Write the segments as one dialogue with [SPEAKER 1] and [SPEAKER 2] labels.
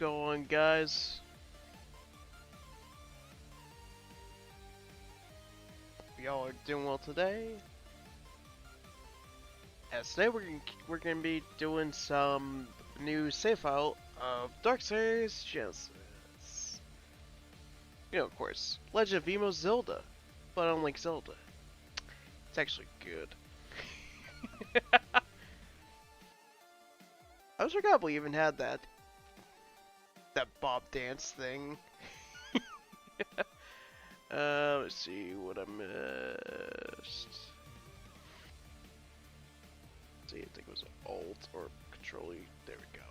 [SPEAKER 1] going, guys? Y'all are doing well today. As today we're gonna be doing some new save file of Darksiders Genesis. You know, of course, Legend of Emo Zelda, but unlike Zelda, it's actually good. I was forgot we even had that Bob dance thing. Let's see what I missed. See, I think it was Alt or Control E. There we go.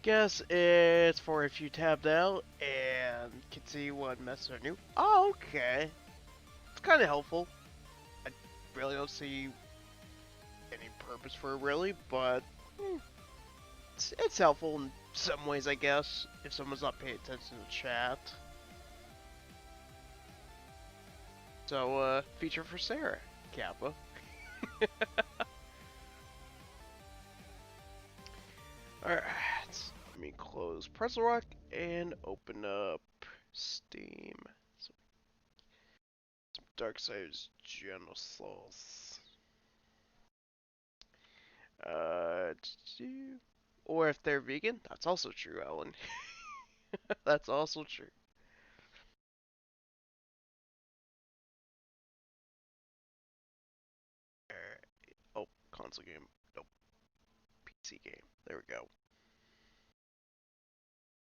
[SPEAKER 1] Guess it's for if you tabbed out and can see what methods are new. Oh, okay. It's kind of helpful. I really don't see any purpose for it, really, but it's helpful in some ways, I guess, if someone's not paying attention to chat. So, feature for Sarah, Kappa. Alright, let me close Pretzel Rock and open up Steam. Some Darksiders Genesis. Or if they're vegan, that's also true, Ellen. That's also true. Oh, console game. Nope. PC game. There we go.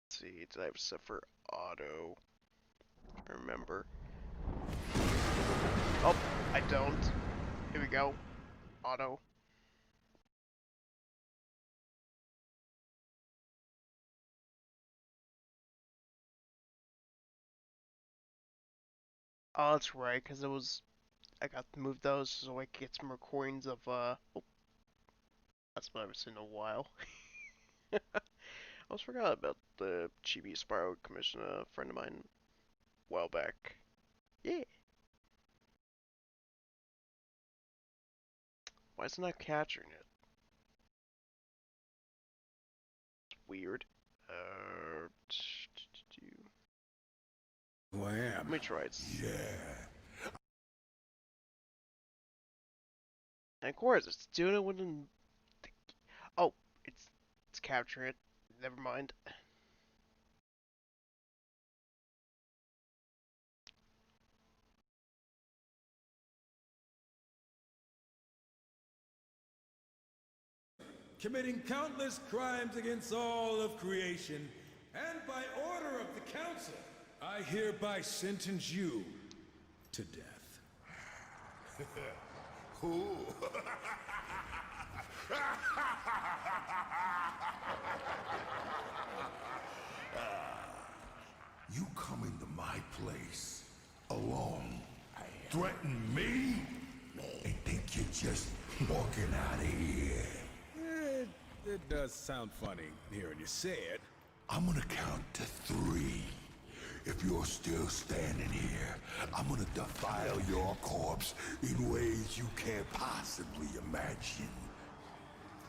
[SPEAKER 1] Let's see, did I have stuff for auto? Remember. Oh, I don't. Here we go. Auto. Oh, that's right, because I got to move those so I could get some recordings of, oh, that's what I was in a while. I almost forgot about the Chibi Spyro commission, a friend of mine, a while back. Yeah. Why is it not capturing it? It's weird.
[SPEAKER 2] Wham.
[SPEAKER 1] Let me try it.
[SPEAKER 2] Yeah.
[SPEAKER 1] And of course, it's doing it when. Oh, it's capturing it. Never mind.
[SPEAKER 2] Committing countless crimes against all of creation, and by order of the Council, I hereby sentence you to death. Who? You come into my place alone, threaten me, and think you're just walking out of here. It does sound funny hearing you say it. I'm gonna count to 3. If you're still standing here, I'm gonna defile your corpse in ways you can't possibly imagine.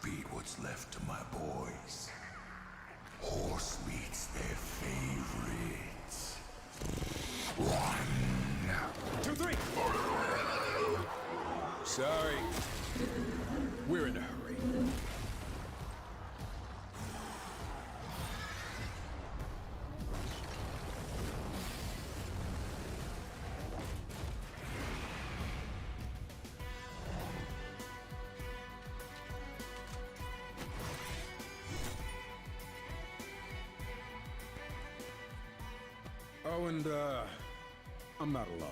[SPEAKER 2] Feed what's left to my boys. Horse meat's their favorites. 1, 2, 3. Sorry. We're in a hurry. Oh, and, I'm not alone.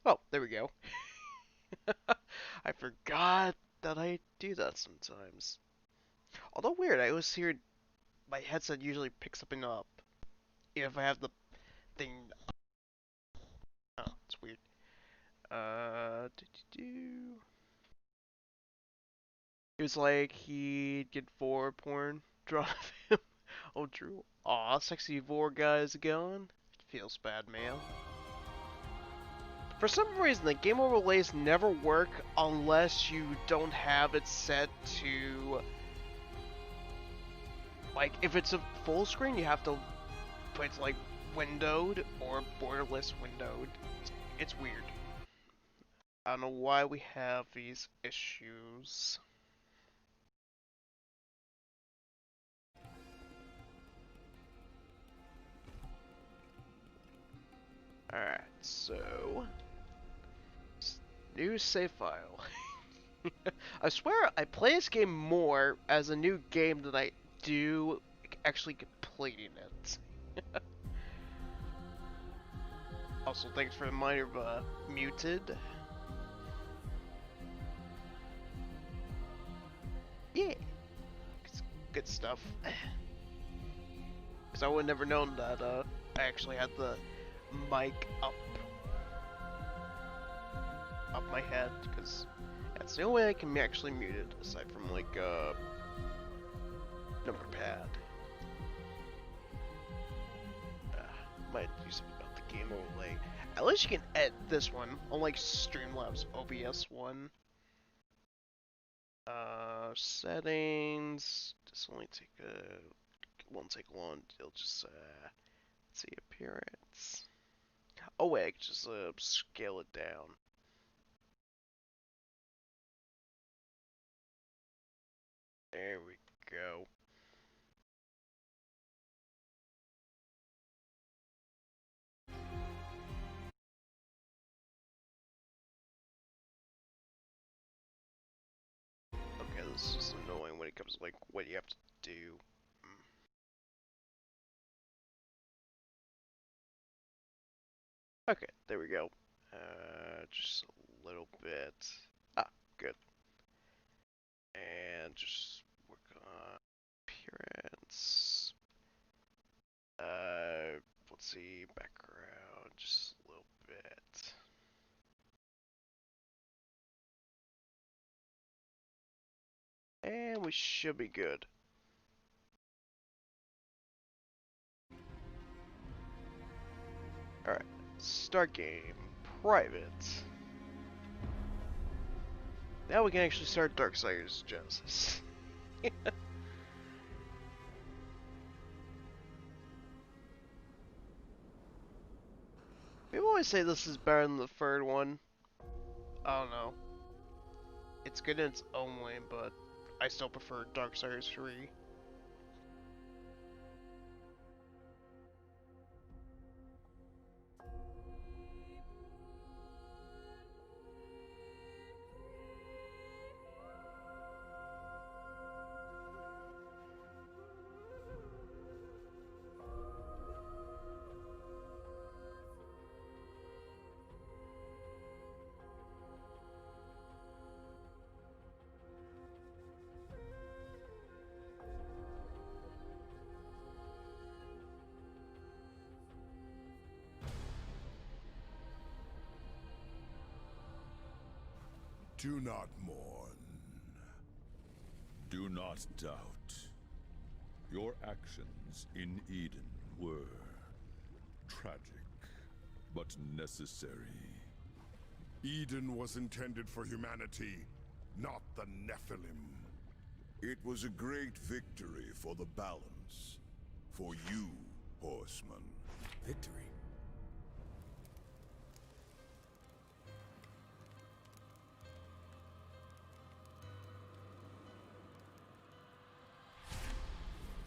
[SPEAKER 1] Oh, there we go. I forgot that I do that sometimes. Although weird, I always hear my headset usually picks something up if I have the thing. Oh, it's weird. Do. It was like he'd get vor porn drawn of him. Oh, true. Aw, sexy vor guys gone. It feels bad, man. For some reason, the game overlays never work unless you don't have it set to, like, if it's a full screen, you have to put it to, like, windowed or borderless windowed. It's weird. I don't know why we have these issues. Alright, so new save file. I swear I play this game more as a new game than I do actually completing it. Also, thanks for the reminder of muted. Yeah, it's good stuff. Because I would have never known that I actually had the mic up my head, because that's the only way I can actually mute it, aside from like number pad. Might do something about the game overlay. At least you can edit this one, unlike Streamlabs OBS one. Settings. This only won't take long. It'll just see appearance. Oh wait, I can just scale it down. There we go. Okay, this is just annoying when it comes to like what you have to do. Okay, there we go. Just a little bit. Ah, good. And just work on appearance. Let's see, background, just a little bit. And we should be good. Alright, start game, private. Now we can actually start Darksiders Genesis. People always say this is better than the third one. I don't know. It's good in its own way, but I still prefer Darksiders 3.
[SPEAKER 2] Do not mourn.
[SPEAKER 3] Do not doubt. Your actions in Eden were tragic, but necessary.
[SPEAKER 2] Eden was intended for humanity, not the Nephilim.
[SPEAKER 3] It was a great victory for the balance. For you, Horsemen.
[SPEAKER 2] Victory?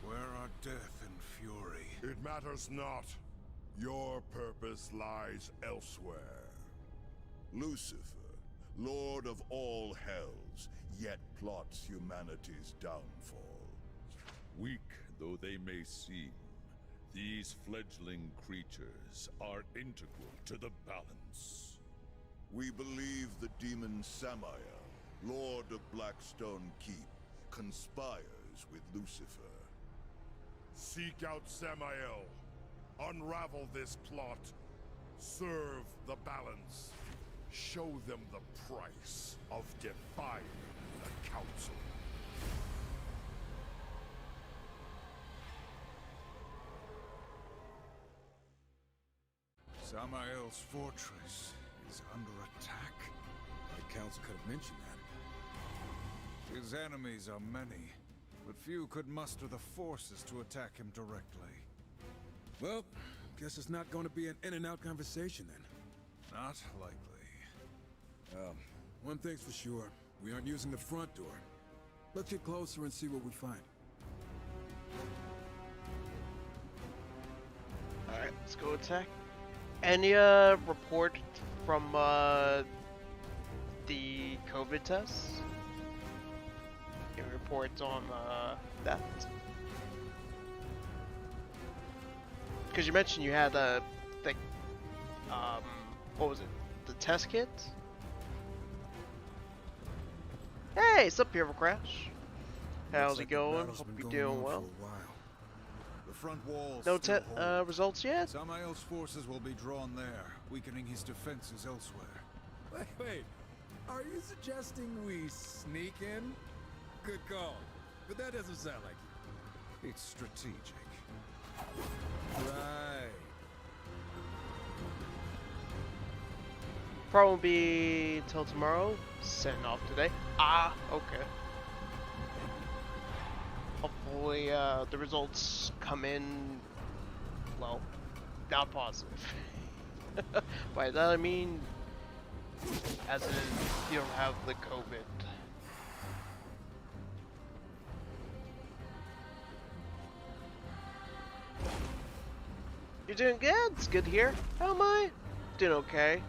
[SPEAKER 3] Where are death and fury?
[SPEAKER 2] It matters not. Your purpose lies elsewhere.
[SPEAKER 3] Lucifer, Lord of all hells, yet plots humanity's downfall. Weak though they may seem, these fledgling creatures are integral to the balance. We believe the demon Samael, Lord of Blackstone Keep, conspires with Lucifer.
[SPEAKER 2] Seek out Samael. Unravel this plot. Serve the balance. Show them the price of defying the council.
[SPEAKER 4] Samael's fortress is under attack.
[SPEAKER 5] The council could have mentioned that.
[SPEAKER 4] His enemies are many, but few could muster the forces to attack him directly.
[SPEAKER 5] Well, guess it's not going to be an in-and-out conversation then.
[SPEAKER 4] Not likely.
[SPEAKER 5] One thing's for sure. We aren't using the front door. Let's get closer and see what we find.
[SPEAKER 1] Alright, let's go attack. Any report from the COVID tests? Any reports on that? Because you mentioned you had the what was it? The test kit? Hey, it's up here, Crash. How's it going? Hope you're doing well.
[SPEAKER 4] The front walls
[SPEAKER 1] No
[SPEAKER 4] still hold.
[SPEAKER 1] results yet?
[SPEAKER 4] Samael's forces will be drawn there, weakening his defenses elsewhere.
[SPEAKER 5] Wait. Are you suggesting we sneak in? Good call. But that doesn't sound like you.
[SPEAKER 4] It's strategic.
[SPEAKER 5] Right.
[SPEAKER 1] Probably won't be till tomorrow. Setting off today. Ah, okay. Hopefully, the results come in, well, not positive. By that I mean, as in, you don't have the COVID. You're doing good? It's good to hear. How am I? Doing okay.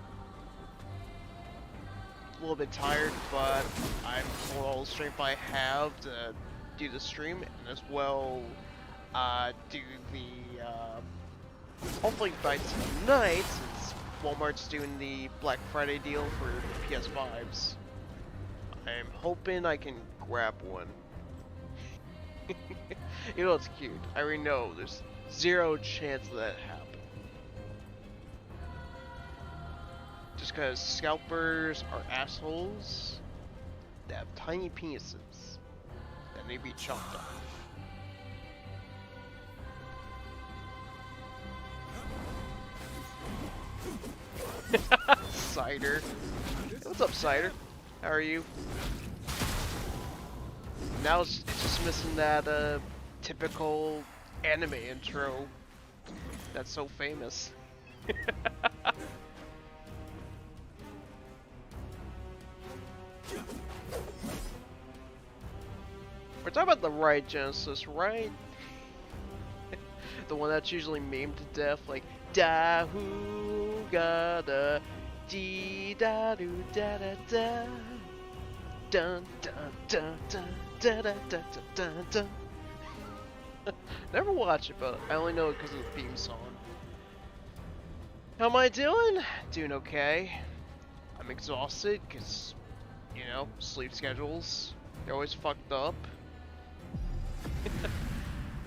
[SPEAKER 1] A little bit tired, but I'm pulling all the strength I have to do the stream, and as well, do the, hopefully by tonight, since Walmart's doing the Black Friday deal for PS5s, I'm hoping I can grab one. You know, it's cute. I already know there's zero chance of that happening. Just because scalpers are assholes that have tiny penises that need to be chopped off. Cider. Hey, what's up, Cider? How are you? Now it's just missing that typical anime intro that's so famous. We're talking about the right Genesis, right? The one that's usually memed to death, like da hoo ga da dee da doo da da da dun dun dun dun da da da dun dun. Never watch it, but I only know it because of the theme song. How am I doing? Doing okay. I'm exhausted because, you know, sleep schedules, they're always fucked up.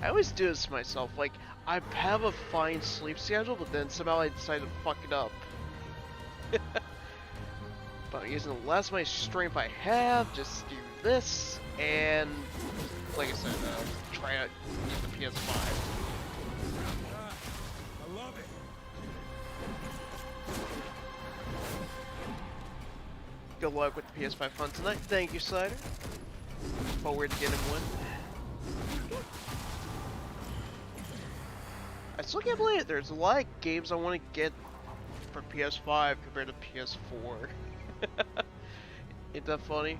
[SPEAKER 1] I always do this to myself, like, I have a fine sleep schedule, but then somehow I decide to fuck it up. But I'm using the last of my strength I have, just do this, and, like I said, try to use the PS5.
[SPEAKER 5] I love it.
[SPEAKER 1] Good luck with the PS5 fun tonight. Thank you, Cider. Forward to getting one. I still can't believe it. There's a lot of games I want to get for PS5 compared to PS4. Ain't that funny?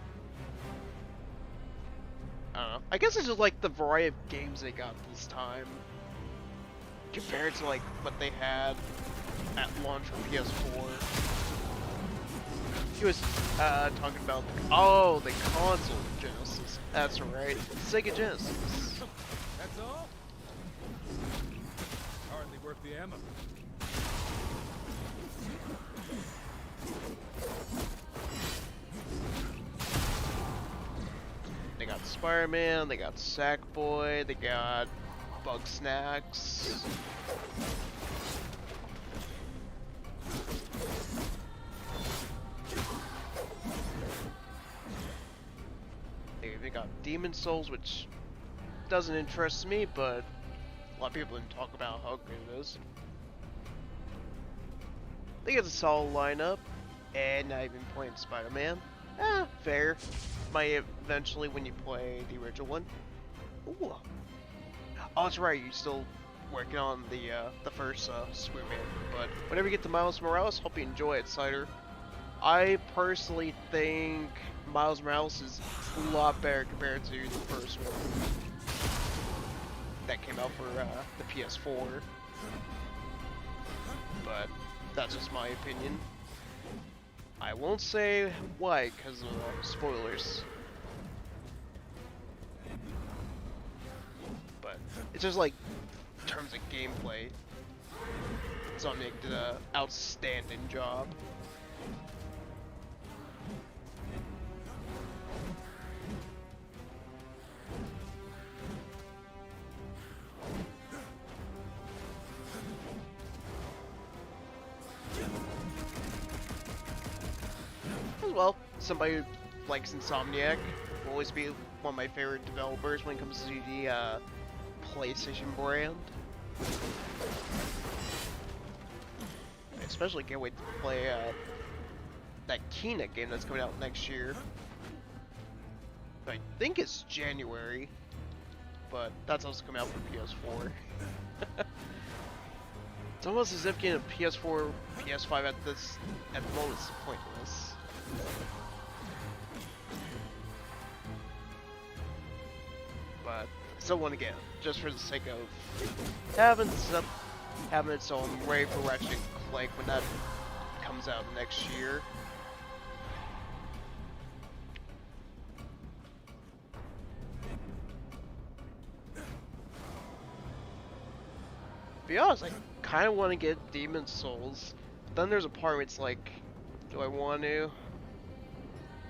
[SPEAKER 1] I don't know. I guess it's just like the variety of games they got this time compared to like what they had at launch for PS4. He was talking about the console Genesis. That's right, Sega Genesis.
[SPEAKER 5] That's all? Hardly worth the ammo.
[SPEAKER 1] Spider-Man, they got Sackboy, they got Bug Snacks. They got Demon Souls, which doesn't interest me, but a lot of people didn't talk about how good it is. They get a solid lineup, and not even playing Spider-Man. Fair. Might eventually when you play the original one. Ooh. Oh, that's right. You're still working on the first Spider-Man. But whenever you get to Miles Morales, hope you enjoy it, Cider. I personally think Miles Morales is a lot better compared to the first one that came out for the PS4. But that's just my opinion. I won't say why, because of spoilers. But it's just like, in terms of gameplay, Sonic did an outstanding job. As well, somebody who likes Insomniac will always be one of my favorite developers when it comes to the PlayStation brand. I especially can't wait to play that Kena game that's coming out next year. I think it's January, but that's also coming out for PS4. It's almost as if getting a PS4, PS5 at the moment is pointless. But I still want to get it, just for the sake of having it so I'm ready for Ratchet & Clank when that comes out next year. To be honest, I kind of want to get Demon Souls. But then there's a part where it's like, do I want to?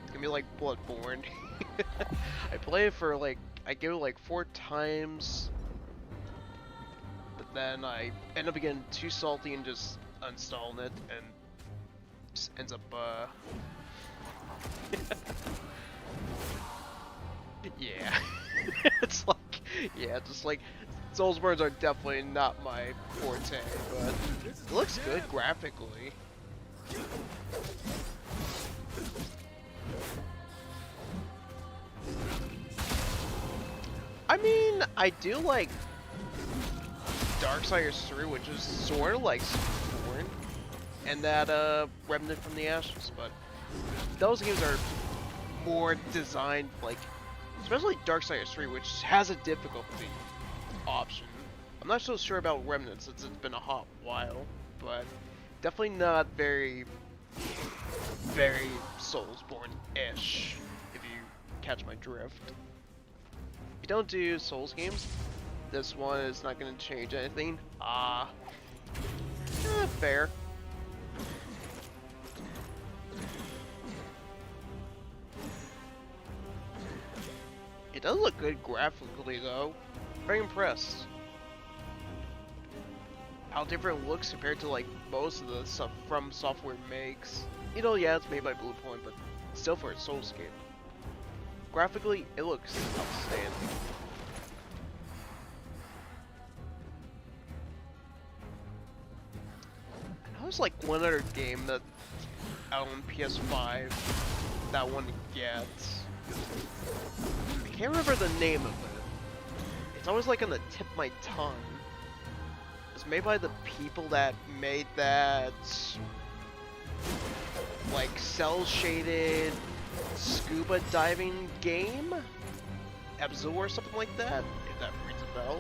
[SPEAKER 1] It's gonna be like Bloodborne. I play it for like, I give it like 4 times, but then I end up getting too salty and just uninstalling it, and just ends up yeah. It's like, yeah, just like Soulsborns are definitely not my forte, but it looks good graphically. I mean, I do like Darksiders 3, which is sort of like Born, and that Remnant from the Ashes, but those games are more designed, like, especially Darksiders 3, which has a difficulty option. I'm not so sure about Remnant since it's been a hot while, but definitely not very Soulsborne-ish, if you catch my drift. If you don't do Souls games, this one is not going to change anything. Fair. It does look good graphically though. Very impressed. How different it looks compared to like most of the stuff From Software makes. You know, yeah, it's made by Bluepoint, but still for a Souls game. Graphically, it looks outstanding. I know there's like one other game that out on PS5 that I want to get. I can't remember the name of it. It's always like on the tip of my tongue. It's made by the people that made that like cel-shaded scuba diving game? Abzu or something like that? If that rings a bell.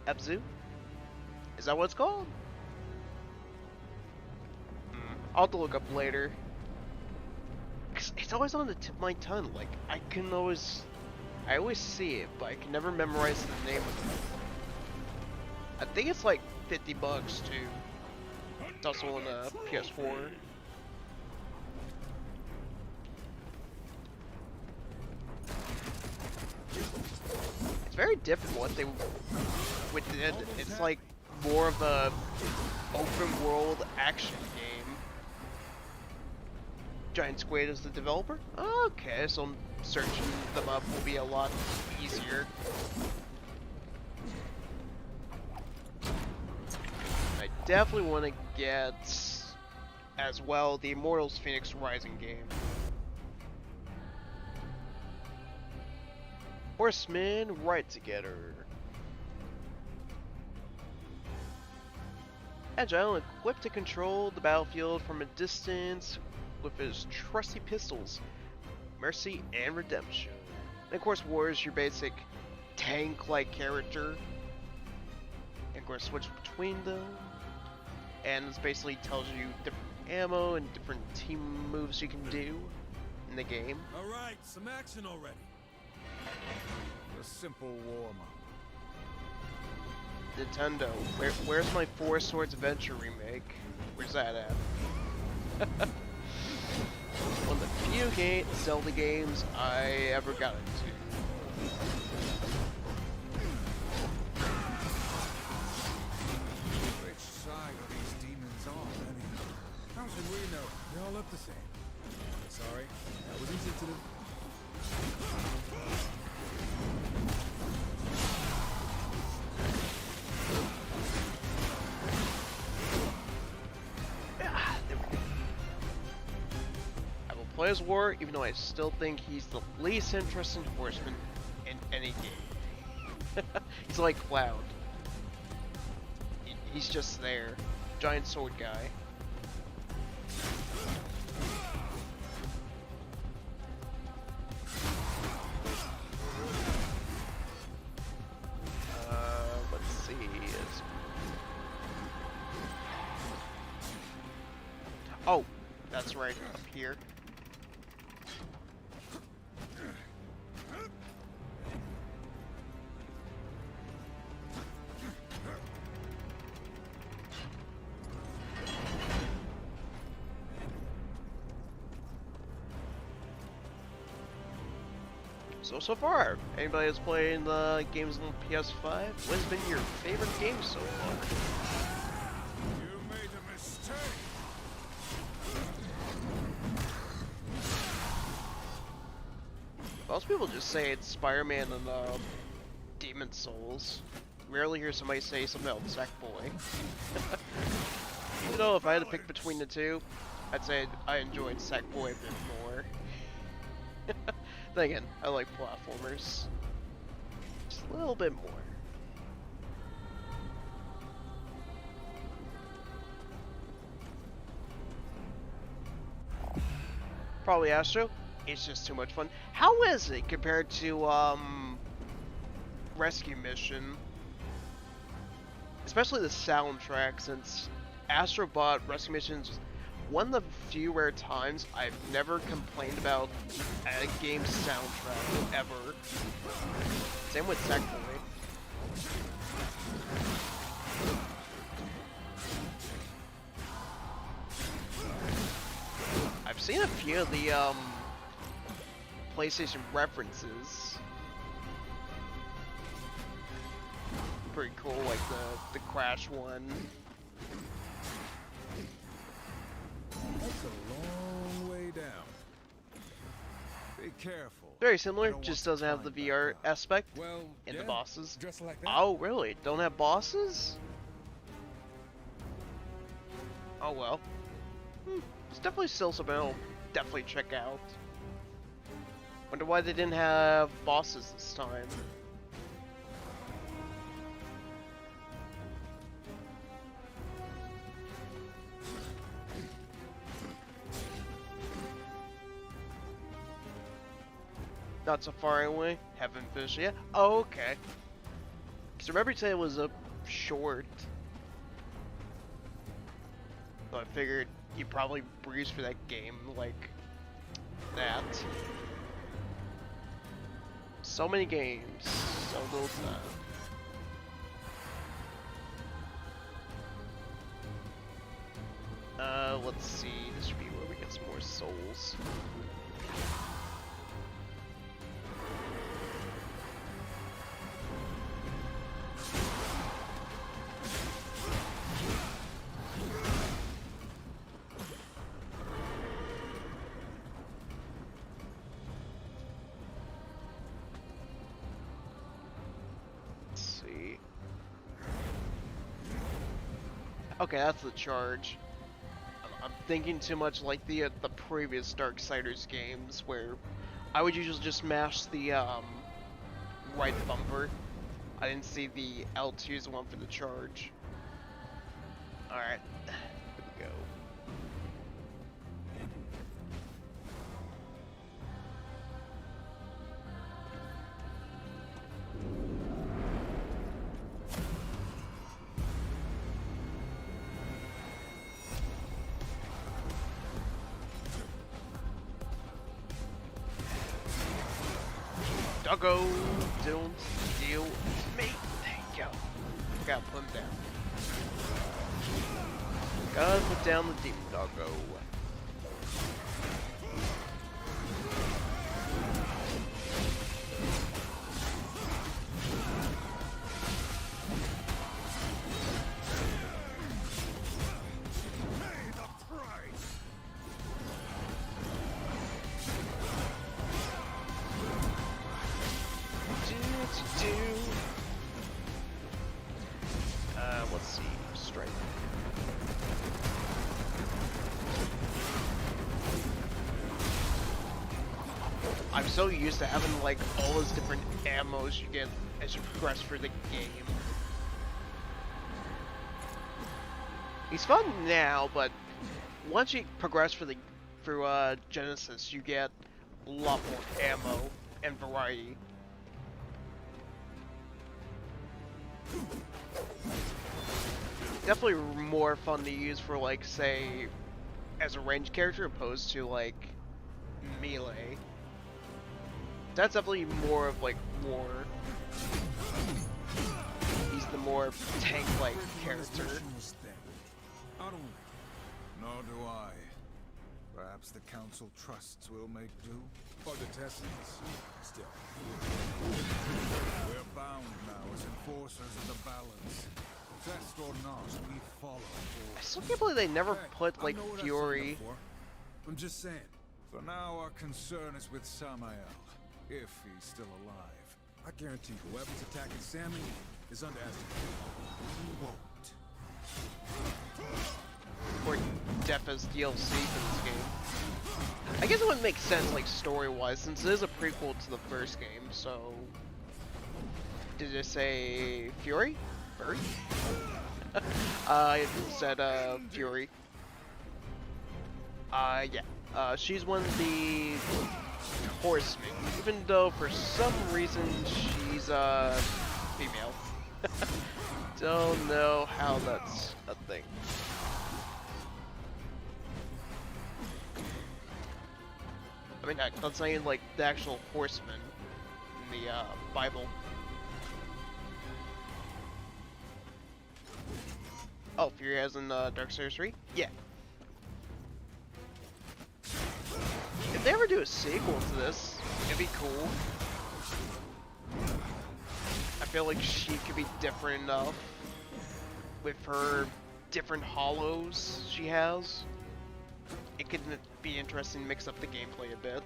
[SPEAKER 1] Abzu? Is that what it's called? I'll have to look up later. It's always on the tip of my tongue. Like, I can always I always see it, but I can never memorize the name of it. I think it's like $50 too. It's also on PS4. It's very different what they did. It's like more of a open world action game. Giant Squid is the developer? Okay, so searching them up will be a lot easier. I definitely want to get, as well, the Immortals Phoenix Rising game. Horsemen ride together. Agile, equipped to control the battlefield from a distance with his trusty pistols, mercy and redemption. And of course, War is your basic tank-like character. And of course, switch between them. And this basically tells you different ammo and different team moves you can do in the game.
[SPEAKER 5] Alright, some action already.
[SPEAKER 4] A simple warm-up.
[SPEAKER 1] Nintendo, where's my Four Swords Adventure remake? Where's that at? One of the few Zelda games I ever got into.
[SPEAKER 4] Which side are these demons on, anyhow?
[SPEAKER 5] How should we know? They all look the same. Sorry, that was insensitive.
[SPEAKER 1] Play as War, even though I still think he's the least interesting horseman in any game. He's like Cloud. He's just there. Giant sword guy. Let's see. Oh, that's right, up here. So far, anybody that's playing the games on PS5, what has been your favorite game so far?
[SPEAKER 4] You made a mistake.
[SPEAKER 1] Most people just say it's Spider-Man and Demon Souls. Rarely hear somebody say something else, Sackboy. You know, if I had to pick between the two, I'd say I enjoyed Sackboy a bit more. Then again, I like platformers. Just a little bit more. Probably Astro. It's just too much fun. How is it compared to Rescue Mission? Especially the soundtrack, since Astro Bot Rescue Mission's one of the few rare times I've never complained about a game's soundtrack ever. Same with Sackboy. I've seen a few of the PlayStation references. Pretty cool, like the Crash one.
[SPEAKER 5] That's a long way down.
[SPEAKER 4] Be careful.
[SPEAKER 1] Very similar, just doesn't have the VR aspect
[SPEAKER 5] Well,
[SPEAKER 1] and
[SPEAKER 5] yeah,
[SPEAKER 1] the bosses.
[SPEAKER 5] just like that.
[SPEAKER 1] Oh, really? Don't have bosses? Oh well. It's definitely still something I'll definitely check out. Wonder why they didn't have bosses this time. Not so far away. Haven't finished yet. Oh, okay. Because remember you said it was a short. So I figured you probably breeze for that game like that. So many games, so little time. Let's see. This should be where we get some more souls. Okay, that's the charge. I'm thinking too much like the previous Darksiders games, where I would usually just mash the right bumper. I didn't see the L2 as one for the charge. All right, here we go. Doggo, don't deal with me. There you go. Gotta put him down. Gotta put down the demon doggo. Let's see, strike. I'm so used to having like all those different ammos you get as you progress through the game. He's fun now, but once you progress through Genesis, you get a lot more ammo and variety. Definitely more fun to use for, like, say, as a ranged character opposed to, like, melee. That's definitely more of, like, war. He's the more tank-like character.
[SPEAKER 4] Nor do I. Perhaps the council trusts will make do.
[SPEAKER 5] Or the Tessans. Still.
[SPEAKER 4] We're bound now as enforcers of the balance. Test or not, we follow.
[SPEAKER 1] I still can't believe they never put, like, Fury.
[SPEAKER 5] I'm just saying.
[SPEAKER 4] For now, our concern is with Samael, if he's still alive.
[SPEAKER 5] I guarantee whoever's attacking Sammy is underestimated. He won't.
[SPEAKER 1] Or Death as DLC for this game. I guess it would make sense, like, story-wise, since it is a prequel to the first game, so... Did it say Fury? Furry? It said, Fury. Yeah. She's one of the Horsemen, even though for some reason she's, female. Don't know how that's a thing. I mean, that's not even, like, the actual Horsemen in the, Bible. Oh, Fury as in Darksiders 3? Yeah. If they ever do a sequel to this, it'd be cool. I feel like she could be different enough with her different hollows she has. It could be interesting to mix up the gameplay a bit.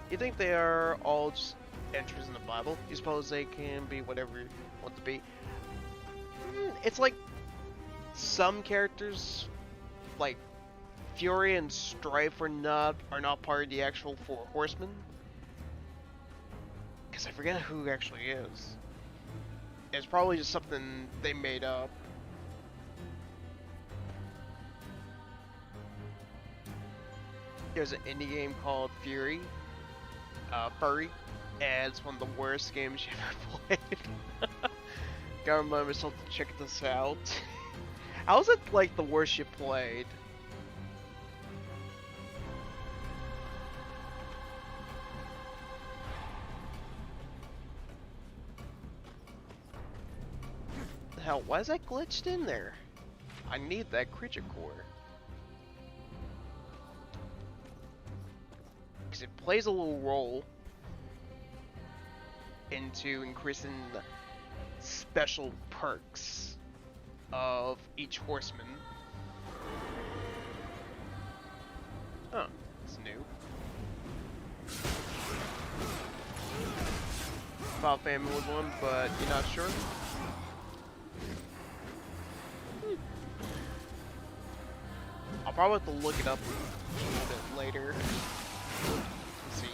[SPEAKER 1] You think they are all just entries in the Bible? You suppose they can be whatever you want to be? It's like some characters, like Fury and Strife, are not part of the actual Four Horsemen. Because I forget who actually is. It's probably just something they made up. There's an indie game called Fury. Furry, and it's one of the worst games you ever played. Gotta remind myself to check this out. How is it like the worst you played? hell? Why is that glitched in there? I need that creature core. Because it plays a little role into increasing the special perks of each horseman. Oh, it's new. Thought family was one, but you're not sure? I'll probably have to look it up a little bit later. Let's see.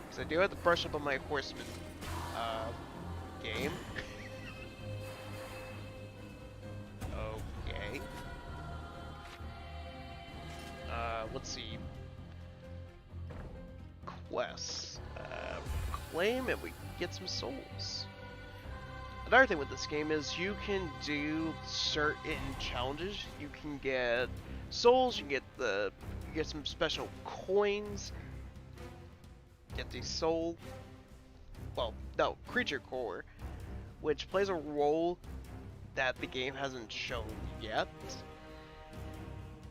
[SPEAKER 1] Because I do have to brush up on my horseman game. Okay. Let's see. Quests. Claim and we get some souls. Another thing with this game is you can do certain challenges. You can get souls, you get some special coins, get the soul, creature core, which plays a role that the game hasn't shown yet,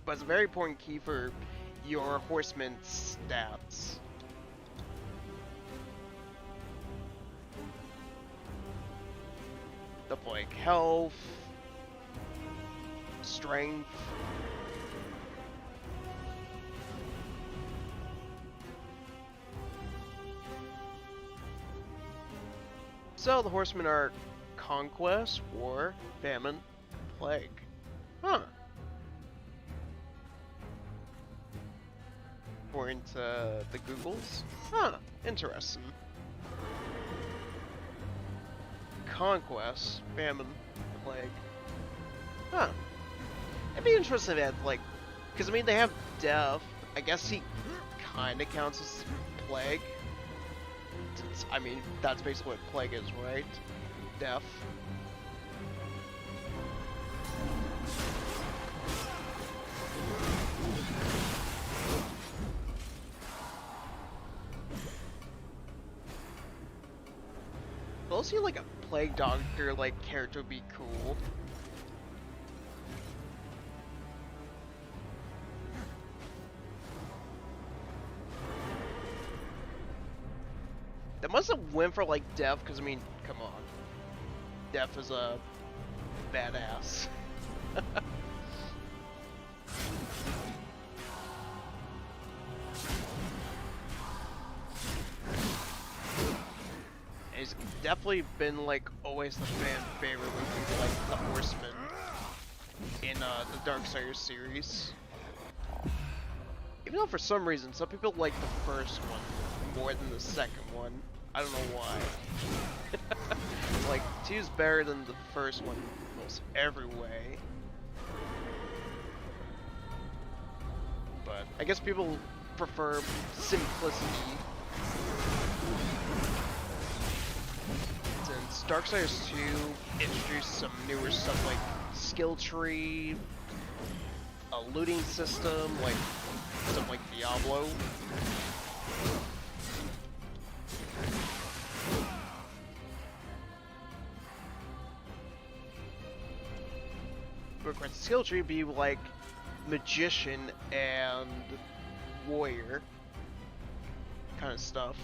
[SPEAKER 1] but it's a very important key for your horseman stats. Stuff like health, strength, so the horsemen are conquest, war, famine, plague. Huh. According to the Googles. Huh. Interesting. Conquest, famine, plague. Huh. It'd be interesting to add, like, because I mean they have death. I guess he kind of counts as plague. Since, I mean, that's basically what plague is, right? Death. I'll see like a plague doctor like character would be cool. They must have went for like Death, because I mean, come on. Death is a badass. He's definitely been like always the fan favorite with like the Horsemen in the Darksiders series. Even though for some reason some people like the first one more than the second one. I don't know why. Like, 2's better than the first one almost every way. But I guess people prefer simplicity. Since Darksiders 2 introduced some newer stuff like skill tree, a looting system, like stuff like Diablo. Requires the skill tree be like magician and warrior kind of stuff.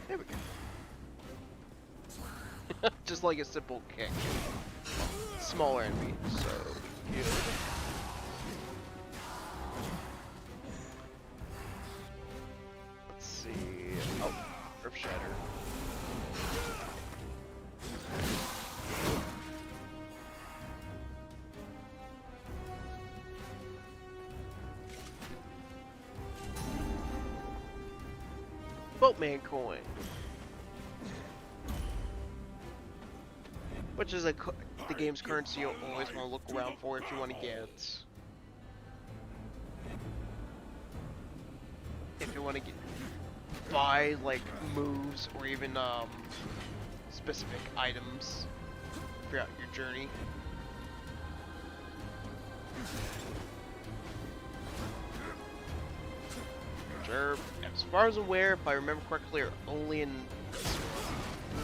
[SPEAKER 1] There we go. Just like a simple kick. Smaller enemy, so good. Let's see. Oh, Earth Shatter. Boatman coin. Which is the game's currency you'll always want to look around for if you want to get. If you want to buy like moves or even specific items throughout your journey. Sure, as far as I'm aware, if I remember correctly, are only in this one.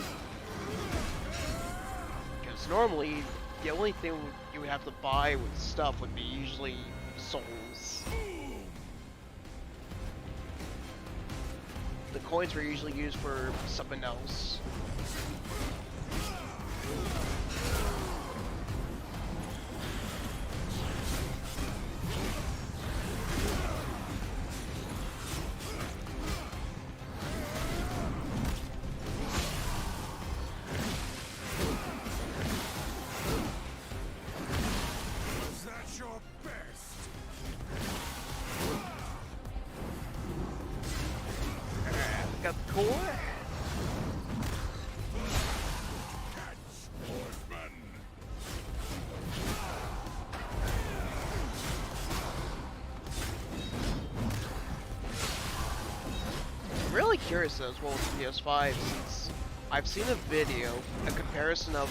[SPEAKER 1] Because normally, the only thing you would have to buy with stuff would be usually souls. The coins were usually used for something else. Got the core.
[SPEAKER 2] Horsemen!
[SPEAKER 1] I'm really curious as well with PS5 since I've seen a video, a comparison of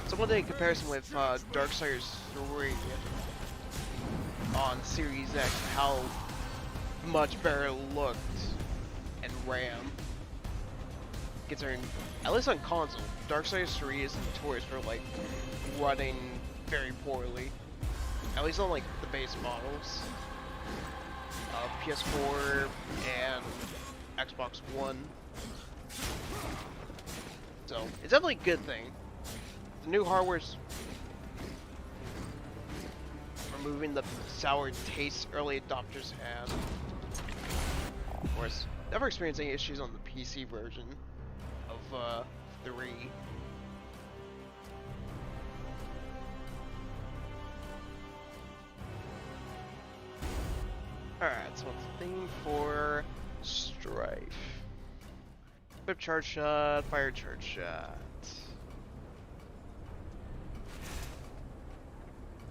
[SPEAKER 1] someone did a comparison with Darksiders 3 on Series X, how much better it looked and RAM. Considering, at least on console, Darksiders 3 is notorious for like running very poorly. At least on like the base models. PS4 and Xbox One. So it's definitely a good thing. The new hardware's removing the sour taste early adopters had. Of course, never experienced any issues on the PC version of 3. Alright, so what's the thing for Strife? Whip charge shot, fire charge shot.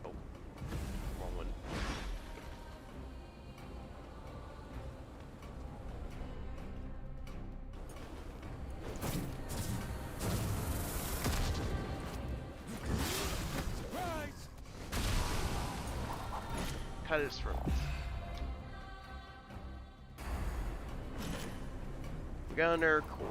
[SPEAKER 1] Oh, wrong one. Cut his throat. Gunner core.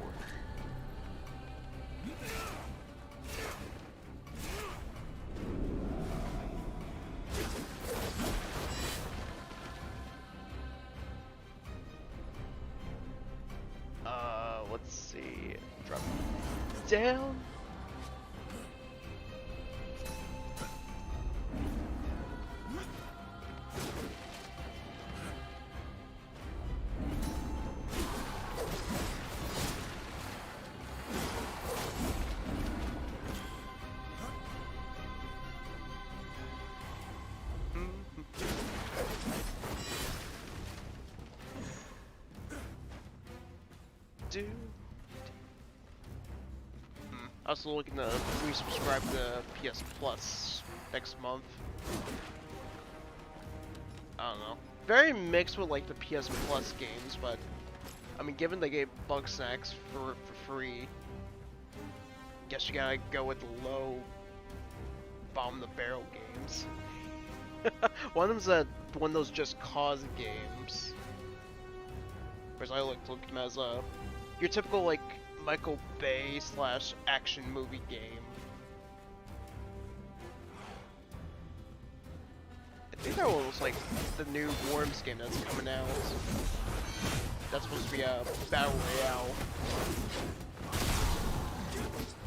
[SPEAKER 1] Let's see. Drop down. I was looking to resubscribe to PS Plus next month. I don't know. Very mixed with like the PS Plus games, but I mean, given they gave Bug Snacks for free, guess you gotta go with the low bomb the barrel games. One of them's one of those just cause games. Whereas I looked at them as your typical like Michael Bay / action movie game. I think that one was like the new Worms game that's coming out. That's supposed to be a battle royale.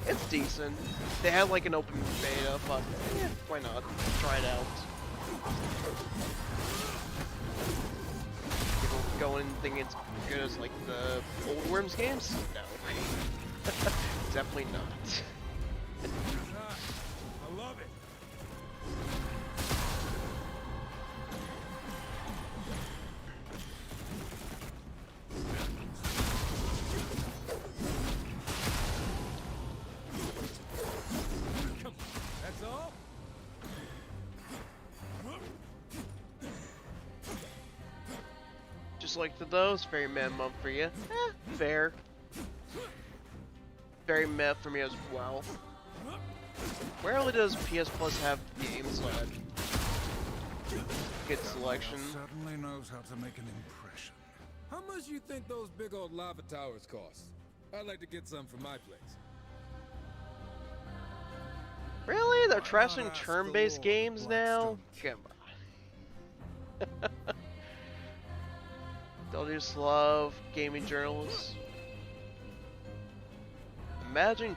[SPEAKER 1] It's decent. They had like an open beta, but yeah, why not? Try it out. People go in thinking it's good as like the old Worms games? No. Definitely not.
[SPEAKER 5] I love it. That's all?
[SPEAKER 1] Just like the those, very minimum for you. Fair. very meh for me as well. Rarely does PS Plus have games that get selection.
[SPEAKER 4] Certainly knows how to make an impression.
[SPEAKER 5] How much you think those big old lava towers cost? I'd like to get some for my place.
[SPEAKER 1] Really? They're trashing turn-based games now? Come on. Don't you just love gaming journalists? Imagine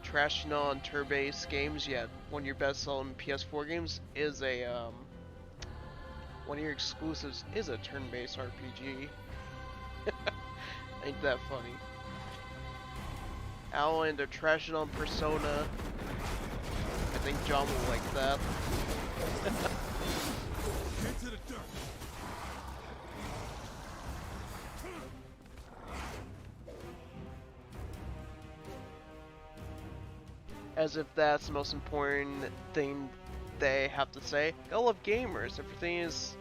[SPEAKER 1] trashing on turn-based games, yet one of your best-selling PS4 games is a, one of your exclusives is a turn-based RPG. Ain't that funny? Alan, they're trashing on Persona. I think John will like that.
[SPEAKER 2] Get to the dirt.
[SPEAKER 1] As if that's the most important thing they have to say. I love gamers. Everything's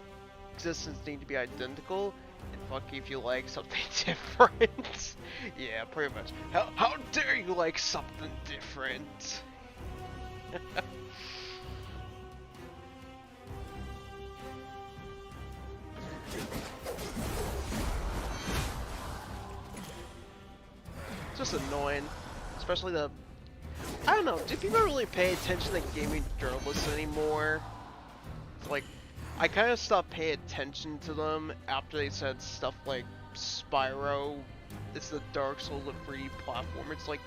[SPEAKER 1] existence need to be identical. And fuck if you like something different. Yeah, pretty much. How dare you like something different? It's just annoying. Especially the... I don't know, do people really pay attention to gaming journalists anymore? It's like, I kind of stopped paying attention to them after they said stuff like Spyro, it's the Dark Souls of 3D platform. It's like,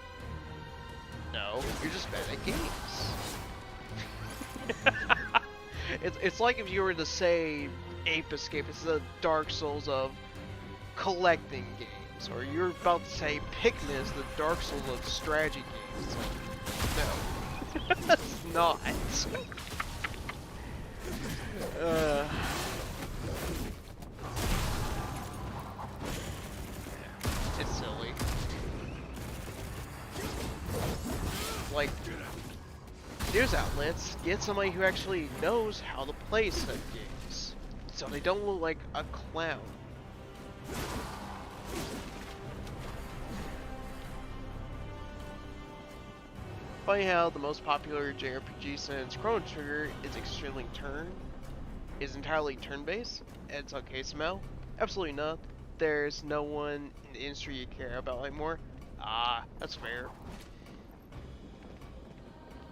[SPEAKER 1] no, you're just bad at games. It's like if you were to say Ape Escape is the Dark Souls of collecting games, or you're about to say Pikmin is the Dark Souls of strategy games. It's like, no, that's not. It's silly. Like, news outlets get somebody who actually knows how to play said games, so they don't look like a clown. Funny how the most popular JRPG since Chrono Trigger is entirely turn-based, and it's okay somehow? Absolutely not. There's no one in the industry you care about anymore. Ah, that's fair.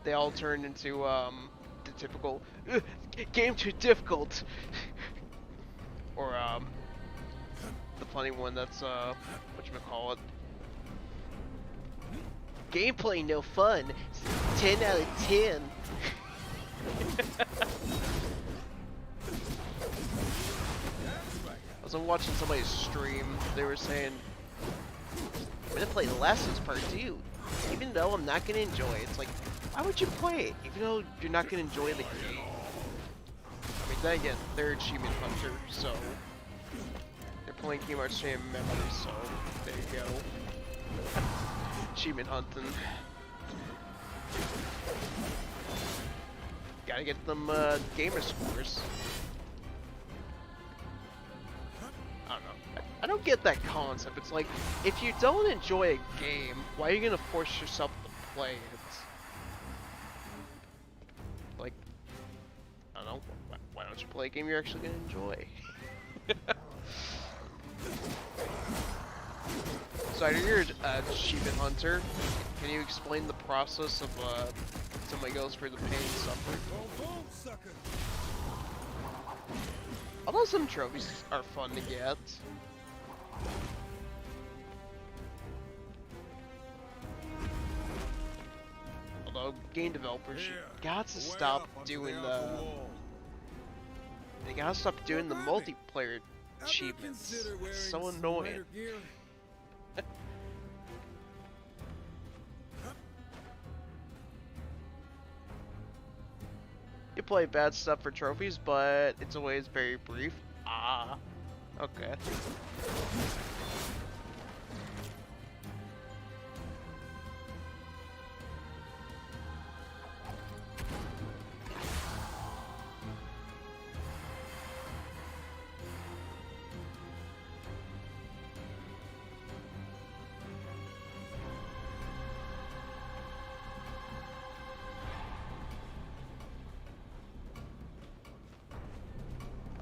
[SPEAKER 1] They all turned into the typical game too difficult, or the funny one that's whatchamacallit, gameplay no fun. 10 out of 10. I was watching somebody's stream. They were saying, "I'm gonna play The Last of Us Part 2, even though I'm not gonna enjoy it." It's like, why would you play it even though you're not gonna enjoy the game? I mean, then again, they're achievement hunter, so they're playing Kingdom Hearts Chain of Memories, so there you go. Achievement hunting. Gotta get them gamer scores. I don't know. I don't get that concept. It's like, if you don't enjoy a game, why are you gonna force yourself to play it? Like, I don't know. Why don't you play a game you're actually gonna enjoy? So I know you're an achievement hunter. Can you explain the process of somebody goes through the pain and suffering? Although some trophies are fun to get. Although game developers got to stop doing the... They gotta stop doing the multiplayer achievements. It's so annoying. You play bad stuff for trophies, but it's always very brief. Ah, okay.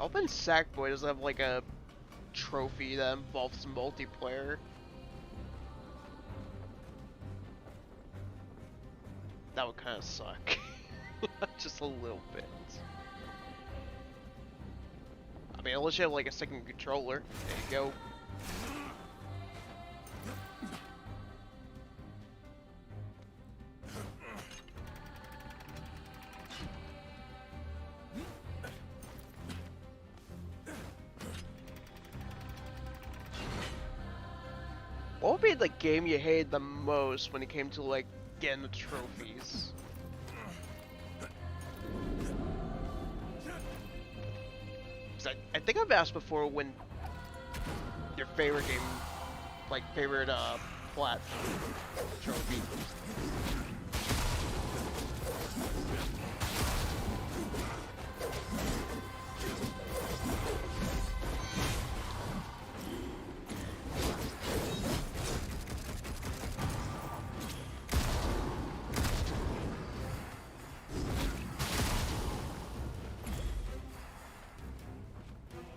[SPEAKER 1] hoping Sackboy doesn't have like a trophy that involves multiplayer. That would kind of suck. Just a little bit. I mean, unless you have like a second controller. There you go. What would be the game you hated the most when it came to like getting the trophies? I think I've asked before when your favorite game, like favorite platform trophy.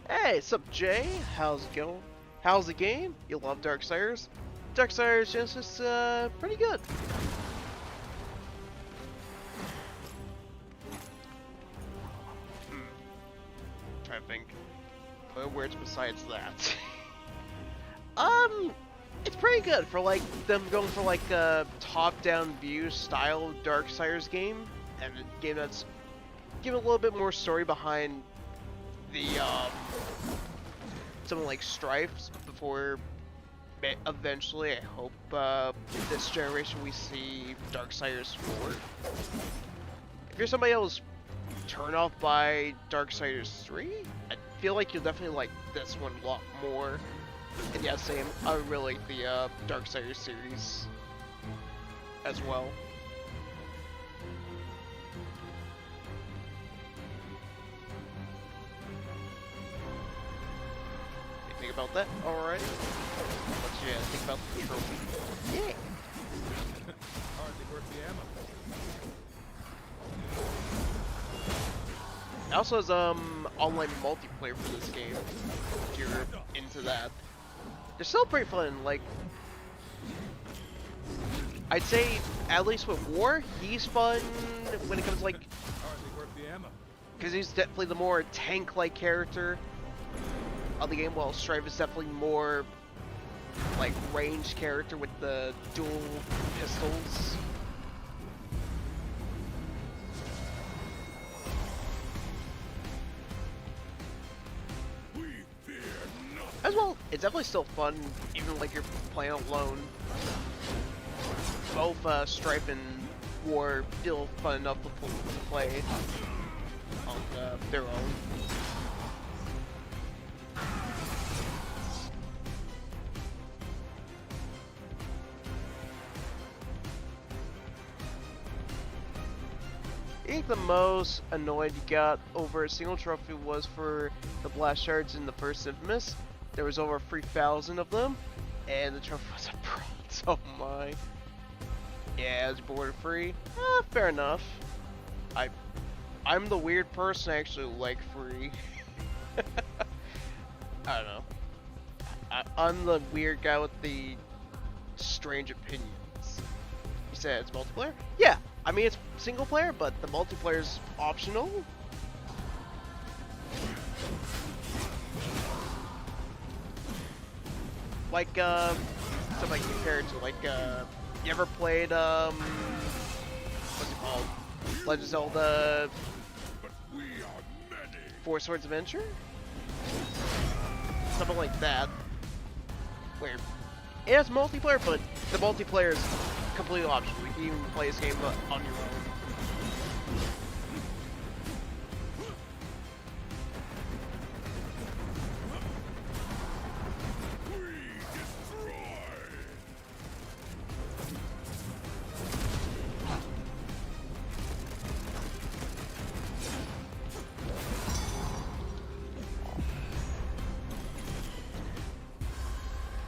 [SPEAKER 1] Hey, what's up, Jay? How's it going? How's the game? You love Darksiders? Darksiders Genesis, pretty good. Trying to think. What words besides that? It's pretty good for like them going for like a top-down view style Darksiders game, and a game that's giving a little bit more story behind the something like Strife before eventually I hope this generation we see Darksiders 4. If you're somebody else turned off by Darksiders 3, I feel like you'll definitely like this one a lot more. And yeah, same, I really like the Darksiders series as well. Think about that? Alright. Let's think about the trophy. Yeah!
[SPEAKER 5] Hardly worth the ammo.
[SPEAKER 1] It also has online multiplayer for this game, if you're into that. They're still pretty fun, like I'd say at least with War, he's fun when it comes to like
[SPEAKER 5] Hardly worth the ammo.
[SPEAKER 1] because he's definitely the more tank-like character of the game, while Strife is definitely more like ranged character with the dual pistols. As well, it's definitely still fun, even like you're playing alone. Both Strife and War still fun enough to play on their own. I think the most annoyed you got over a single trophy was for the blast shards in the first Infamous. There was over 3,000 of them, and the trophy was a bronze. Oh my. Yeah, it's border free. Fair enough. I'm the weird person I actually like free. I don't know. I'm the weird guy with the strange opinions. You said it's multiplayer? Yeah, I mean it's single player, but the multiplayer is optional. Like, something like compared to, like, you ever played, what's it called? Legend of Zelda Four Swords Adventure? Something like that. Where it has multiplayer, but the multiplayer is completely optional. You can even play this game on your own.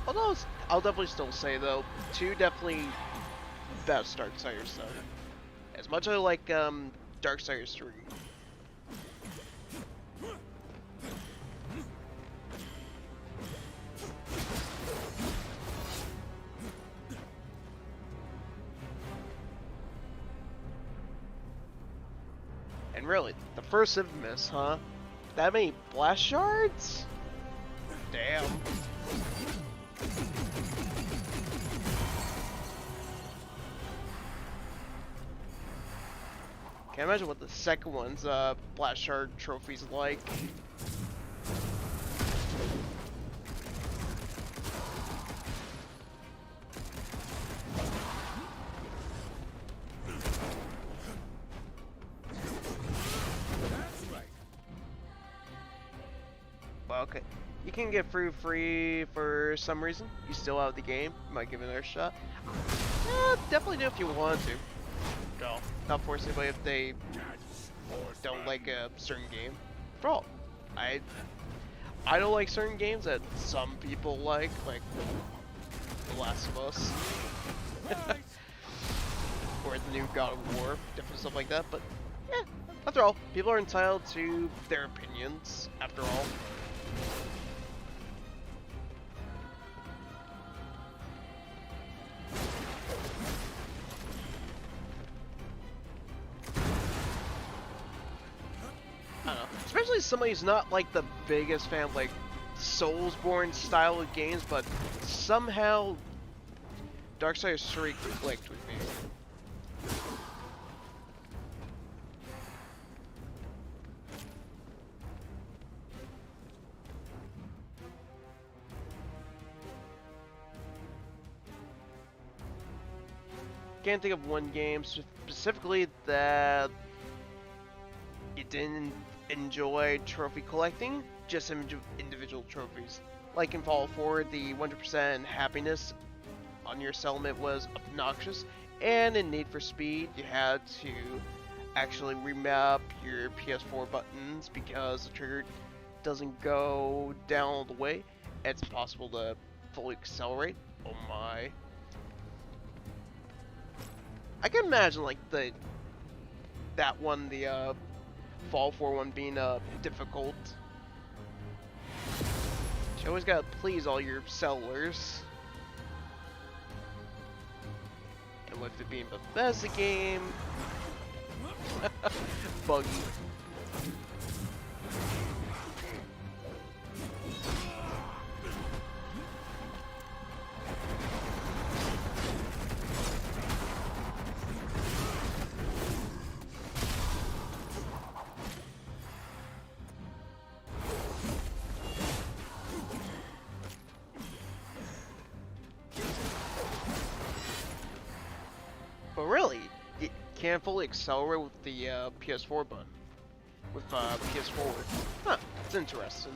[SPEAKER 1] Although, I'll definitely still say though, 2 definitely best Darksiders though. As much as I like Darksiders 3. Really? The first infamous, huh? That many blast shards? Damn. Can't imagine what the second one's blast shard trophy's like. Well, okay. You can get free for some reason. You still have the game. Might give it another shot. Definitely do if you want to. No, not force anybody if they don't like a certain game. For all, I don't like certain games that some people like The Last of Us, or the new God of War, different stuff like that. But yeah, after all, people are entitled to their opinions. After all. I don't know. Especially somebody who's not like the biggest fan of like Soulsborne style of games, but somehow Darksiders 3 clicked with me. Can't think of one game specifically that you didn't enjoy trophy collecting, just individual trophies. Like in Fallout 4, the 100% happiness on your settlement was obnoxious, and in Need for Speed, you had to actually remap your PS4 buttons because the trigger doesn't go down all the way. It's impossible to fully accelerate. Oh my. I can imagine like that one, the Fallout 4 one being difficult. You always gotta please all your settlers. And with it being a Bethesda game, buggy. But really, you can't fully accelerate with the PS4 button. With PS4. Huh, it's interesting.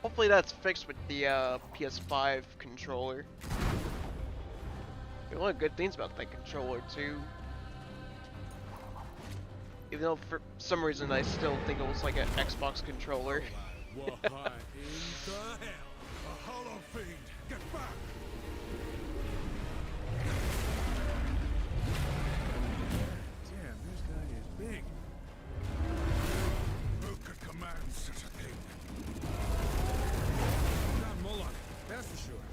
[SPEAKER 1] Hopefully that's fixed with the PS5 controller. There are a lot of good things about that controller too. Even though for some reason I still think it was like an Xbox controller.
[SPEAKER 5] What in the hell? A hollow fiend! Get back! Damn, this guy is big. Who could command such a thing? Not Moloch, that's for sure.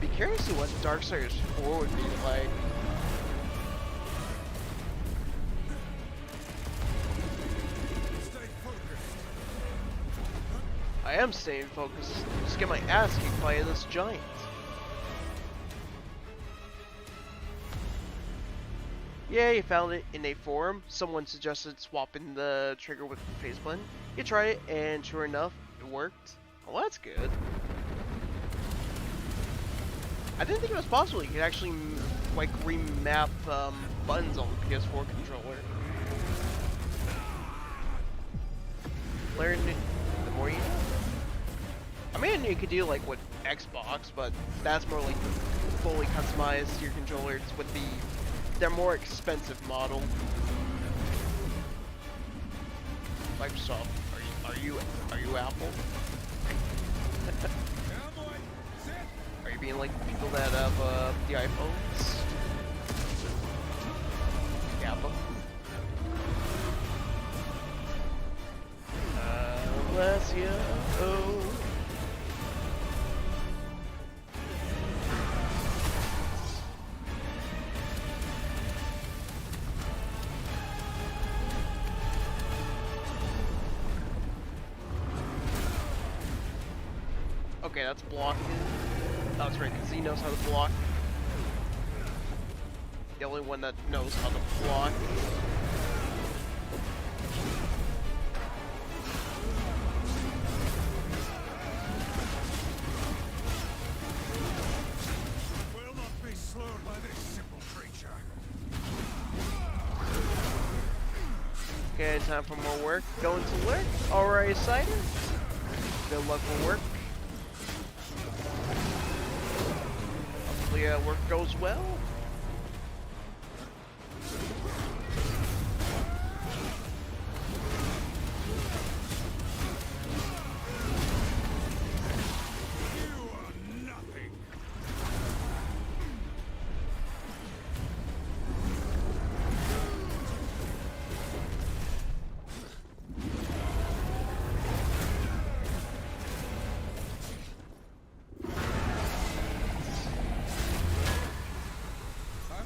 [SPEAKER 1] Be curious to see what Darksiders 4 would be like.
[SPEAKER 5] Stay focused.
[SPEAKER 1] I am staying focused. Just get my ass kicked by this giant. Yeah, you found it in a forum. Someone suggested swapping the trigger with the face button. You tried it, and sure enough, it worked. Well, that's good. I didn't think it was possible you could actually, like, remap buttons on the PS4 controller. Learn the more you know. I mean, you could do, like, with Xbox, but that's more like fully customize your controllers with their more expensive model. Microsoft, are you Apple?
[SPEAKER 5] Cowboy, sit!
[SPEAKER 1] Are Maybe like people that have the iPhones. Kappa. Bless you. Oh. Okay, that's blocking. That's right, because he knows how to block. The only one that knows how to block.
[SPEAKER 4] Will not be slowed by this simple creature.
[SPEAKER 1] Okay, time for more work. Going to work. Alright, Cider. Good luck for work. Hopefully, work goes well.
[SPEAKER 4] You are nothing.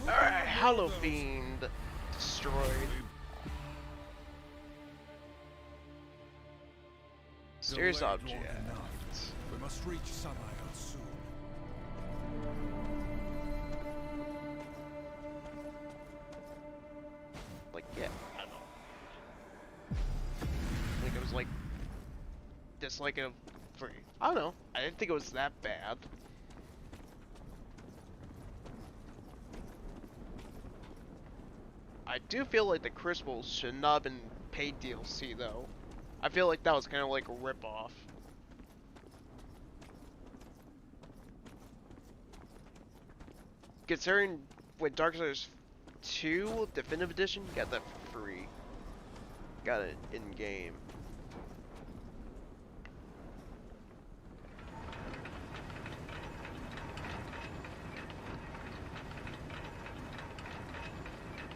[SPEAKER 1] Alright, Hollow Fiend destroyed. Mysterious
[SPEAKER 4] Delayed
[SPEAKER 1] object.
[SPEAKER 4] long enough. We must reach Samael soon.
[SPEAKER 1] Like, yeah, I don't know. I think it was like dislike it for. I don't know. I didn't think it was that bad. I do feel like the Crystals should not have been paid DLC though. I feel like that was kind of like a ripoff. Considering with Darksiders 2 Definitive Edition, you got that for free. Got it in game.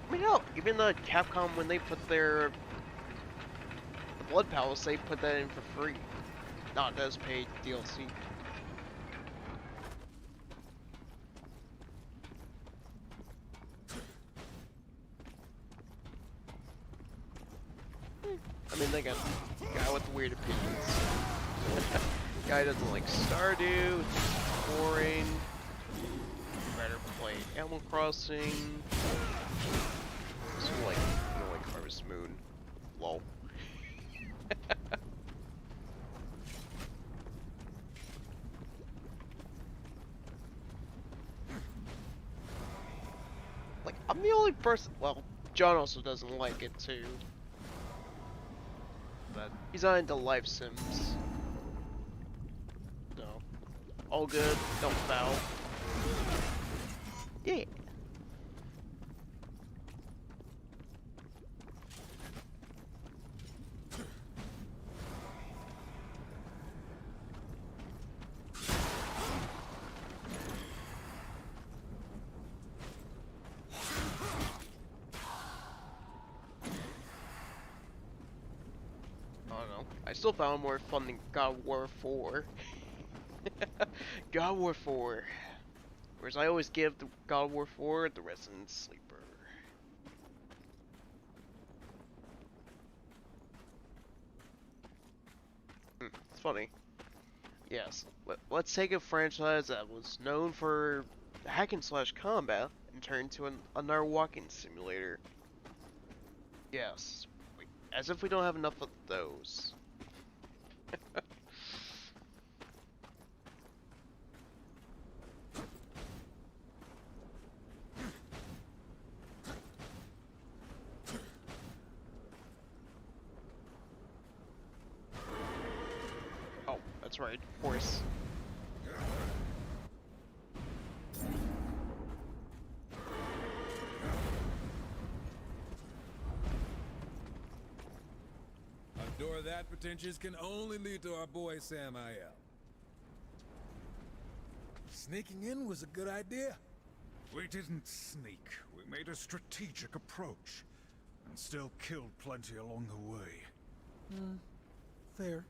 [SPEAKER 1] I mean, no, even the Capcom, when they put their the Blood Palace, they put that in for free. Not as paid DLC. I mean, they got a guy with weird opinions. Guy doesn't like Stardew, it's boring. Better play Animal Crossing. So like, you know, like Harvest Moon. Lol. Like, I'm the only person. Well, John also doesn't like it too. But he's not into life sims. No. All good, don't foul. Yeah. I still found more fun than God of War 4. God of War 4. Whereas I always give the God of War 4 the Resident Sleeper. It's funny. Yes, let's take a franchise that was known for hack and slash combat and turn into another walking simulator. Yes, as if we don't have enough of those. Oh, that's right, horse.
[SPEAKER 5] A door that pretentious can only lead to our boy Samael. Sneaking in was a good idea.
[SPEAKER 4] We didn't sneak. We made a strategic approach. And still killed plenty along the way.
[SPEAKER 5] Fair.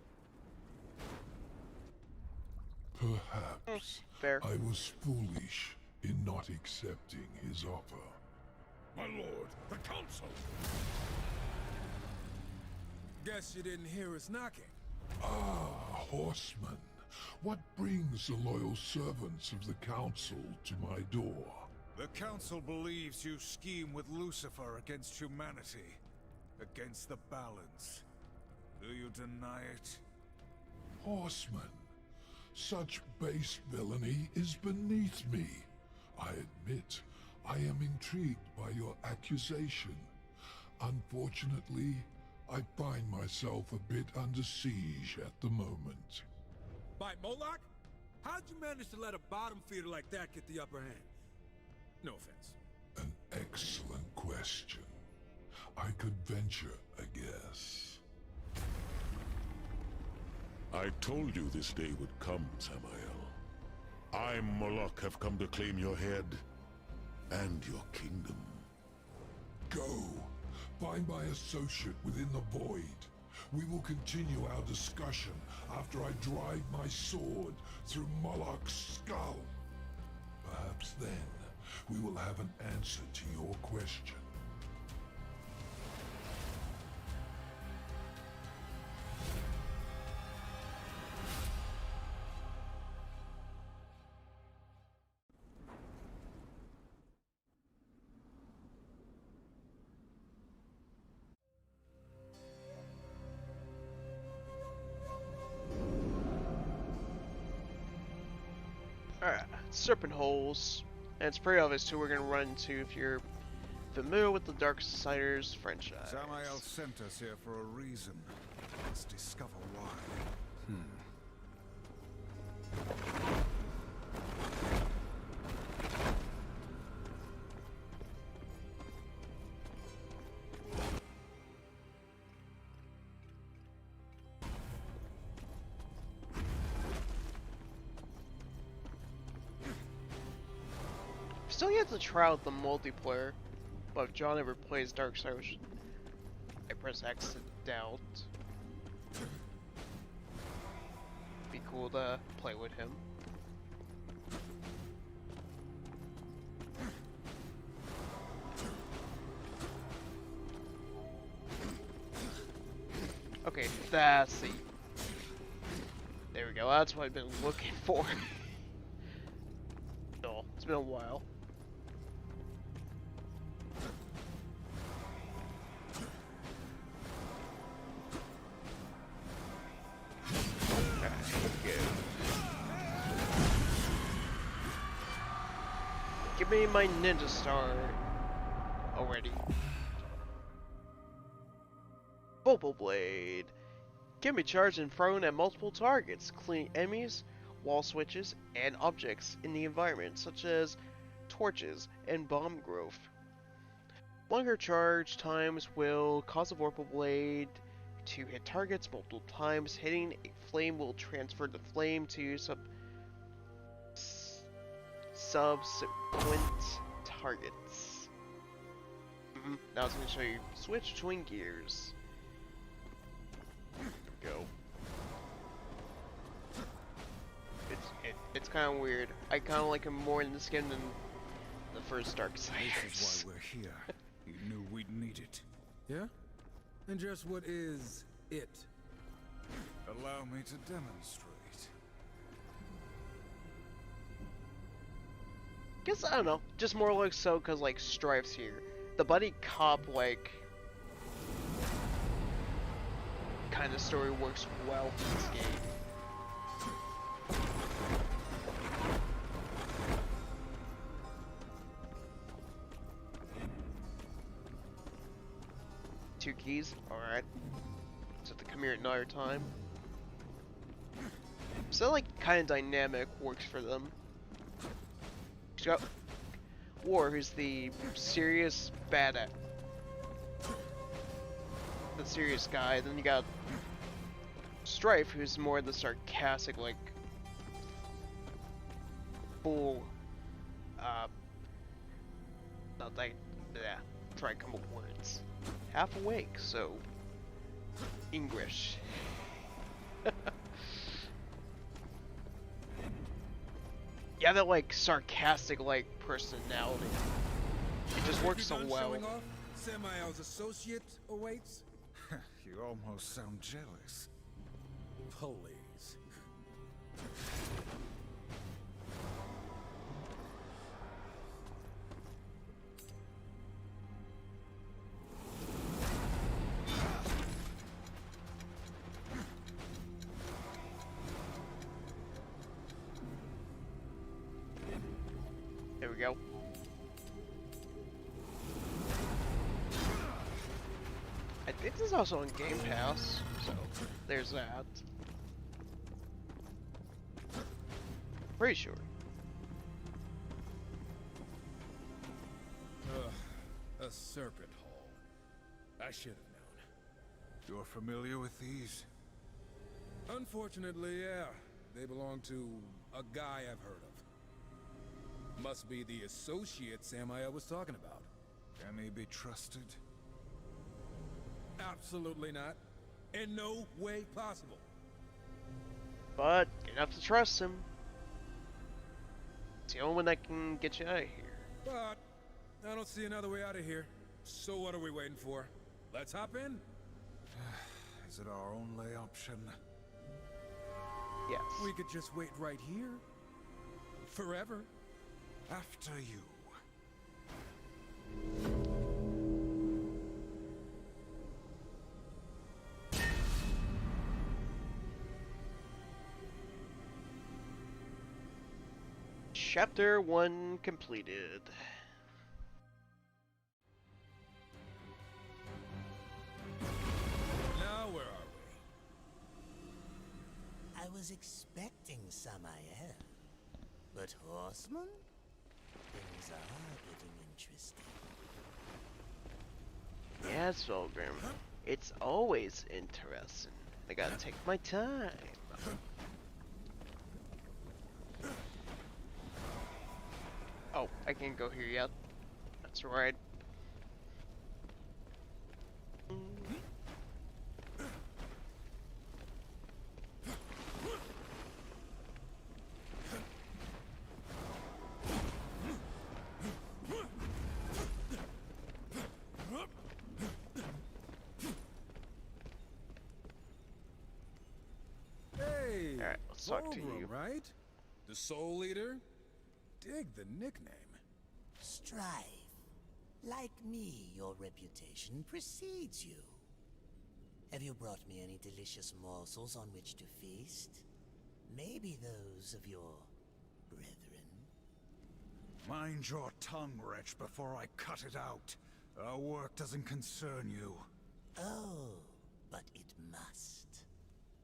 [SPEAKER 2] Perhaps
[SPEAKER 1] Fair.
[SPEAKER 2] I was foolish in not accepting his offer.
[SPEAKER 3] My lord, the council!
[SPEAKER 5] Guess you didn't hear us knocking.
[SPEAKER 2] Ah, Horsemen. What brings the loyal servants of the council to my door?
[SPEAKER 4] The council believes you scheme with Lucifer against humanity. Against the balance. Do you deny it?
[SPEAKER 2] Horsemen. Such base villainy is beneath me. I admit, I am intrigued by your accusation. Unfortunately, I find myself a bit under siege at the moment.
[SPEAKER 5] By Moloch? How'd you manage to let a bottom feeder like that get the upper hand? No offense.
[SPEAKER 2] An excellent question. I could venture a guess.
[SPEAKER 3] I told you this day would come, Samael. I, Moloch, have come to claim your head and your kingdom.
[SPEAKER 2] Go. Find my associate within the void. We will continue our discussion after I drive my sword through Moloch's skull. Perhaps then we will have an answer to your question.
[SPEAKER 1] Alright, serpent holes. And it's pretty obvious who we're gonna run into if you're familiar with the Darksiders franchise.
[SPEAKER 4] Samael sent us here for a reason. Let's discover why.
[SPEAKER 1] Still yet to try out the multiplayer, but if John ever plays Darksiders, I press X to doubt. Be cool to play with him. Okay, that's the. There we go. That's what I've been looking for. Oh, it's been a while. Give me my ninja star already. Bubble blade. Can be charged and thrown at multiple targets, including enemies, wall switches, and objects in the environment, such as torches and bomb growth. Longer charge times will cause the Vorpal blade to hit targets multiple times. Hitting a flame will transfer the flame to subsequent targets. Now it's going to show you switch between gears. Go. It's kind of weird. I kind of like him more in this game than the first Darksiders.
[SPEAKER 4] This is why we're here. You knew we'd need it.
[SPEAKER 5] Yeah? And just what is it?
[SPEAKER 4] Allow me to demonstrate.
[SPEAKER 1] Guess, I don't know, just more like so because like Strife's here. The buddy cop like kind of story works well for this game. Two keys, alright. So to come here another time. So like kind of dynamic works for them. You got War, who's the serious badass, the serious guy. Then you got Strife, who's more the sarcastic, like multiple, not like, yeah, try to come up with words. Half awake, so English. Yeah, that like sarcastic like personality. It just works so well.
[SPEAKER 5] Showing off? Samael's associate awaits?
[SPEAKER 4] You almost sound jealous.
[SPEAKER 5] Please.
[SPEAKER 1] There we go. I think this is also on Game Pass, so there's that. Pretty sure.
[SPEAKER 5] A serpent hole. I should have known.
[SPEAKER 4] You're familiar with these?
[SPEAKER 5] Unfortunately, yeah. They belong to a guy I've heard of. Must be the associate Samael was talking about.
[SPEAKER 4] Can he be trusted?
[SPEAKER 5] Absolutely not. In no way possible.
[SPEAKER 1] But you have to trust him. It's the only one that can get you out of here.
[SPEAKER 5] But I don't see another way out of here. So what are we waiting for? Let's hop in.
[SPEAKER 4] Is it our only option?
[SPEAKER 1] Yes.
[SPEAKER 5] We could just wait right here. Forever.
[SPEAKER 4] After you.
[SPEAKER 1] Chapter 1 completed.
[SPEAKER 5] Now where are we?
[SPEAKER 6] I was expecting Samael, but Horsemen? Things are getting interesting.
[SPEAKER 1] Yes, Volgrim. It's always interesting. I gotta take my time. Oh, I can't go here yet. That's right.
[SPEAKER 5] Hey!
[SPEAKER 1] Alright, let's talk to
[SPEAKER 5] Volgrim,
[SPEAKER 1] you.
[SPEAKER 5] right? The Soul Eater? Dig the nickname.
[SPEAKER 6] Strife. Like me, your reputation precedes you. Have you brought me any delicious morsels on which to feast? Maybe those of your brethren?
[SPEAKER 4] Mind your tongue, wretch, before I cut it out. Our work doesn't concern you.
[SPEAKER 6] Oh, but it must.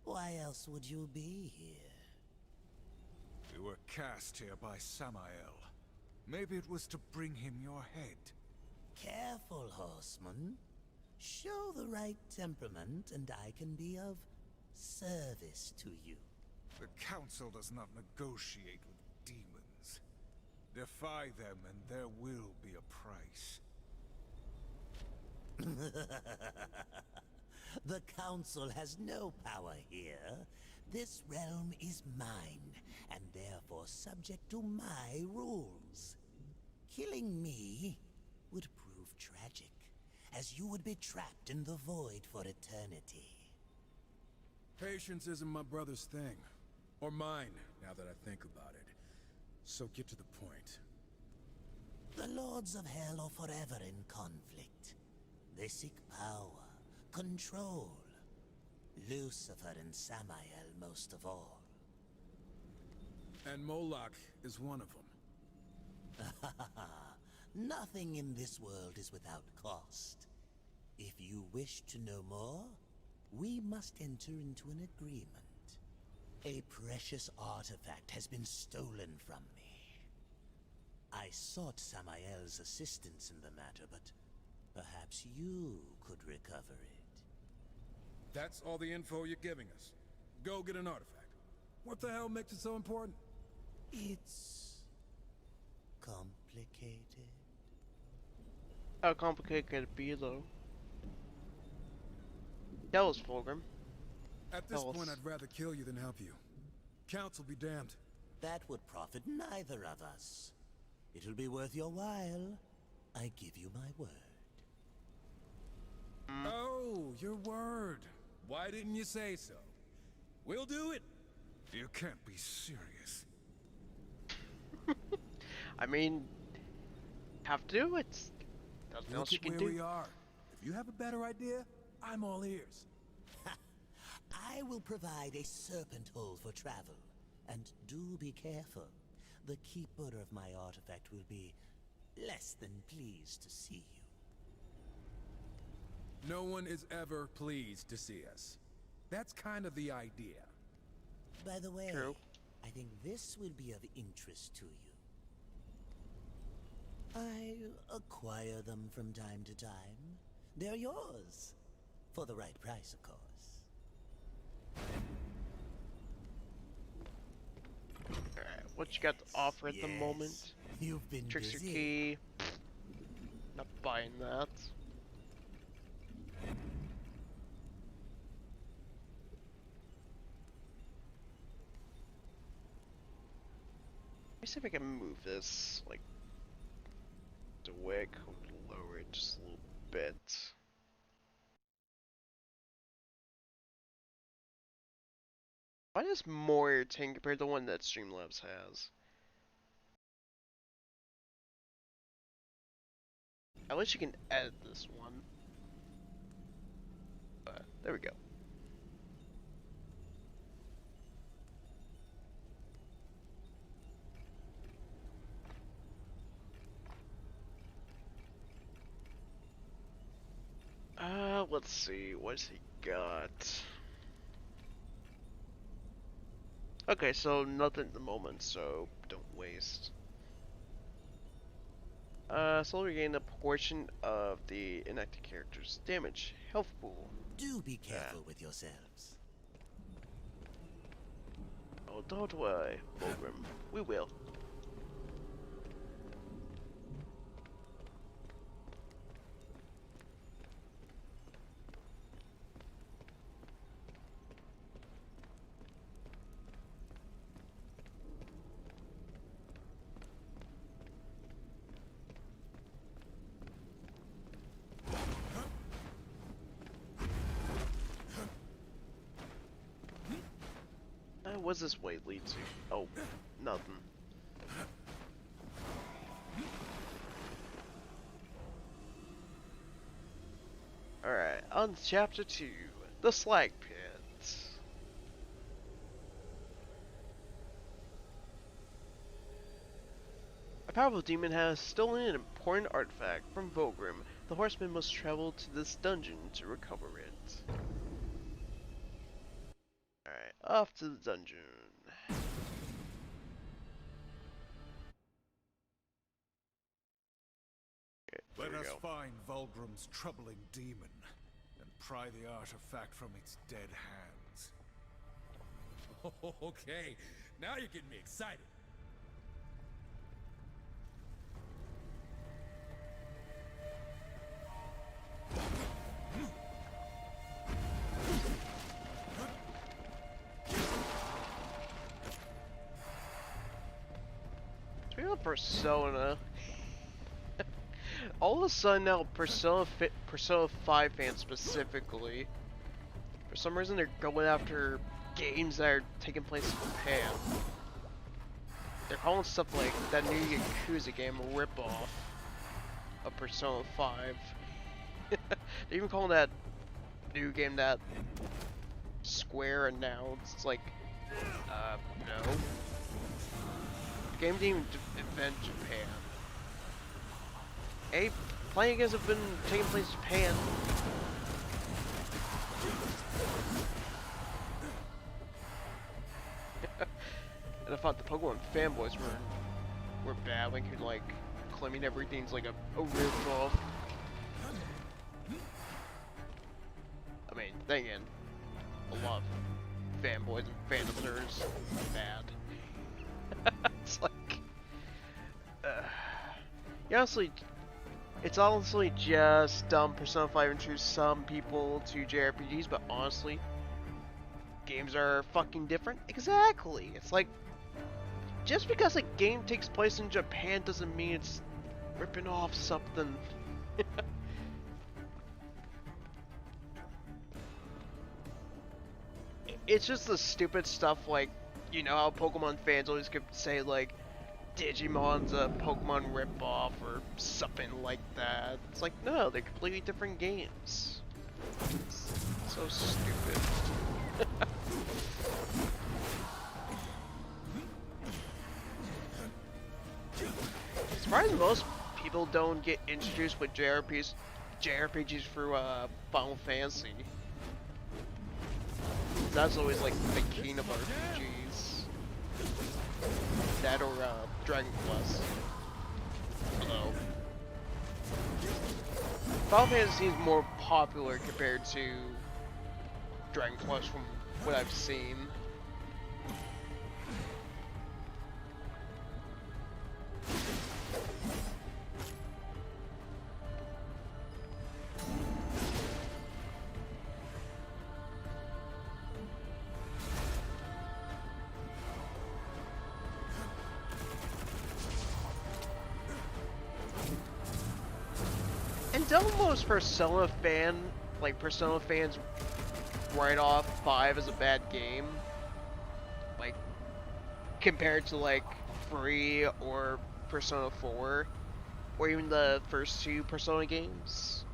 [SPEAKER 6] Why else would you be here?
[SPEAKER 4] We were cast here by Samael. Maybe it was to bring him your head.
[SPEAKER 6] Careful, Horseman. Show the right temperament, and I can be of service to you.
[SPEAKER 4] The Council does not negotiate with demons. Defy them, and there will be a price.
[SPEAKER 6] The Council has no power here. This realm is mine, and therefore subject to my rules. Killing me would prove tragic, as you would be trapped in the void for eternity.
[SPEAKER 5] Patience isn't my brother's thing. Or mine, now that I think about it. So get to the point.
[SPEAKER 6] The Lords of Hell are forever in conflict. They seek power, control. Lucifer and Samael most of all.
[SPEAKER 5] And Moloch is one of them.
[SPEAKER 6] Nothing in this world is without cost. If you wish to know more, we must enter into an agreement. A precious artifact has been stolen from me. I sought Samael's assistance in the matter, but perhaps you could recover it.
[SPEAKER 5] That's all the info you're giving us. Go get an artifact. What the hell makes it so important?
[SPEAKER 6] It's complicated?
[SPEAKER 1] How complicated could it be, though? Tell us, Fulgrim.
[SPEAKER 5] At this
[SPEAKER 1] Tell
[SPEAKER 5] point,
[SPEAKER 1] us.
[SPEAKER 5] I'd rather kill you than help you. Council be damned.
[SPEAKER 6] That would profit neither of us. It'll be worth your while. I give you my word.
[SPEAKER 5] Oh, your word. Why didn't you say so? We'll do it.
[SPEAKER 4] You can't be serious.
[SPEAKER 1] I mean, have to do it. Nothing else
[SPEAKER 5] Look
[SPEAKER 1] you
[SPEAKER 5] at
[SPEAKER 1] can
[SPEAKER 5] where
[SPEAKER 1] do.
[SPEAKER 5] we are. If you have a better idea, I'm all ears.
[SPEAKER 6] I will provide a serpent hole for travel. And do be careful. The keeper of my artifact will be less than pleased to see you.
[SPEAKER 5] No one is ever pleased to see us. That's kind of the idea.
[SPEAKER 6] By the way,
[SPEAKER 1] True.
[SPEAKER 6] I think this will be of interest to you. I acquire them from time to time. They're yours. For the right price, of course.
[SPEAKER 1] Alright, what you got to offer at the
[SPEAKER 6] Yes.
[SPEAKER 1] moment?
[SPEAKER 6] You've been
[SPEAKER 1] Trickster
[SPEAKER 6] busy.
[SPEAKER 1] key. Not buying that. Let me see if I can move this, like, the wick, lower it just a little bit. Why does more irritating compared to the one that Streamlabs has? At least you can edit this one. There we go. Let's see, what's he got? Okay, so nothing at the moment, so don't waste. Slowly regain a portion of the inactive character's damage. Health pool.
[SPEAKER 6] Do be careful with yourselves.
[SPEAKER 1] Oh, don't worry, Fulgrim. We will. What's this way lead to? Oh, nothing. Alright, on to chapter 2, the Slag Pit. A powerful demon has stolen an important artifact from Fulgrim. The Horsemen must travel to this dungeon to recover it. Alright, off to the dungeon. Okay,
[SPEAKER 4] Let
[SPEAKER 1] there we
[SPEAKER 4] us
[SPEAKER 1] go.
[SPEAKER 4] find Vulgrim's troubling demon and pry the artifact from its dead hands.
[SPEAKER 5] Okay, now you're getting me excited.
[SPEAKER 1] Speaking of Persona, all of a sudden now Persona 5 fans specifically, for some reason they're going after games that are taking place in Japan. They're calling stuff like that new Yakuza game a ripoff of Persona 5. They're even calling that new game that Square announced. It's like, no. The game didn't even invent Japan. Playing games have been taking place in Japan. And I thought the Pokemon fanboys were bad, like claiming everything's like a ripoff. I mean, then again, a lot of fanboys and fandom nerds are bad. It's like, honestly, it's honestly just Persona 5 introduced some people to JRPGs, but honestly, games are fucking different. Exactly. It's like, just because a game takes place in Japan doesn't mean it's ripping off something. It's just the stupid stuff like, you know how Pokemon fans always could say like, Digimon's a Pokemon ripoff or something like that. It's like, no, they're completely different games. It's so stupid. Surprised most people don't get introduced with JRPGs through Final Fantasy. That's always like the king of RPGs. That or Dragon Quest. Although Final Fantasy is more popular compared to Dragon Quest from what I've seen. Don't most Persona fans write off 5 as a bad game, like compared to like 3 or Persona 4, or even the first 2 Persona games.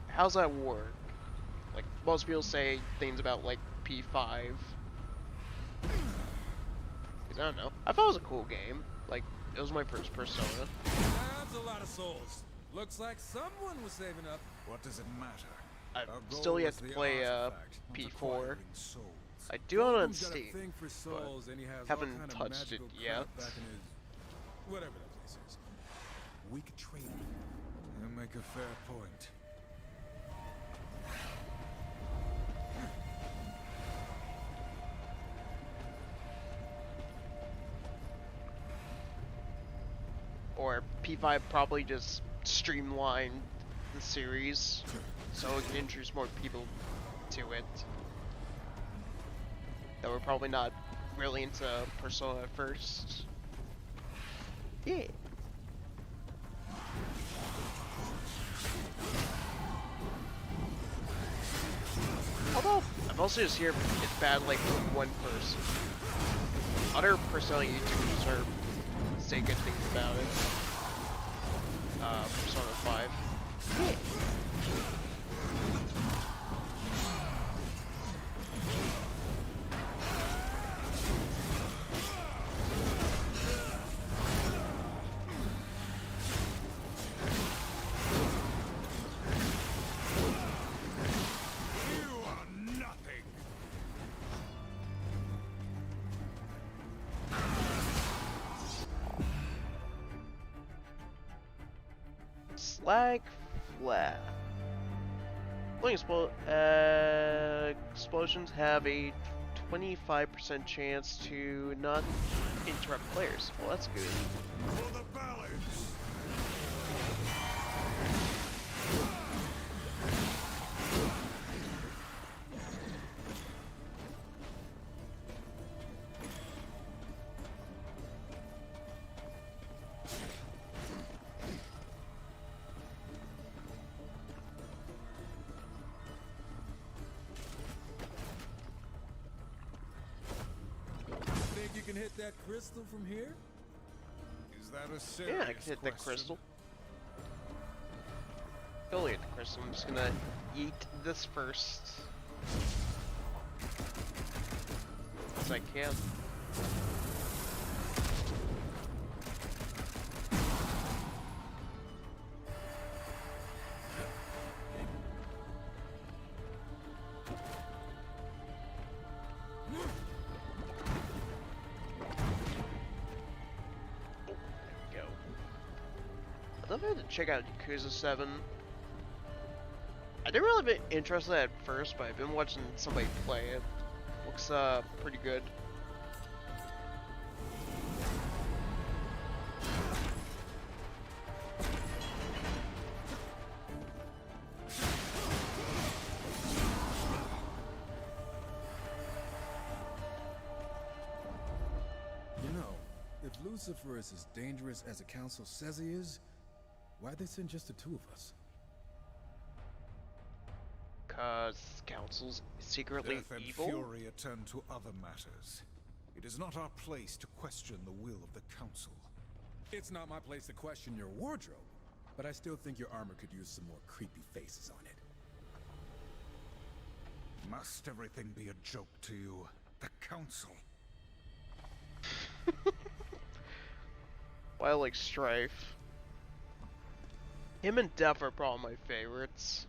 [SPEAKER 1] How's that work? Like most people say things about like P5. 'Cause I don't know. I thought it was a cool game. Like it was my first Persona.
[SPEAKER 5] That's a lot of souls. Looks like someone was saving up.
[SPEAKER 4] What does it matter?
[SPEAKER 1] I
[SPEAKER 4] Our
[SPEAKER 1] still
[SPEAKER 4] goal
[SPEAKER 1] yet
[SPEAKER 4] is
[SPEAKER 1] to
[SPEAKER 4] the
[SPEAKER 1] play
[SPEAKER 4] artifact, not
[SPEAKER 1] P4.
[SPEAKER 4] acquiring souls.
[SPEAKER 1] I do own it on
[SPEAKER 5] Goldblum's got a
[SPEAKER 1] Steam,
[SPEAKER 5] thing for souls, and he has all
[SPEAKER 1] haven't
[SPEAKER 5] kind of
[SPEAKER 1] touched it
[SPEAKER 5] magical
[SPEAKER 1] yet.
[SPEAKER 5] crap back in his whatever that place is. We could trade him.
[SPEAKER 4] You make a fair point.
[SPEAKER 1] Or P5 probably just streamlined the series so it can introduce more people to it that were probably not really into Persona at first. Yeah. Although, I'm also just here it's bad like from one person. Other Persona YouTubers are say good things about it. Persona 5. Yeah.
[SPEAKER 4] You are nothing.
[SPEAKER 1] Slag flat. Explosions have a 25% chance to not interrupt players. Well, that's good.
[SPEAKER 4] For the balance.
[SPEAKER 5] Think you can hit that crystal from here?
[SPEAKER 4] Is that a serious
[SPEAKER 1] Yeah, I can hit that
[SPEAKER 4] question?
[SPEAKER 1] crystal. Totally hit the crystal. I'm just gonna yeet this first. As I can. I'd love to check out Yakuza 7. I didn't really be interested at first, but I've been watching somebody play it. Looks pretty good.
[SPEAKER 5] Lucifer is as dangerous as the Council says he is, why'd they send just the two of us?
[SPEAKER 1] Cause Council's secretly
[SPEAKER 4] Death and
[SPEAKER 1] evil?
[SPEAKER 4] fury attend to other matters. It is not our place to question the will of the Council.
[SPEAKER 5] It's not my place to question your wardrobe, but I still think your armor could use some more creepy faces on it.
[SPEAKER 4] Must everything be a joke to you? The Council?
[SPEAKER 1] Well, I like Strife. Him and Death are probably my favorites.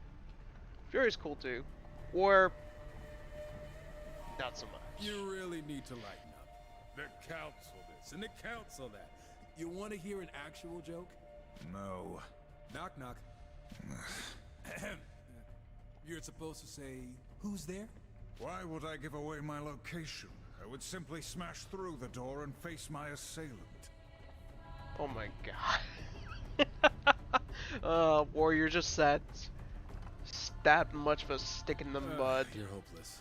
[SPEAKER 1] Fury's cool too. Or not so much.
[SPEAKER 5] You really need to lighten up. The Council this, and the Council that. You want to hear an actual joke?
[SPEAKER 4] No.
[SPEAKER 5] Knock, knock. You're supposed to say, who's there?
[SPEAKER 4] Why would I give away my location? I would simply smash through the door and face my assailant.
[SPEAKER 1] Oh my god. Warrior just said that much of a stick in the mud.
[SPEAKER 5] You're hopeless.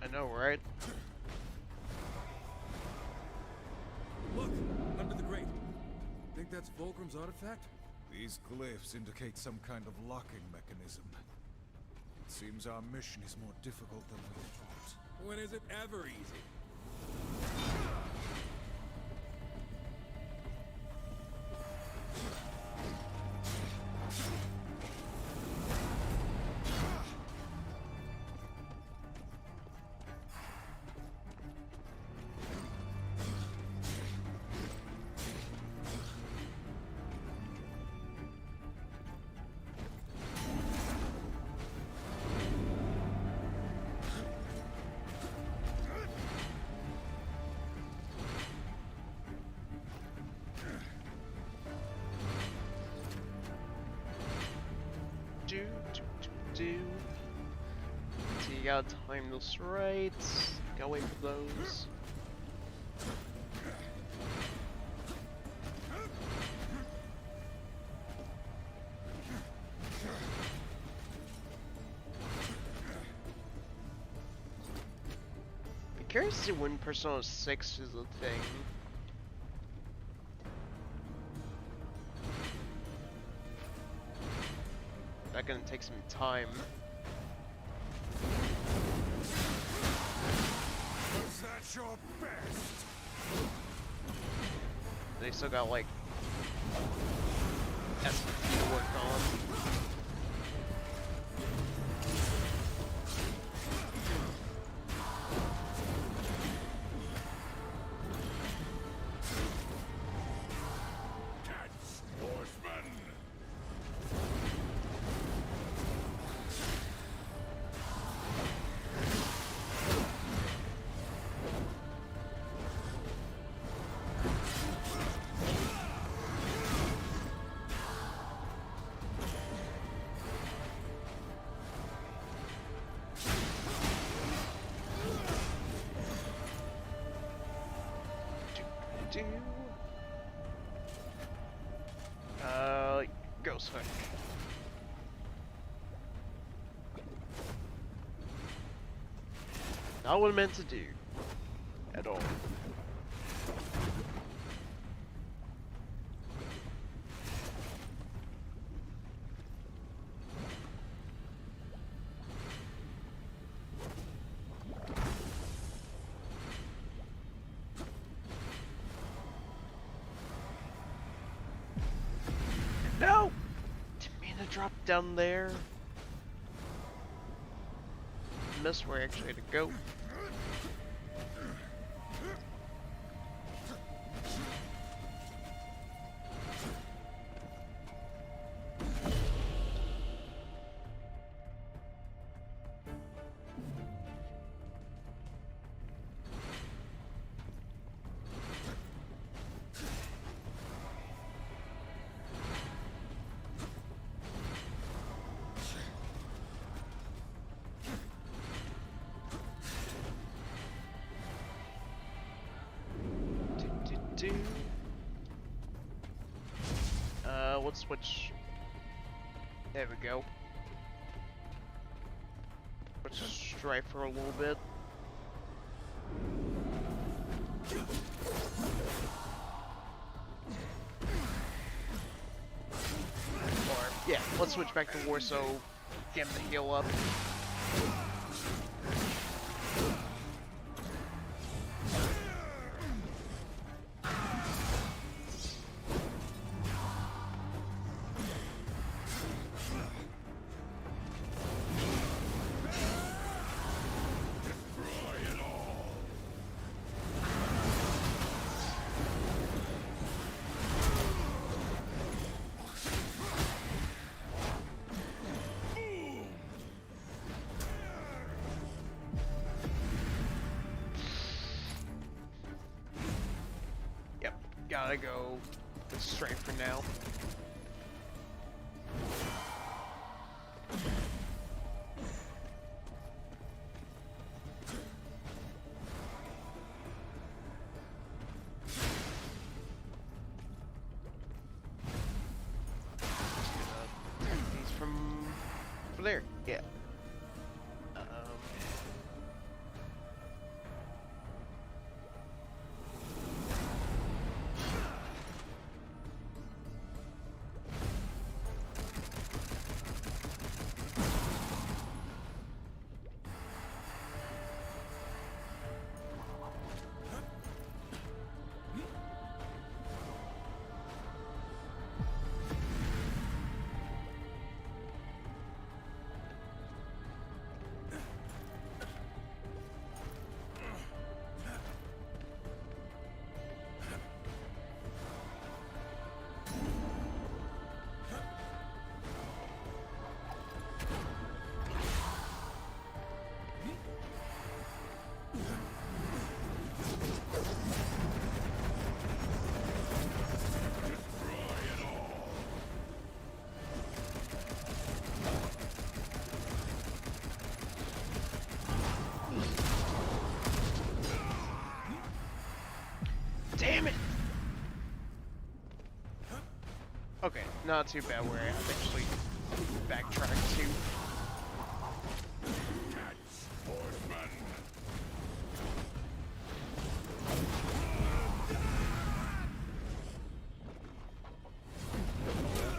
[SPEAKER 1] I know, right?
[SPEAKER 5] Look, under the grate. Think that's Fulcrum's artifact?
[SPEAKER 4] These glyphs indicate some kind of locking mechanism. It seems our mission is more difficult than we thought.
[SPEAKER 5] When is it ever easy?
[SPEAKER 1] So you gotta time this right. Gotta wait for those. Be curious to see when Persona 6 is a thing. That's gonna take some time.
[SPEAKER 4] Was that your best?
[SPEAKER 1] They still got like SPP to work on.
[SPEAKER 3] Catch, Horsemen!
[SPEAKER 1] Ghost Hook. Not what I meant to do. At all. No! Didn't mean to drop down there. Missed where I actually had to go. Let's switch. There we go. Let's strife for a little bit. switch back to War, so get him to heal up. Gotta go with strength for now. He's from there, yeah. Damn it! Okay, not too bad where I have to actually backtrack to.
[SPEAKER 3] Horsemen.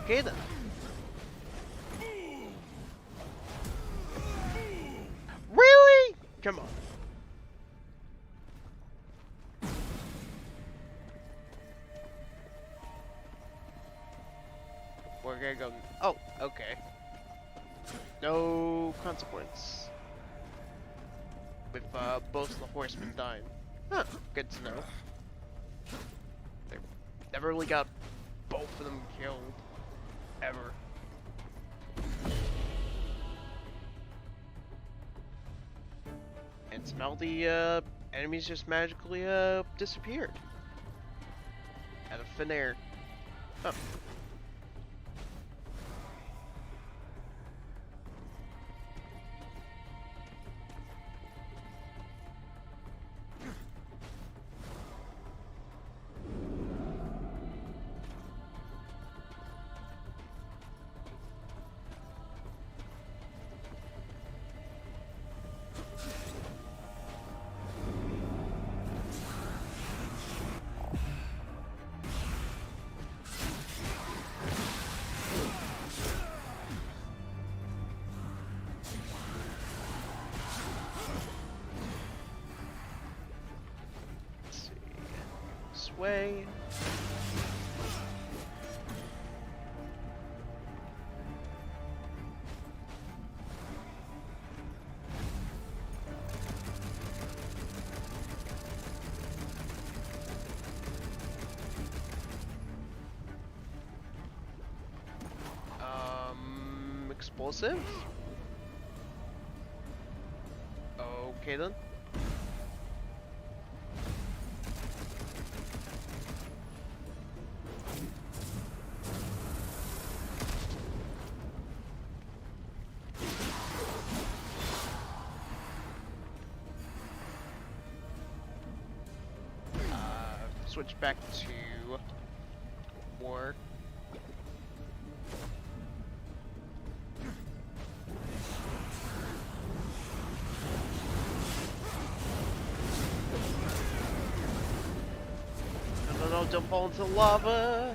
[SPEAKER 1] Okay then. Really? Come on. We're gonna go. Oh, okay. No consequence. With both the horsemen dying. Huh, good to know. They never really got both of them killed. Ever. And somehow the enemies just magically disappeared. Out of thin air. Huh. Way. Explosive? Okay then. Switch back to war. No, don't fall into lava.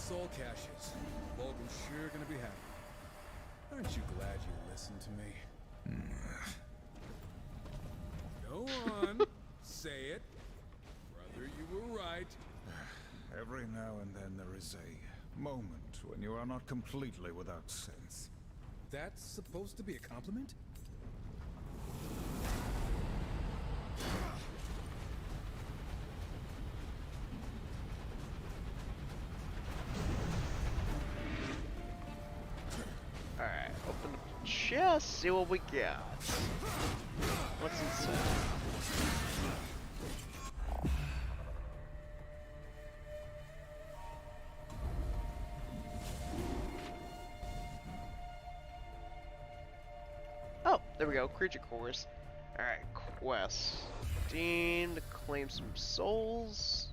[SPEAKER 5] soul caches. Vulcan's sure gonna be happy. Aren't you glad you listened to me? Go on. Say it. Brother, you were right.
[SPEAKER 4] Every now and then there is a moment when you are not completely without sense.
[SPEAKER 5] That's supposed to be a compliment?
[SPEAKER 1] Alright, open the chest, see what we got. What's inside? Oh, there we go, creature cores. Alright, quest. Dean to claim some souls.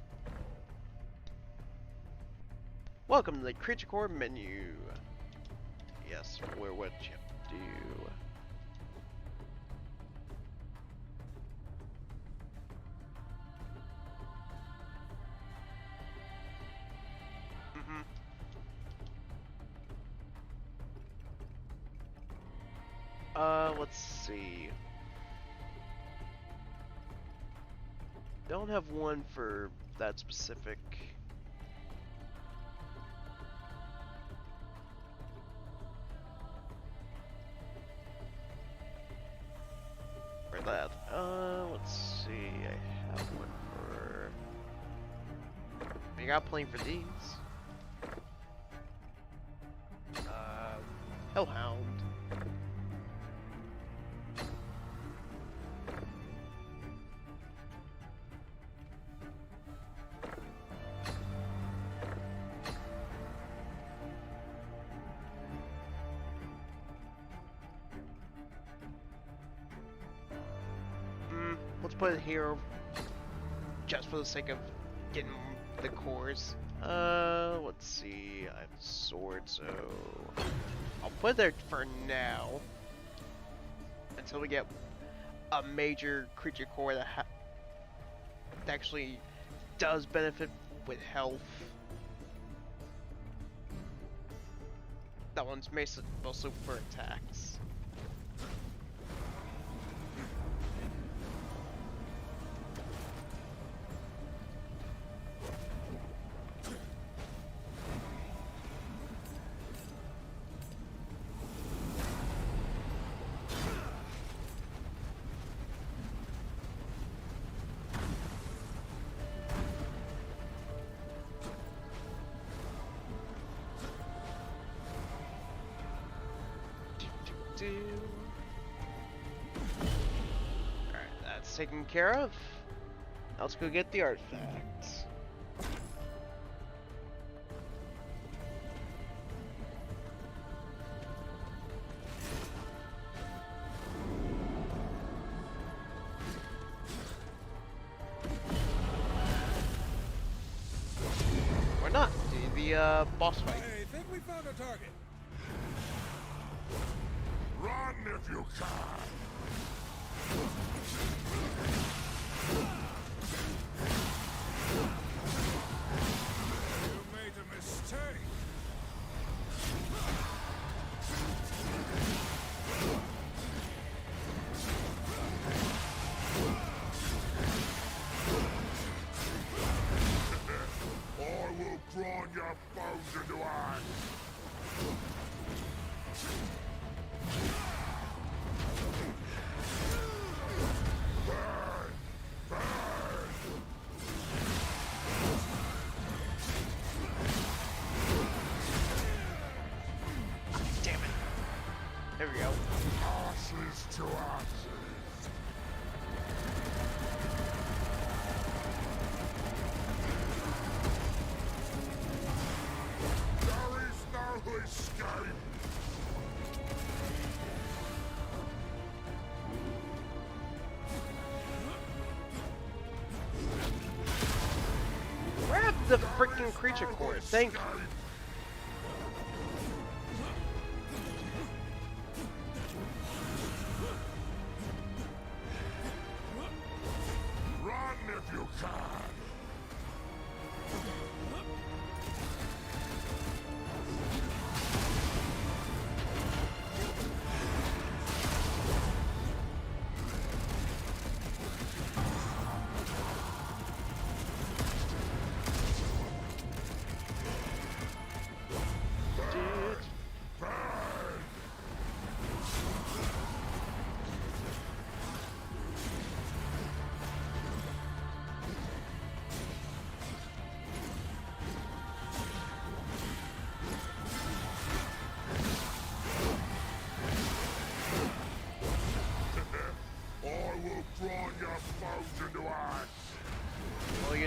[SPEAKER 1] Welcome to the creature core menu. Yes, what you have to do. Let's see. Don't have one for that specific. For that. Let's see. I have one for. I got plenty for these. Hellhound. Let's put it here just for the sake of getting the cores. Let's see. I have a sword, so I'll put it there for now until we get a major creature core that actually does benefit with health. That one's mostly for attacks. Alright, that's taken care of. Now let's go get the artifacts. Or not, the boss fight.
[SPEAKER 5] Hey, think we found a target.
[SPEAKER 3] Run if you can!
[SPEAKER 4] You made a mistake.
[SPEAKER 3] I will grind your bones into ash!
[SPEAKER 1] Damn it. There we go.
[SPEAKER 3] Ashes to ashes! There is no escape!
[SPEAKER 1] Grab the freaking creature core. Thank you.
[SPEAKER 3] Run if you can!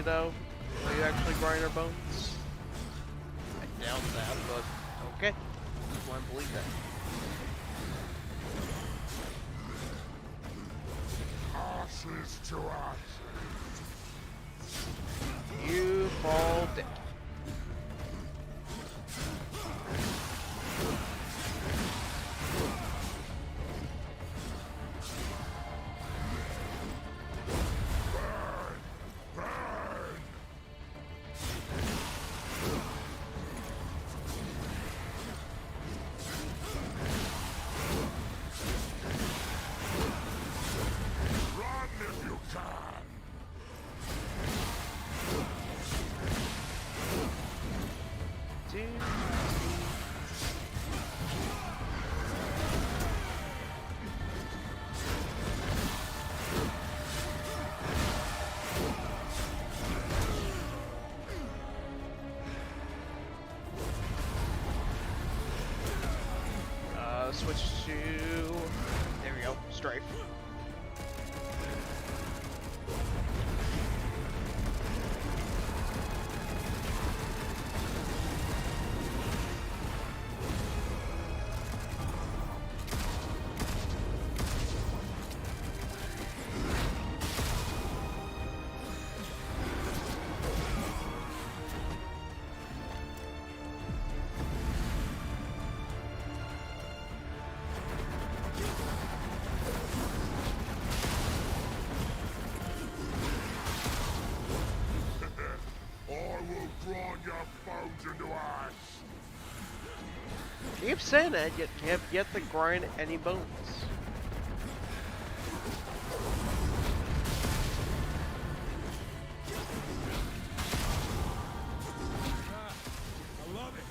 [SPEAKER 1] though? Will you actually grind our bones? I doubt that, but okay. I want to believe that.
[SPEAKER 2] Ashes to ashes.
[SPEAKER 1] You fall dead.
[SPEAKER 2] Run if you can.
[SPEAKER 1] Dude. Switch to, there we go, Strife.
[SPEAKER 2] Grind your bones into ash.
[SPEAKER 1] Keep saying that, yet you have yet to grind any bones.
[SPEAKER 5] I love it.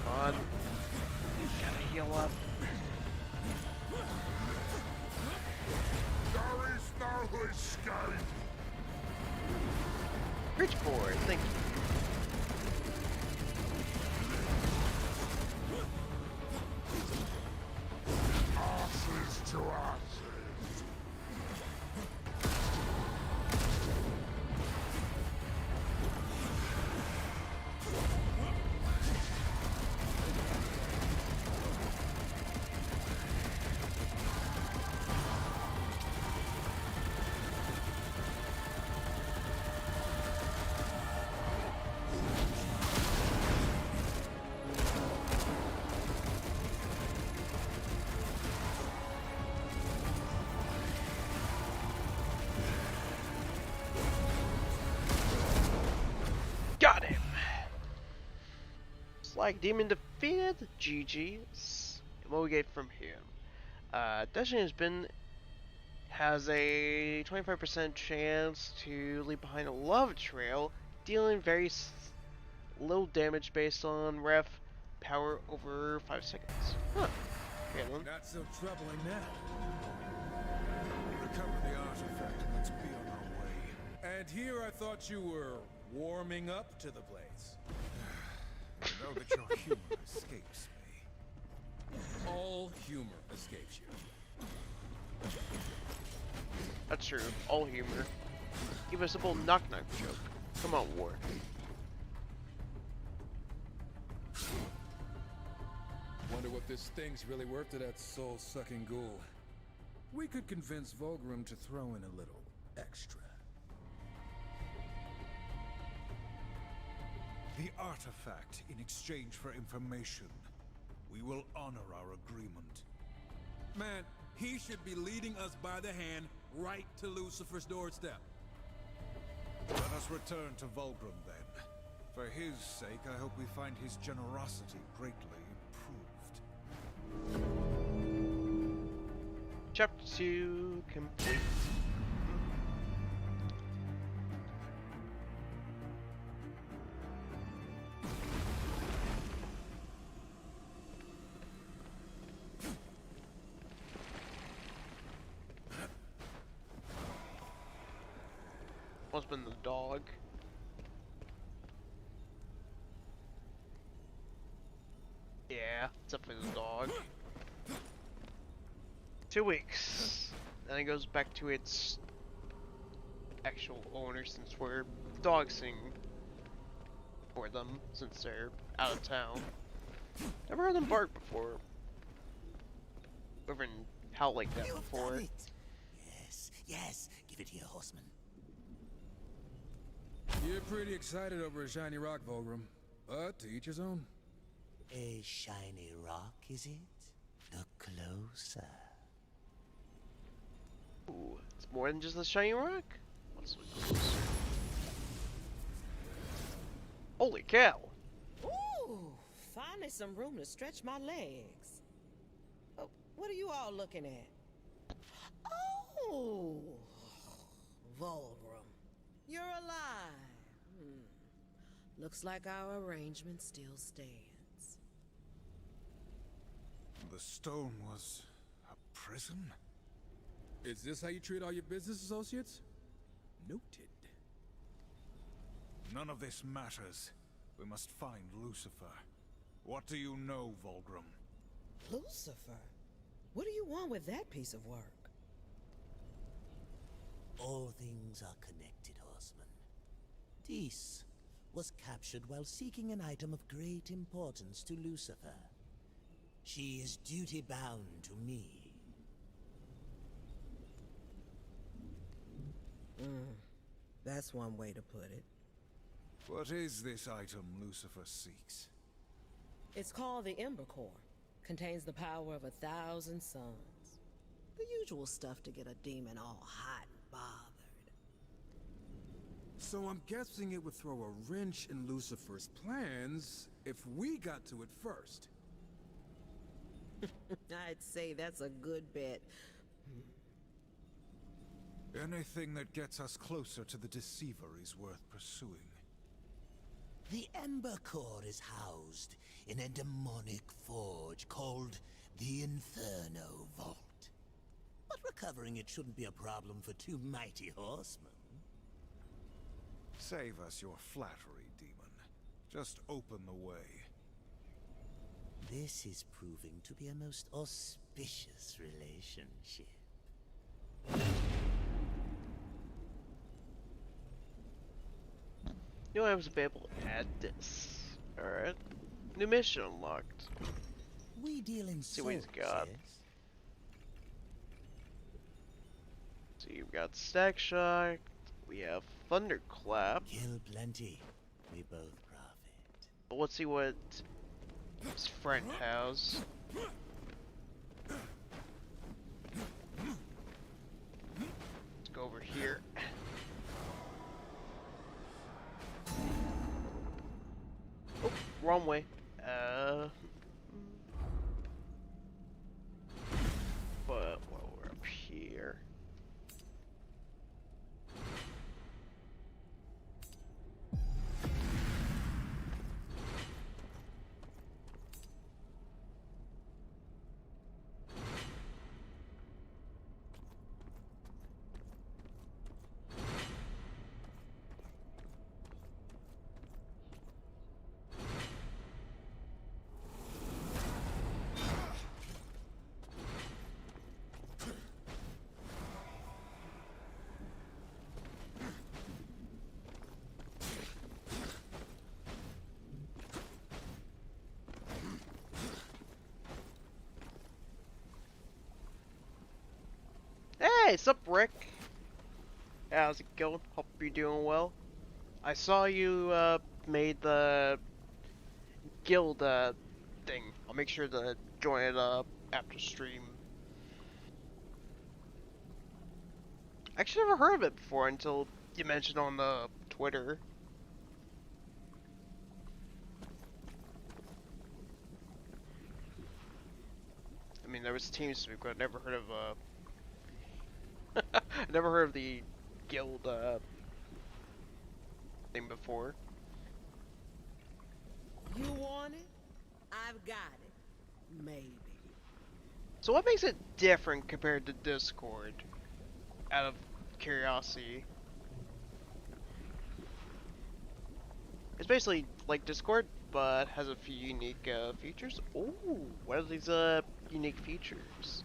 [SPEAKER 1] On. Gotta heal up.
[SPEAKER 2] There is no escape.
[SPEAKER 1] Reach forward, thank you.
[SPEAKER 2] Ashes to ashes.
[SPEAKER 1] Got him! Slag Demon defeated. GG's. What we get from him? Destiny has a 25% chance to leave behind a love trail, dealing very little damage based on ref power over 5 seconds. Huh. Okay, then.
[SPEAKER 5] Not so troubling now.
[SPEAKER 4] Recover the artifact and let's be on our way.
[SPEAKER 5] And here I thought you were warming up to the place.
[SPEAKER 4] I know that your humor escapes me.
[SPEAKER 5] All humor escapes you.
[SPEAKER 1] That's true. All humor. Give us a simple knock-knock joke. Come on, War.
[SPEAKER 5] Wonder what this thing's really worth to that soul-sucking ghoul. We could convince Vulgrim to throw in a little extra.
[SPEAKER 4] The artifact in exchange for information. We will honor our agreement.
[SPEAKER 5] Man, he should be leading us by the hand right to Lucifer's doorstep.
[SPEAKER 4] Let us return to Vulgrim then. For his sake, I hope we find his generosity greatly improved.
[SPEAKER 1] Chapter 2 complete. Must have been the dog. Yeah, it's definitely the dog. 2 weeks. Then it goes back to its actual owner since we're doxing for them since they're out of town. Never heard them bark before. Never howl like that
[SPEAKER 6] You've
[SPEAKER 1] before.
[SPEAKER 6] done it. Yes, yes. Give it here, Horseman.
[SPEAKER 5] You're pretty excited over a shiny rock, Volgrim. But to each his own.
[SPEAKER 6] A shiny rock, is it? Look closer.
[SPEAKER 1] Ooh, it's more than just a shiny rock. Let's look closer. Holy cow!
[SPEAKER 7] Ooh, finally some room to stretch my legs. Oh, what are you all looking at? Oh, Volgrim, you're alive. Looks like our arrangement still stands.
[SPEAKER 4] The stone was a prison?
[SPEAKER 5] Is this how you treat all your business associates? Noted.
[SPEAKER 4] None of this matters. We must find Lucifer. What do you know, Volgrim?
[SPEAKER 7] Lucifer? What do you want with that piece of work?
[SPEAKER 6] All things are connected, Horseman. Dis was captured while seeking an item of great importance to Lucifer. She is duty-bound to me.
[SPEAKER 7] That's one way to put it.
[SPEAKER 4] What is this item Lucifer seeks?
[SPEAKER 7] It's called the Ember Core. Contains the power of 1,000 suns. The usual stuff to get a demon all hot and bothered.
[SPEAKER 5] So I'm guessing it would throw a wrench in Lucifer's plans if we got to it first.
[SPEAKER 7] I'd say that's a good bet.
[SPEAKER 4] Anything that gets us closer to the Deceiver is worth pursuing.
[SPEAKER 6] The Ember Core is housed in a demonic forge called the Inferno Vault. But recovering it shouldn't be a problem for two mighty horsemen.
[SPEAKER 4] Save us your flattery, demon. Just open the way.
[SPEAKER 6] This is proving to be a most auspicious relationship.
[SPEAKER 1] You know I was able to add this. Alright. New mission unlocked.
[SPEAKER 6] We deal in
[SPEAKER 1] See what he's
[SPEAKER 6] souls,
[SPEAKER 1] got.
[SPEAKER 6] yes?
[SPEAKER 1] So you've got Stack Shock. We have Thunderclap.
[SPEAKER 6] Kill plenty. We both profit.
[SPEAKER 1] But let's see what his friend has. Let's go over here. Oh, wrong way. But while we're up here. Hey, sup, Rick? How's it going? Hope you're doing well. I saw you made the guild thing. I'll make sure to join it after stream. I actually never heard of it before until you mentioned on the Twitter. I mean, there was TeamSpeak, but I never heard of never heard of the guild thing before.
[SPEAKER 7] You want it? I've got it. Maybe.
[SPEAKER 1] So what makes it different compared to Discord? Out of curiosity. It's basically like Discord, but has a few unique features. Ooh, what are these unique features?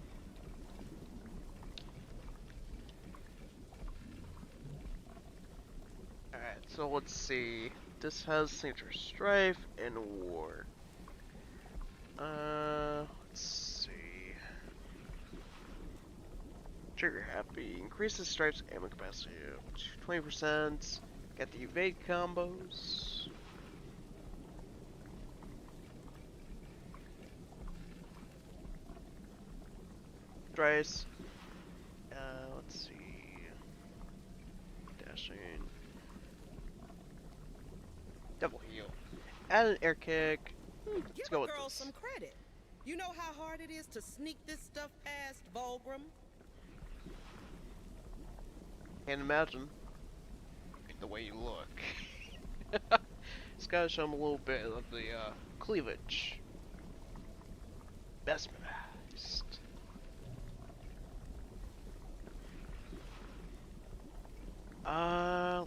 [SPEAKER 1] Alright, so let's see. This has Signature Strife and War. Let's see. Trigger happy. Increases Strife's ammo capacity up to 20%. Got the evade combos. Thrice. Let's see. Dashing. Double heal. Add an air kick. Let's
[SPEAKER 7] Give
[SPEAKER 1] go
[SPEAKER 7] a
[SPEAKER 1] with
[SPEAKER 7] girl
[SPEAKER 1] this.
[SPEAKER 7] some credit. You know how hard it is to sneak this stuff past Volgrim?
[SPEAKER 1] Can't imagine the way you look. Just gotta show him a little bit of the cleavage. Mesmerized.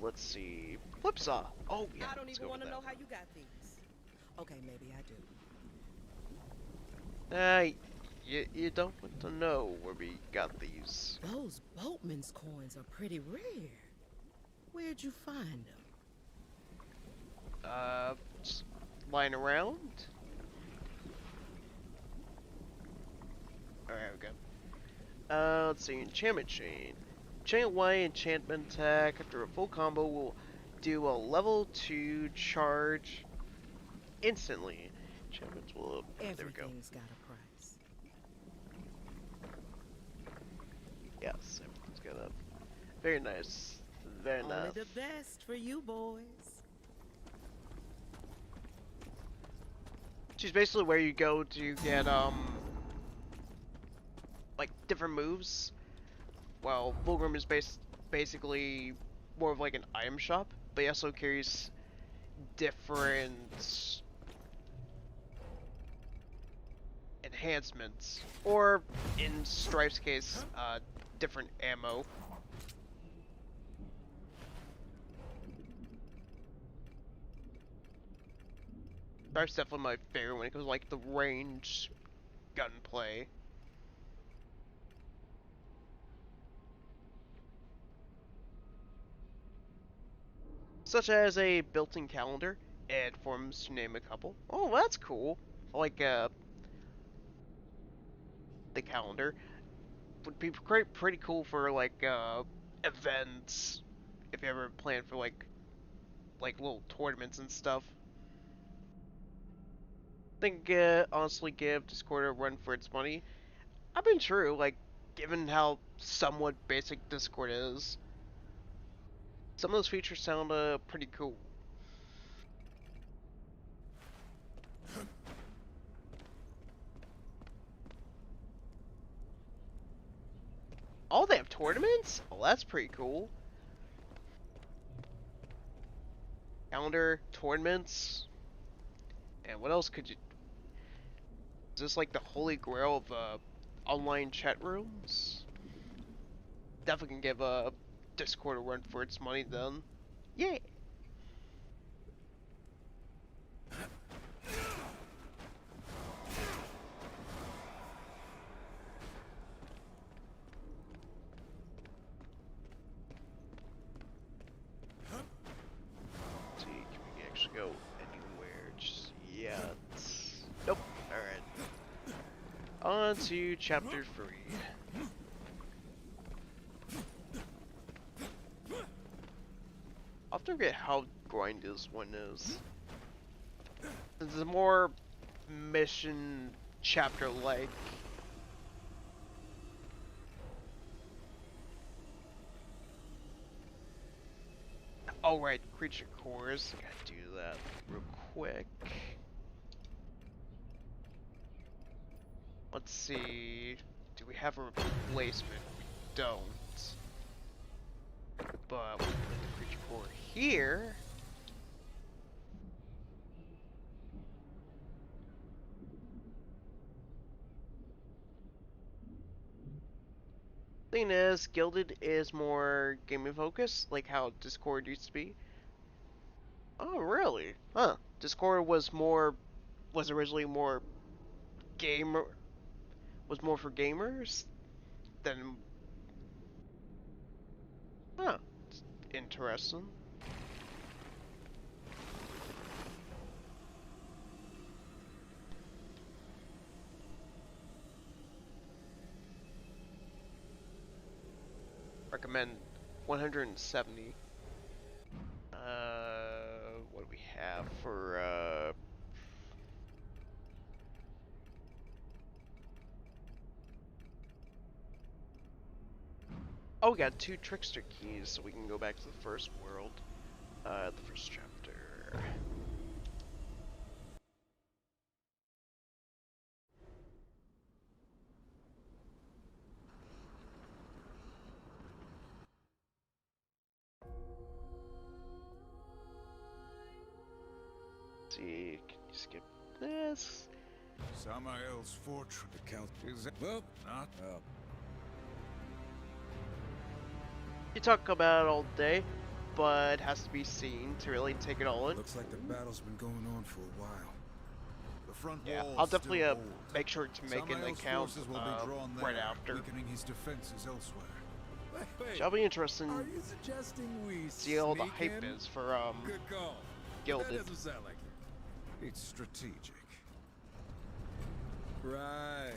[SPEAKER 1] Let's see. Flipsaw. Oh yeah.
[SPEAKER 7] I don't
[SPEAKER 1] let's
[SPEAKER 7] even
[SPEAKER 1] go
[SPEAKER 7] want to
[SPEAKER 1] with
[SPEAKER 7] know
[SPEAKER 1] that.
[SPEAKER 7] how you got these. Okay, maybe I do.
[SPEAKER 1] You don't want to know where we got these.
[SPEAKER 7] Those boatman's coins are pretty rare. Where'd you find them?
[SPEAKER 1] Just lying around. Alright, we go. Let's see, enchantment chain. Chain Y enchantment attack after a full combo will do a level 2 charge instantly. Enchantments will. There we go.
[SPEAKER 7] Everything's got a price.
[SPEAKER 1] Yes, everything's got a. Very nice. Very
[SPEAKER 7] Only
[SPEAKER 1] nice.
[SPEAKER 7] the best for you boys.
[SPEAKER 1] She's basically where you go to get like different moves. Well, Volgrim is basically more of like an item shop, but he also carries different enhancements, or in Strife's case, different ammo. Strife's definitely my favorite when it comes to like the range gunplay. Such as a built-in calendar and forums to name a couple. Oh, that's cool. Like the calendar would be pretty cool for like events if you ever plan for like little tournaments and stuff. Think honestly give Discord a run for its money. I've been true, like given how somewhat basic Discord is. Some of those features sound pretty cool. Oh, they have tournaments? Oh, that's pretty cool. Calendar, tournaments, and what else could you... Is this like the holy grail of online chat rooms? Definitely can give Discord a run for its money then. Yeah! Let's see, can we actually go anywhere just yet? Nope. Alright. On to chapter 3. I often forget how grindy this one is. It's a more mission chapter like. Oh right, creature cores. Gotta do that real quick. Let's see. Do we have a replacement? We don't. But we put the creature core here. Thing is, Gilded is more gaming focused, like how Discord used to be. Oh, really? Huh. Discord was originally more gamer, was more for gamers than, huh, interesting. Recommend 170. What do we have for, oh, we got 2 trickster keys, so we can go back to the first world. The first chapter. Let's see, can you skip this?
[SPEAKER 4] Samael's fortress.
[SPEAKER 5] The count.
[SPEAKER 4] Is it
[SPEAKER 5] Well,
[SPEAKER 4] not?
[SPEAKER 1] You talk about it all day, but has to be seen to really take it all in.
[SPEAKER 5] looks like the battle's been going on for a while.
[SPEAKER 4] The front
[SPEAKER 1] Yeah,
[SPEAKER 4] walls
[SPEAKER 1] I'll definitely
[SPEAKER 4] still hold.
[SPEAKER 1] make sure to make an
[SPEAKER 4] Samael's
[SPEAKER 1] account
[SPEAKER 4] forces will be drawn there,
[SPEAKER 1] right after.
[SPEAKER 4] weakening his defenses elsewhere.
[SPEAKER 5] Wait,
[SPEAKER 1] Shall be interesting
[SPEAKER 5] are you suggesting we
[SPEAKER 1] see all the
[SPEAKER 5] sneak
[SPEAKER 1] hype
[SPEAKER 5] in?
[SPEAKER 1] is for
[SPEAKER 5] Good call.
[SPEAKER 1] Gilded.
[SPEAKER 5] That doesn't sound like it.
[SPEAKER 4] It's strategic.
[SPEAKER 5] Right.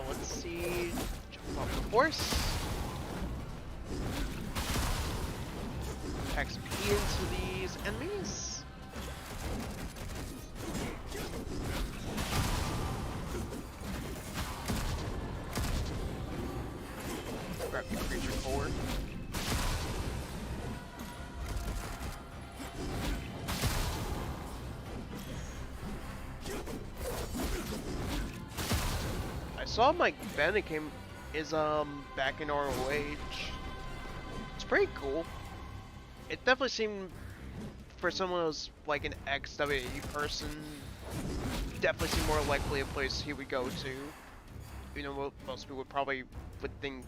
[SPEAKER 1] Let's see. Jump off the horse. Pack some P into these enemies. Grab your creature forward. I saw Mike Bennett is back in ROH. It's pretty cool. It definitely seemed for someone who's like an ex-WWE person, definitely seemed more likely a place he would go to. You know, most people would think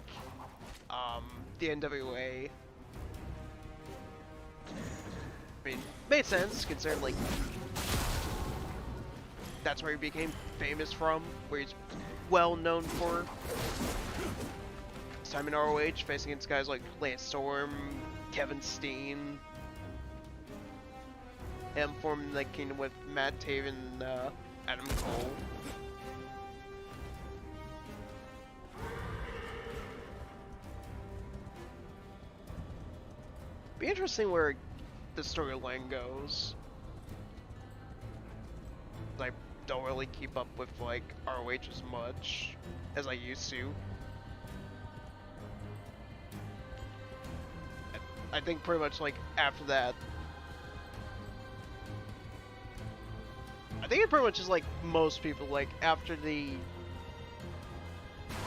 [SPEAKER 1] the NWA. I mean, made sense considering like that's where he became famous from, where he's well known for. His time in ROH, facing against guys like Lance Storm, Kevin Steen, him forming the Kingdom with Matt Taven, Adam Cole. Be interesting where the storyline goes. I don't really keep up with like ROH as much as I used to. I think pretty much like after that, I think it pretty much is like most people, like after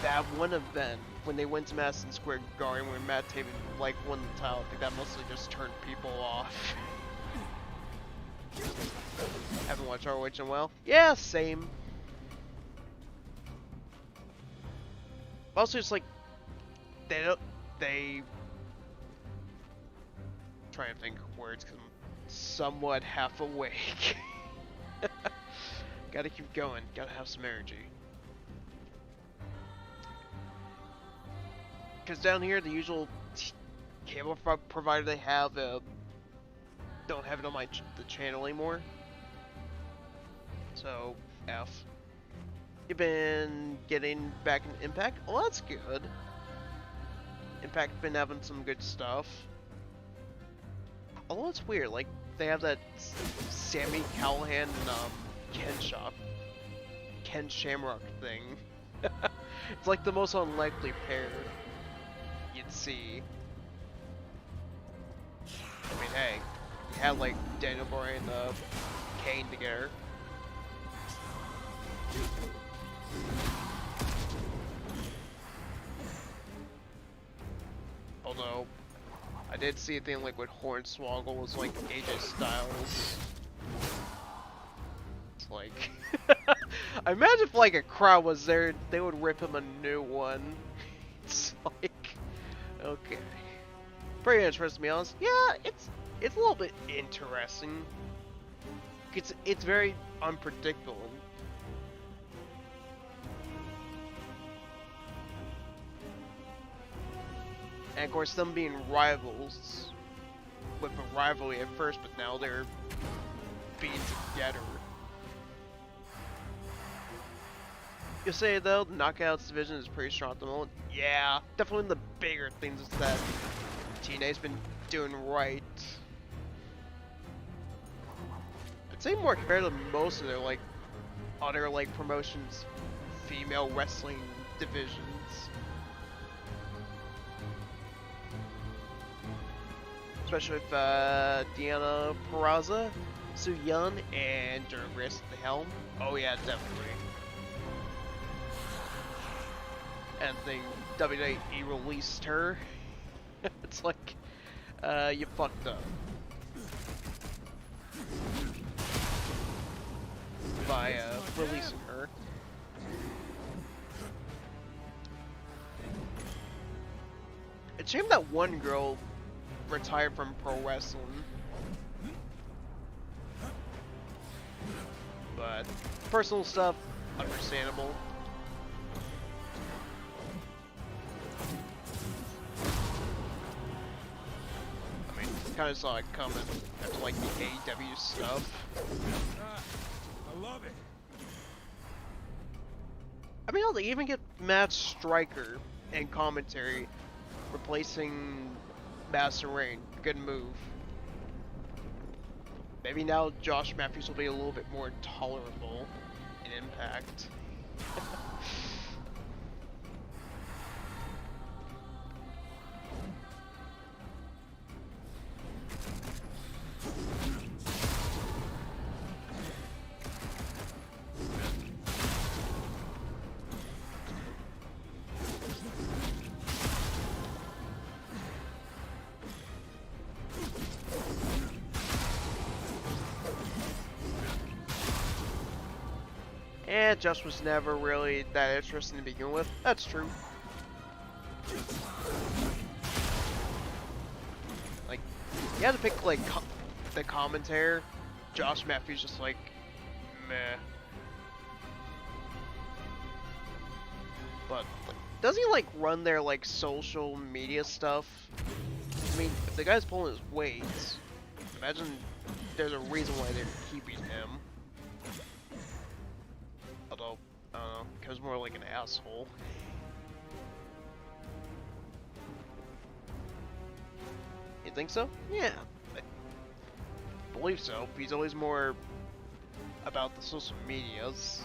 [SPEAKER 1] that one event when they went to Madison Square Garden where Matt Taven like won the title, I think that mostly just turned people off. Haven't watched ROH in a while. Yeah, same. Also, it's like they trying to think of words because I'm somewhat half awake. Gotta keep going. Gotta have some energy. Because down here, the usual cable provider they have don't have it on the channel anymore. So, F. You've been getting back in Impact? Well, that's good. Impact been having some good stuff. Although it's weird, like, they have that Sammy Callahan and Ken Shamrock thing. It's like the most unlikely pair you'd see. I mean, hey, you had like Daniel Bryan, Kane together. Although, I did see a thing like with Hornswoggle was like AJ Styles. It's like, I imagine if like a crowd was there, they would rip him a new one. It's like, okay, pretty interesting to be honest. Yeah, it's a little bit interesting. It's very unpredictable. And of course, them being rivals, with a rivalry at first, but now they're being together. You'll say though, the Knockouts division is pretty strong at the moment. Yeah, definitely one of the bigger things is that TNA's been doing right. I'd say more compared to most of their like other like promotions, female wrestling divisions. Especially with Deanna Peraza, Su Yun, and Durgris at the helm. Oh yeah, definitely. And then WWE released her. It's like, you fucked up. By releasing her. It's a shame that one girl retired from pro wrestling. But personal stuff, understandable. I mean, kind of saw it coming after like the AEW stuff.
[SPEAKER 4] I love it.
[SPEAKER 1] I mean, they even get Matt Stryker in commentary, replacing Master Rain. Good move. Maybe now Josh Matthews will be a little bit more tolerable in Impact. Eh, Josh was never really that interesting to begin with. That's true. Like, you had to pick like the commentator. Josh Matthews just like, meh. But like, does he like run their like social media stuff? I mean, if the guy's pulling his weight, imagine there's a reason why they're keeping him. Although, I don't know, becomes more like an asshole. You think so? Yeah, I believe so. He's always more about the social medias.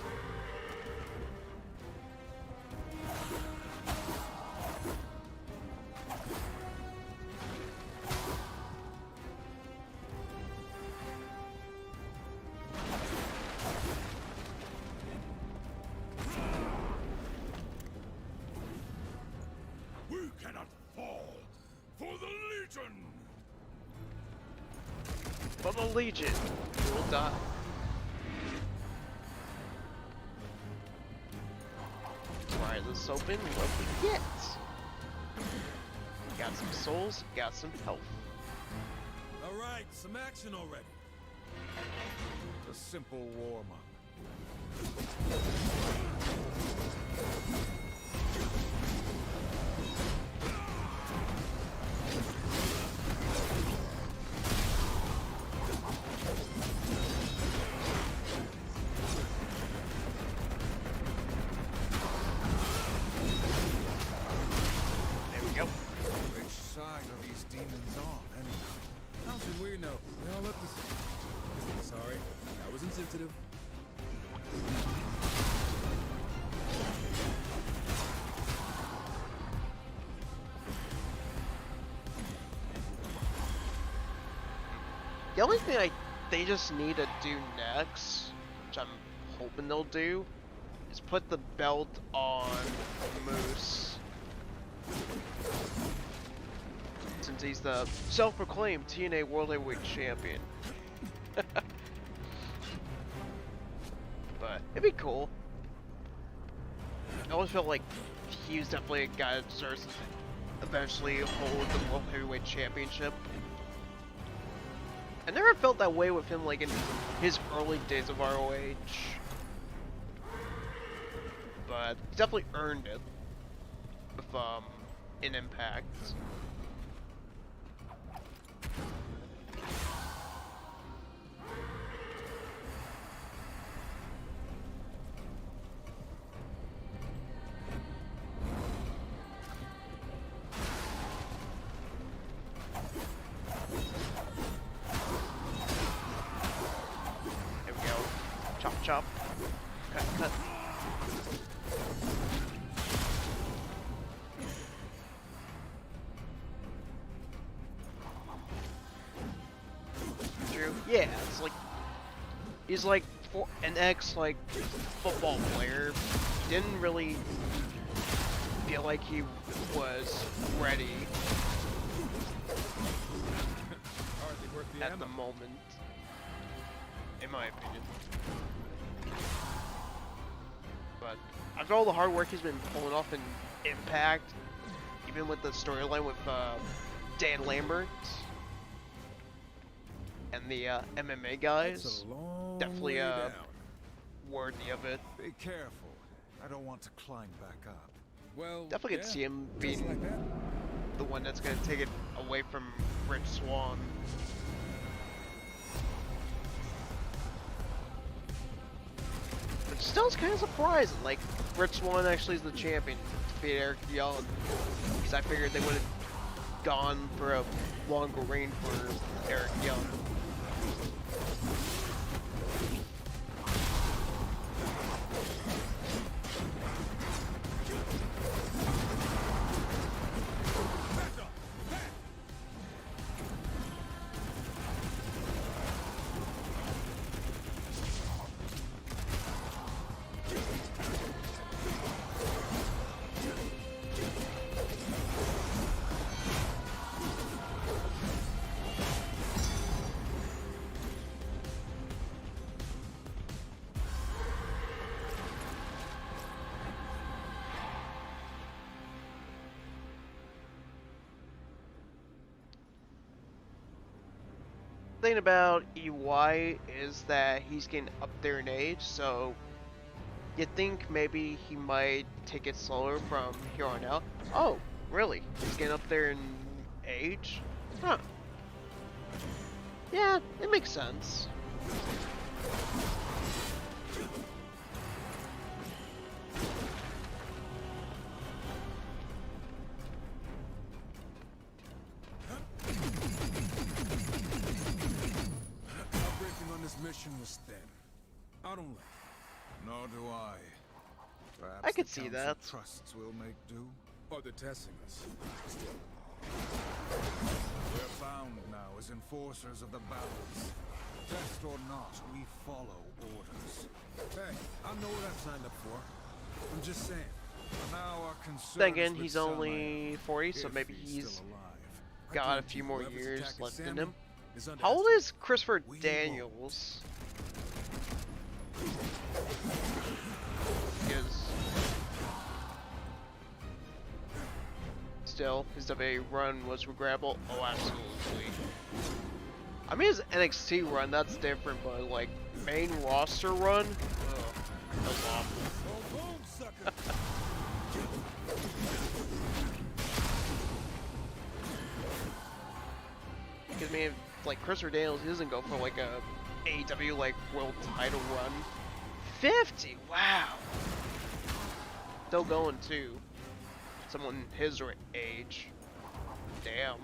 [SPEAKER 1] For the Legion, you will die. Pry this open, what we get? Got some souls, got some health.
[SPEAKER 4] Alright, some action already. A simple warm-up.
[SPEAKER 5] Sensitive.
[SPEAKER 1] The only thing I they just need to do next, which I'm hoping they'll do, is put the belt on Moose. Since he's the self-proclaimed TNA World Heavyweight Champion. But it'd be cool. I always felt like he was definitely a guy that deserves to eventually hold the World Heavyweight Championship. I never felt that way with him like in his early days of ROH. But he definitely earned it with in Impact. Chop. Cut. True. Yeah, it's like he's like an ex football player. Didn't really feel like he was ready at the moment, in my opinion. But after all the hard work he's been pulling off in Impact, even with the storyline with Dan Lambert and the MMA guys, definitely worthy of it.
[SPEAKER 4] Be careful. I don't want to climb back up.
[SPEAKER 5] Well,
[SPEAKER 1] Definitely could see him being the one that's going to take it away from Rich Swann. But still, it's kind of surprising. Like, Rich Swann actually is the champion to beat Eric Young. Because I figured they would have gone for a longer reign for Eric Young. Thing about EY is that he's getting up there in age, so you think maybe he might take it slower from here on out. Oh, really? He's getting up there in age? Huh. Yeah, it makes sense.
[SPEAKER 5] Mission was thin. I don't like it.
[SPEAKER 4] Nor do I. Perhaps
[SPEAKER 1] I could
[SPEAKER 4] the
[SPEAKER 1] see
[SPEAKER 4] council
[SPEAKER 1] that.
[SPEAKER 4] Trusts will make do.
[SPEAKER 5] Or they're testing us. Still.
[SPEAKER 4] We're bound now as enforcers of the balance. Test or not, we follow orders.
[SPEAKER 5] Hey, I know what I signed up for. I'm just saying.
[SPEAKER 4] Now our concern
[SPEAKER 1] Then again,
[SPEAKER 4] is with
[SPEAKER 1] he's
[SPEAKER 4] Samael,
[SPEAKER 1] only 40, so
[SPEAKER 4] if
[SPEAKER 1] maybe
[SPEAKER 4] he's
[SPEAKER 1] he's
[SPEAKER 4] still alive.
[SPEAKER 1] got a few more
[SPEAKER 5] Whoever's
[SPEAKER 1] years
[SPEAKER 5] attacking
[SPEAKER 1] left in
[SPEAKER 5] Sammy
[SPEAKER 1] him.
[SPEAKER 5] is under
[SPEAKER 1] How old is Christopher
[SPEAKER 4] We
[SPEAKER 1] Daniels? Because still, his WWE run was regrettable. Oh, absolutely. I mean, his NXT run, that's different, but like main roster run, ugh, that's awful.
[SPEAKER 5] Boom, boom, sucker.
[SPEAKER 1] Because I mean, like Christopher Daniels, he doesn't go for like a AEW like world title run. 50, wow. Still going too. Someone his age. Damn.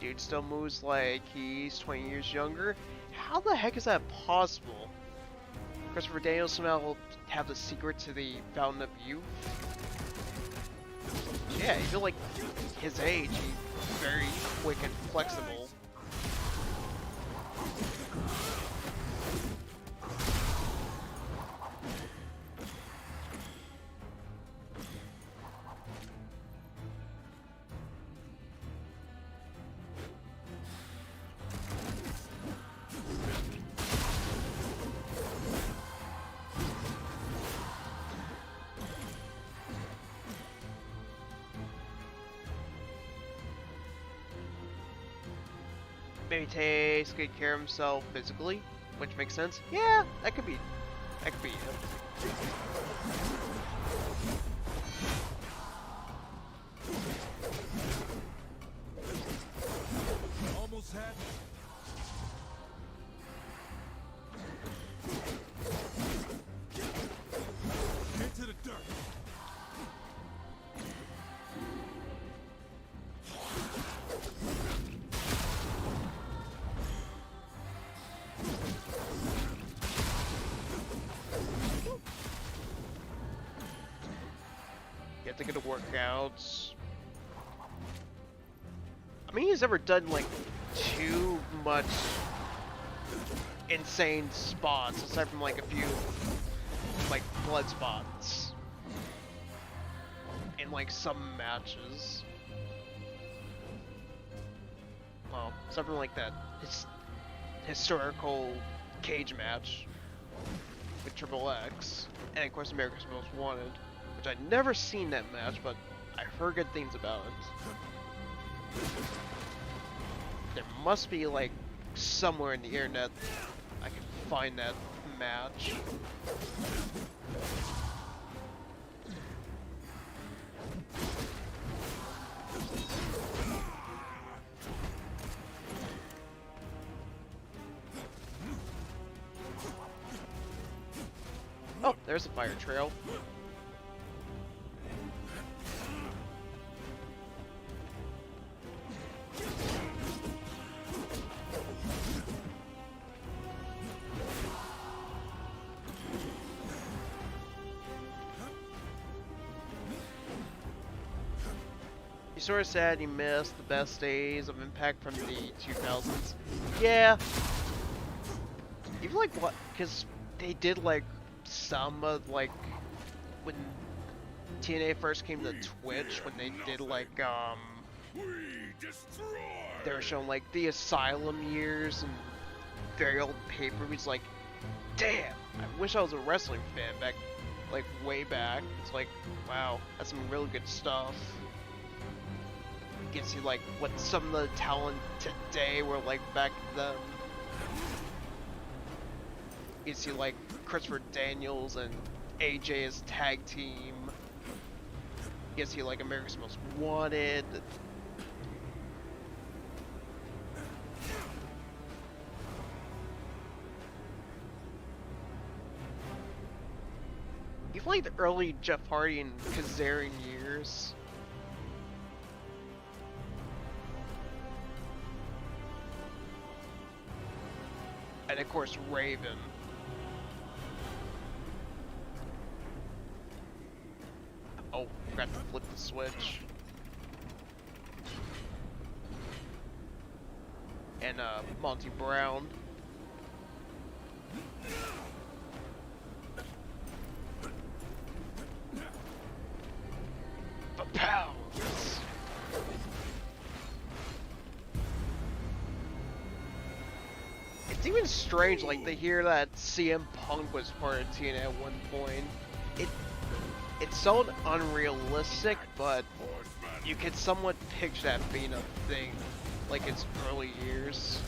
[SPEAKER 1] Dude still moves like he's 20 years younger. how the heck is that possible? Christopher Daniels somehow have the secret to the Fountain of Youth? Yeah, you feel like his age, he's very quick and flexible. Maybe takes good care of himself physically, which makes sense. Yeah, that could be it.
[SPEAKER 4] Almost had me. Get to the dirt.
[SPEAKER 1] You have to get to workouts. I mean, he's never done like too much insane spots, aside from like a few like blood spots in like some matches. Well, something like that historical cage match with Triple X, and of course America's Most Wanted, which I'd never seen that match, but I heard good things about it. There must be like somewhere in the internet I can find that match. Oh, there's a fire trail. He's sort of sad he missed the best days of Impact from the 2000s. Yeah. Even like what? Because they did like some of like when TNA first came to Twitch, when they did like they were showing like the Asylum years and very old pay-per-views. Like, damn, I wish I was a wrestling fan back, like way back. It's like, wow, that's some really good stuff. Gets you like what some of the talent today were like back then. You see like Christopher Daniels and AJ as tag team. You see like America's Most Wanted. Even like the early Jeff Hardy and Kazarian years. And of course Raven. Oh, forgot to flip the switch. And Monty Brown. For pounds. It's even strange, like, to hear that CM Punk was part of TNA at one point. It sounded unrealistic, but you could somewhat picture that being a thing, like its early years.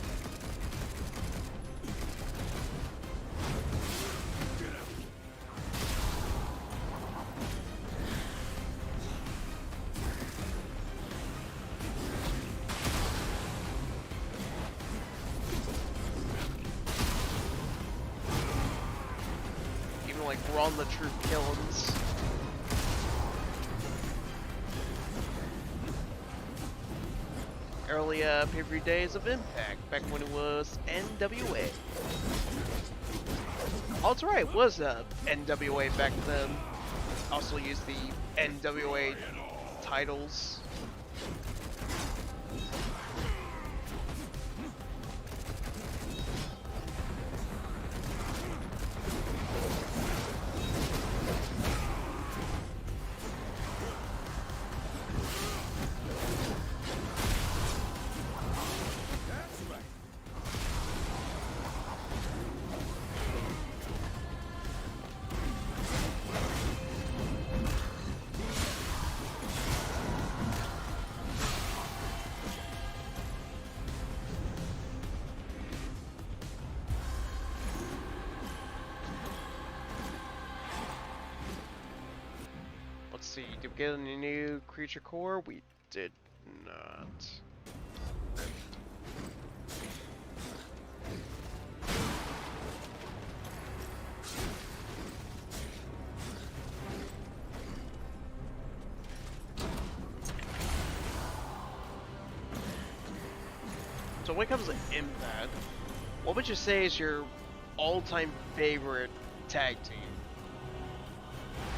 [SPEAKER 1] Even like Ron the True Killings. early pay-per-view days of Impact, back when it was NWA. Oh, that's right, it was NWA back then. Also used the NWA titles. Let's see, did we get any new creature core? We did not. So when it comes to Impact, what would you say is your all-time favorite tag team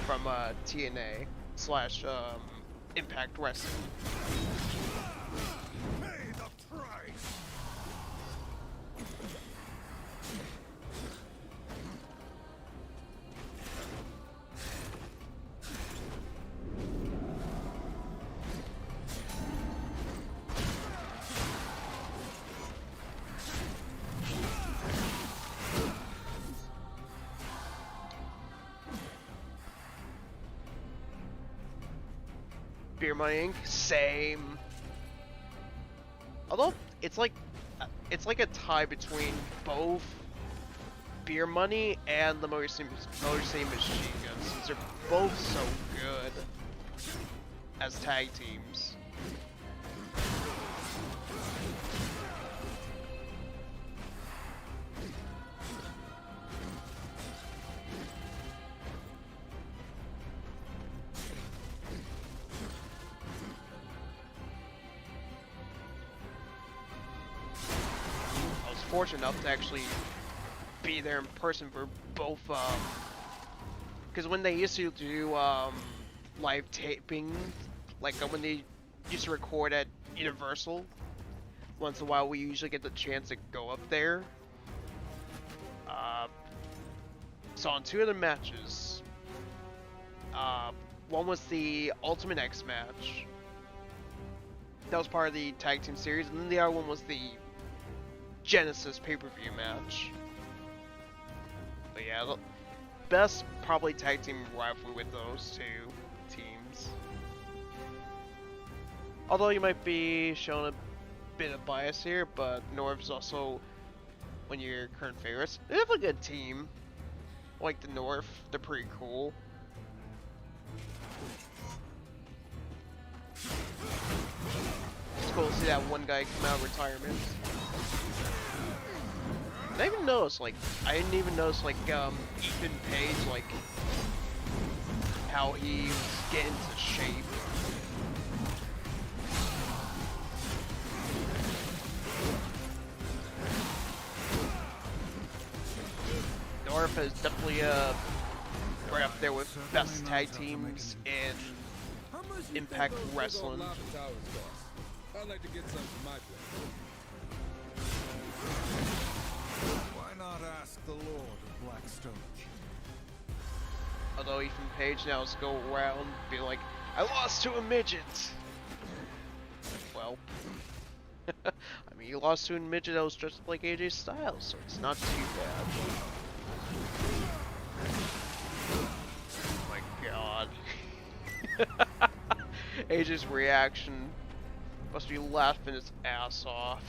[SPEAKER 1] from TNA slash Impact Wrestling?
[SPEAKER 4] Pay the price!
[SPEAKER 1] Beer Money Inc. Same. Although it's like a tie between both Beer Money and the Motor City Machine Guns, since they're both so good as tag teams. Fortunate enough to actually be there in person for both, because when they used to do live taping, like when they used to record at Universal, once in a while we usually get the chance to go up there. So on two other matches, one was the Ultimate X match, that was part of the tag team series, and then the other one was the Genesis pay-per-view match. But yeah, the best probably tag team rivalry with those two teams. Although you might be showing a bit of bias here, but Norv's also one of your current favorites. They have a good team. I like the North, they're pretty cool. It's cool to see that one guy come out of retirement. I didn't even notice, Ethan Page, like, how he was getting into shape. North is definitely, right up there with best tag teams in Impact Wrestling.
[SPEAKER 5] I'd like to get some for my place.
[SPEAKER 4] Why not ask the Lord of Blackstone?
[SPEAKER 1] Although Ethan Page now is go around be like, I lost to a midget. Well, I mean, you lost to a midget that was dressed like AJ Styles, so it's not too bad. Oh my god. AJ's reaction must be laughing his ass off.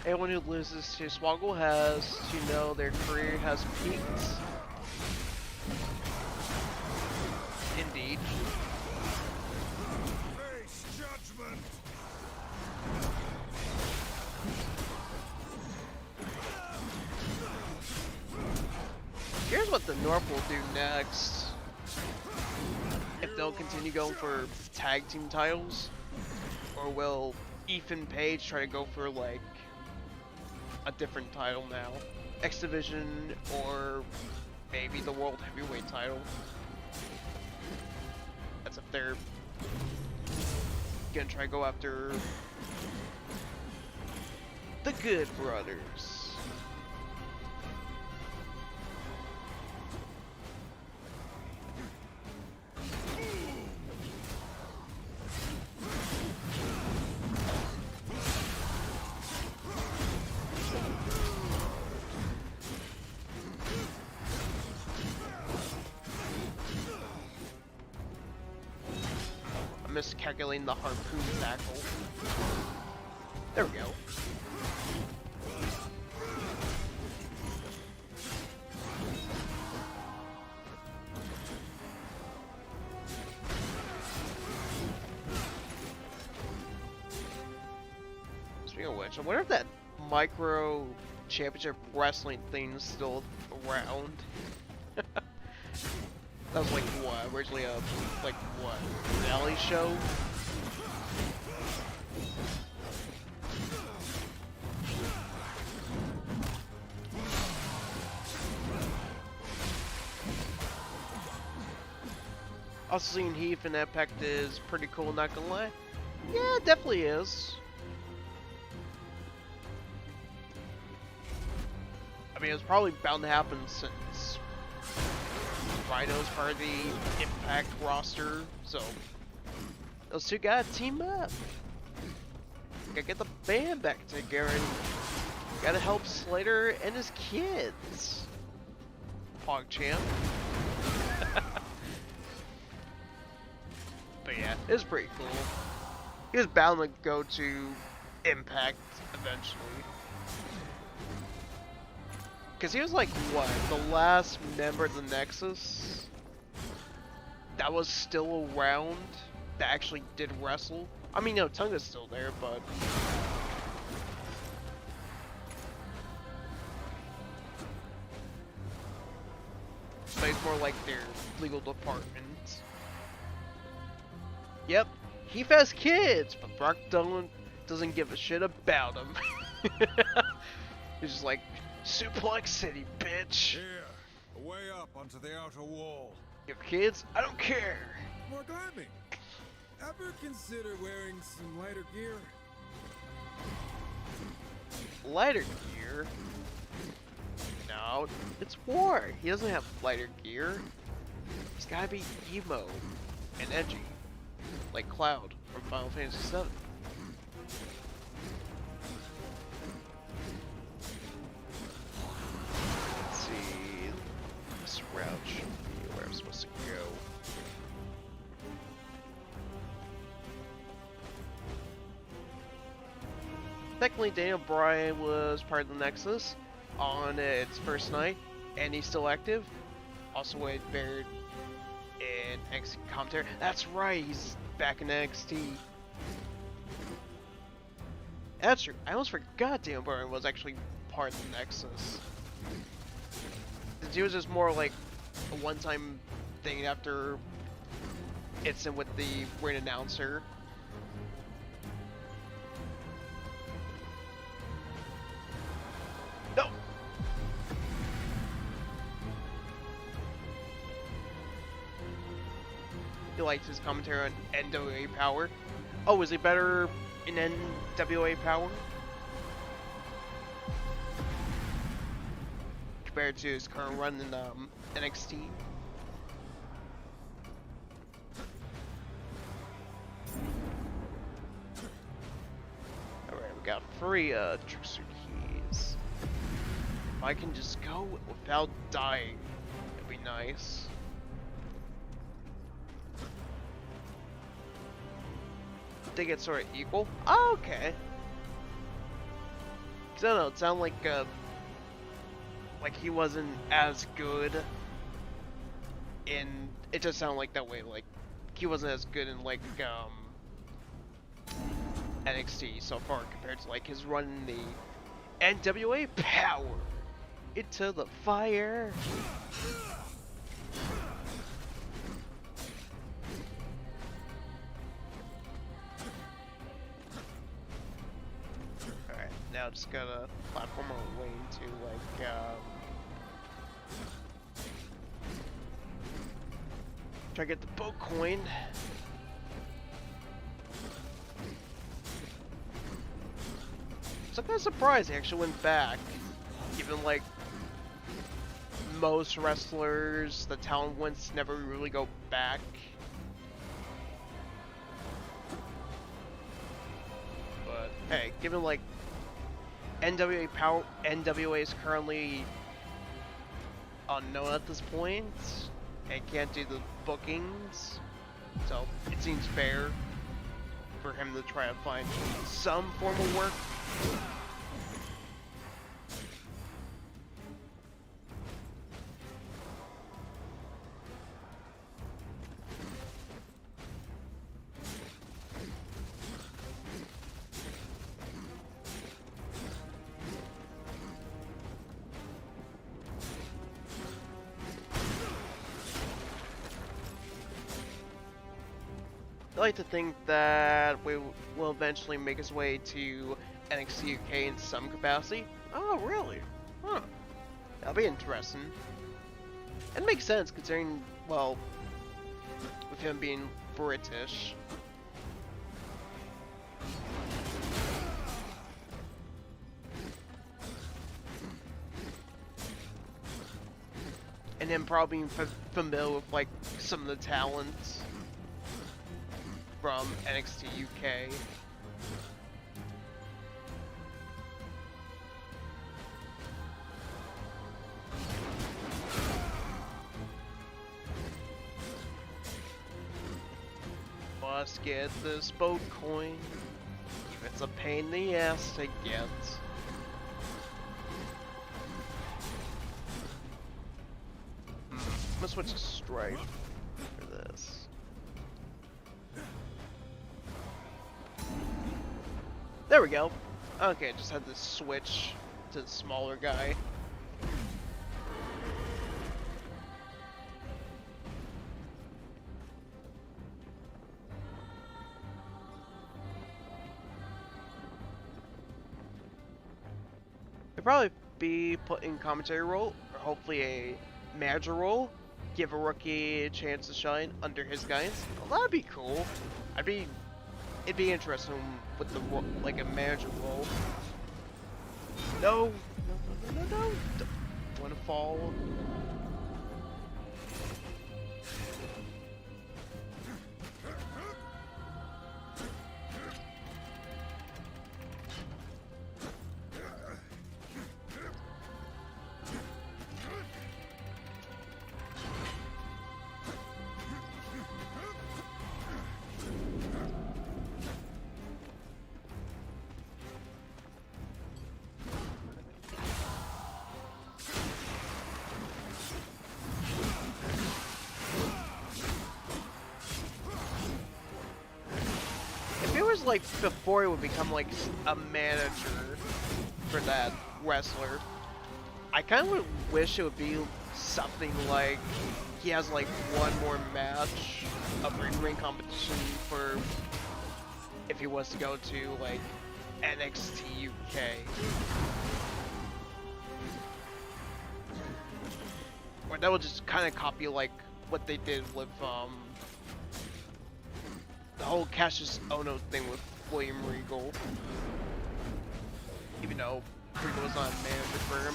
[SPEAKER 1] Anyone who loses to Swoggle has to know their career has peaked. Indeed.
[SPEAKER 4] Face judgment!
[SPEAKER 1] Here's what the North will do next. If they'll continue going for tag team titles, or will Ethan Page try to go for like a different title now, X Division, or maybe the World Heavyweight title. That's if they're gonna try to go after the Good Brothers. Miscalculating the harpoon tackle. There we go. Speaking of which, I wonder if that micro championship wrestling thing's still around. That was like what? Originally a like what? Valley show? Also seeing Heath and Impact is pretty cool, not gonna lie. Yeah, it definitely is. I mean, it's probably bound to happen since Rhino's part of the Impact roster, so those two gotta team up. Gotta get the band back together and gotta help Slater and his kids. PogChamp. But yeah, it's pretty cool. He was bound to go to Impact eventually. Because he was like, what, the last member of the Nexus that was still around that actually did wrestle? I mean, no, Tunga's still there, but... but it's more like their legal department. Yep, he has kids, but Brock doesn't give a shit about them. He's just like, Suplex City, bitch.
[SPEAKER 4] Here, way up onto the outer wall.
[SPEAKER 1] You have kids? I don't care.
[SPEAKER 5] More climbing. Ever consider wearing some lighter gear?
[SPEAKER 1] Lighter gear? No, it's War. He doesn't have lighter gear. He's gotta be emo and edgy, like Cloud from Final Fantasy VII. Let's see. This route should be where I'm supposed to go. Technically, Daniel Bryan was part of the Nexus on its first night, and he's still active. Also with Baird in NXT commentary. That's right, he's back in NXT. That's true. I almost forgot Daniel Bryan was actually part of the Nexus. He was just more like a one-time thing after it's in with the ring announcer. No. He liked his commentary on NWA Power. Oh, is he better in NWA Power compared to his current run in NXT? Alright, we got free trickster keys. If I can just go without dying, it'd be nice. They get sort of equal? Oh, okay. 'Cause I don't know, it sounded like he wasn't as good in. It just sounded like that way, like he wasn't as good in like NXT so far compared to like his run in the NWA Power into the fire. Alright, now just gotta platform our way into like try to get the boat coin. So I'm kind of surprised he actually went back, even like most wrestlers, the talent ones never really go back. But hey, given like NWA is currently unknown at this point and can't do the bookings, so it seems fair for him to try to find some form of work. I like to think that we will eventually make his way to NXT UK in some capacity. Oh, really? Huh. That'll be interesting. It makes sense considering, well, with him being British. And him probably being familiar with, like, some of the talents from NXT UK. Must get this boat coin. It's a pain in the ass to get. I'm gonna switch to Strife for this. There we go. Okay, just had to switch to the smaller guy. He'll probably be put in commentary role, or hopefully a manager role. Give a rookie a chance to shine under his guidance. Well, that'd be cool. It'd be interesting with the like a manager role. No, no. Don't want to fall. Like before he would become like a manager for that wrestler, I kind of wish it would be something like he has like one more match of ring competition for if he was to go to like NXT UK. Or that would just kind of copy like what they did with the whole Cassius Ohno thing with William Regal. Even though Regal was not a manager for him.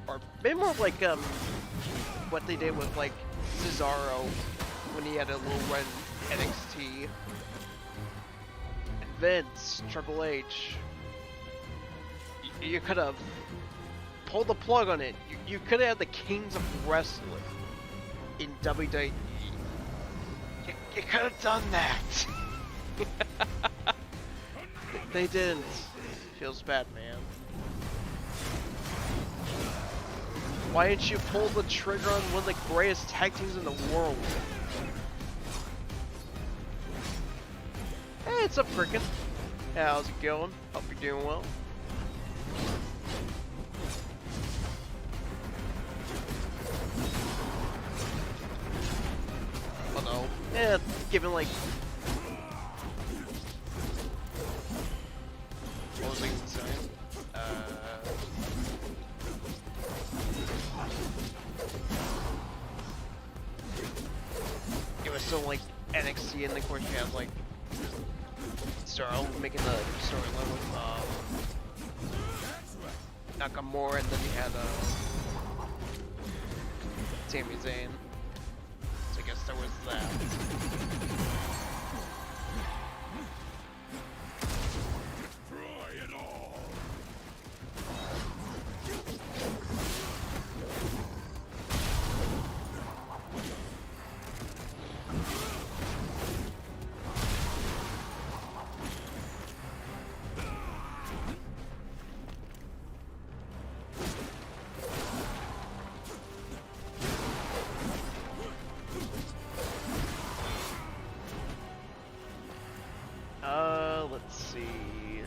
[SPEAKER 1] Or maybe more like what they did with like Cesaro when he had a little run in NXT. And Vince, Triple H. You could have pulled the plug on it. You could have had the Kings of Wrestling in WWE. You could have done that. They didn't. Feels bad, man. Why didn't you pull the trigger on one of the greatest tag teams in the world? Hey, it's up, Frickin'. How's it going? Hope you're doing well. Oh no. Yeah, given like... What was I even saying? It was still like NXT, and of course you had like making the storyline with Nakamura, and then you had Sami Zayn. So I guess there was that. Let's see.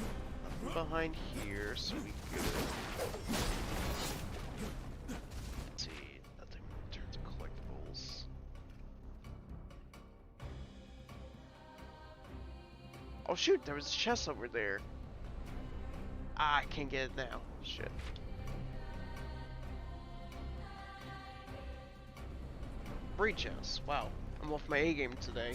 [SPEAKER 1] Nothing behind here, so we could. Let's see. Nothing in terms of collectibles. Oh shoot! There was a chest over there. Ah, I can't get it now. Shit. Free chest. Wow. I'm off my A game today.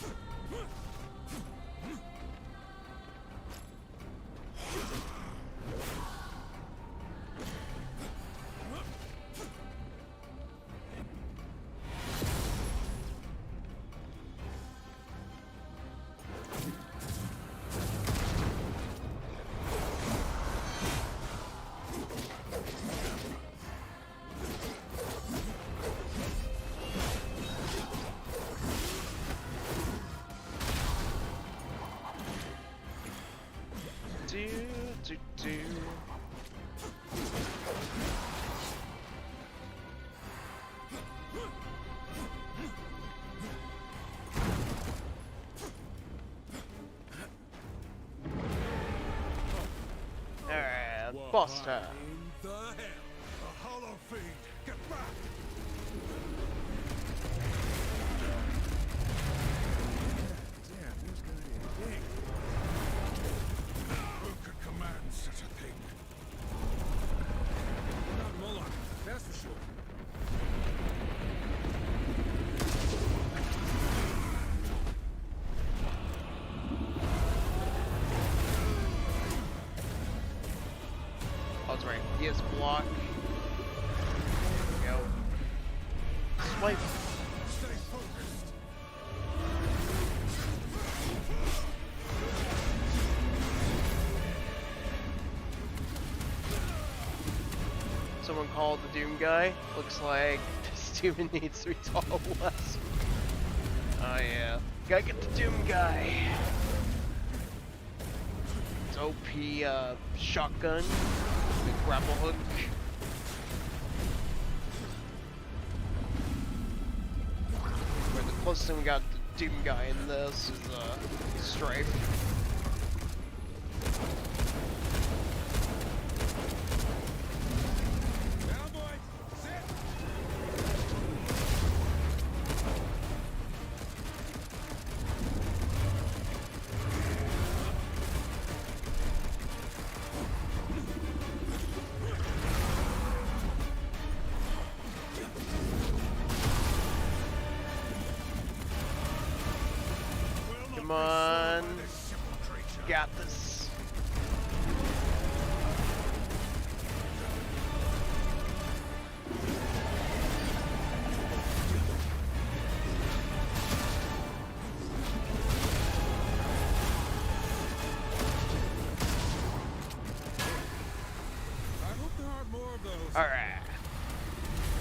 [SPEAKER 1] Alright, boss time.
[SPEAKER 4] In the hell, a hollow fiend, get back! Damn, this guy is big. Who could command such a thing? Not Moloch, that's for sure.
[SPEAKER 1] Oh, that's right. He has block. There we go. Swipe.
[SPEAKER 4] Stay focused.
[SPEAKER 1] Someone called the Doom guy. Looks like this Doom needs to be taught a lesson. Oh yeah. Gotta get the Doom guy. It's OP shotgun. The grapple hook. But the closest thing we got to Doom guy in this is Strife.
[SPEAKER 4] Down, boy. Sit.
[SPEAKER 1] Come on. Got this.
[SPEAKER 4] I hope there aren't more of those.
[SPEAKER 1] Alright.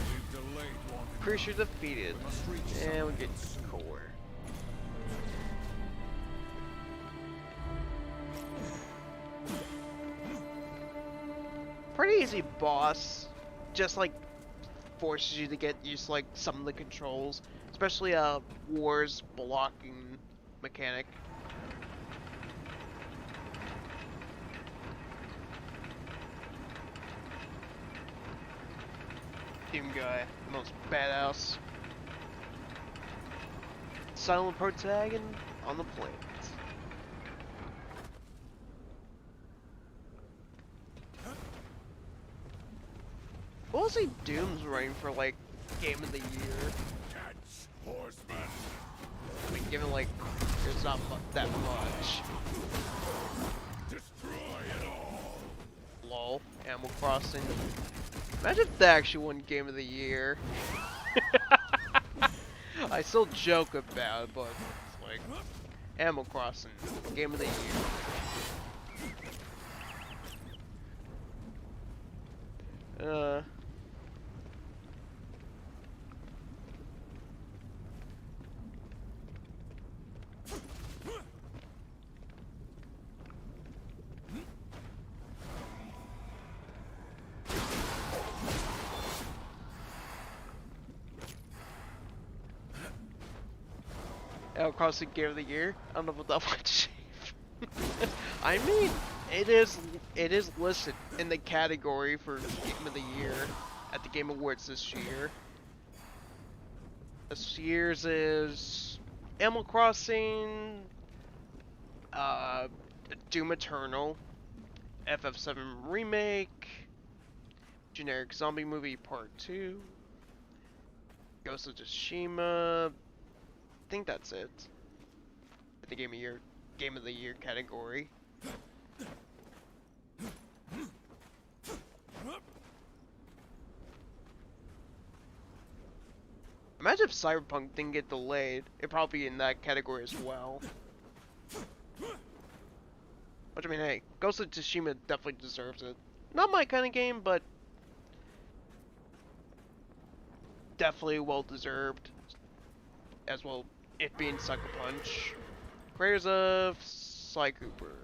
[SPEAKER 4] We've delayed long enough.
[SPEAKER 1] Creature defeated.
[SPEAKER 4] Must reach
[SPEAKER 1] And we
[SPEAKER 4] someone
[SPEAKER 1] get
[SPEAKER 4] else.
[SPEAKER 1] core. pretty easy boss. Just like forces you to get used to like some of the controls, especially War's blocking mechanic. Team guy, most badass silent protagonist on the planet. What was he Doom's running for like game of the year?
[SPEAKER 2] Catch Horsemen.
[SPEAKER 1] I mean, given like there's not that much.
[SPEAKER 2] Destroy it all.
[SPEAKER 1] Lol, Animal Crossing. Imagine if that actually won game of the year. I still joke about it, but it's like Animal Crossing, game of the year. Animal Crossing game of the year. I don't know about that much. I mean, it is listed in the category for game of the year at the Game Awards this year. This year's is Animal Crossing, Doom Eternal, FF7 Remake, Generic Zombie Movie Part 2, Ghost of Tsushima. I think that's it. The Game of the Year category. Imagine if Cyberpunk didn't get delayed. It'd probably be in that category as well. Which, I mean, hey, Ghost of Tsushima definitely deserves it. Not my kind of game, but definitely well deserved. As well, it being Sucker Punch. Creators of Sly Cooper.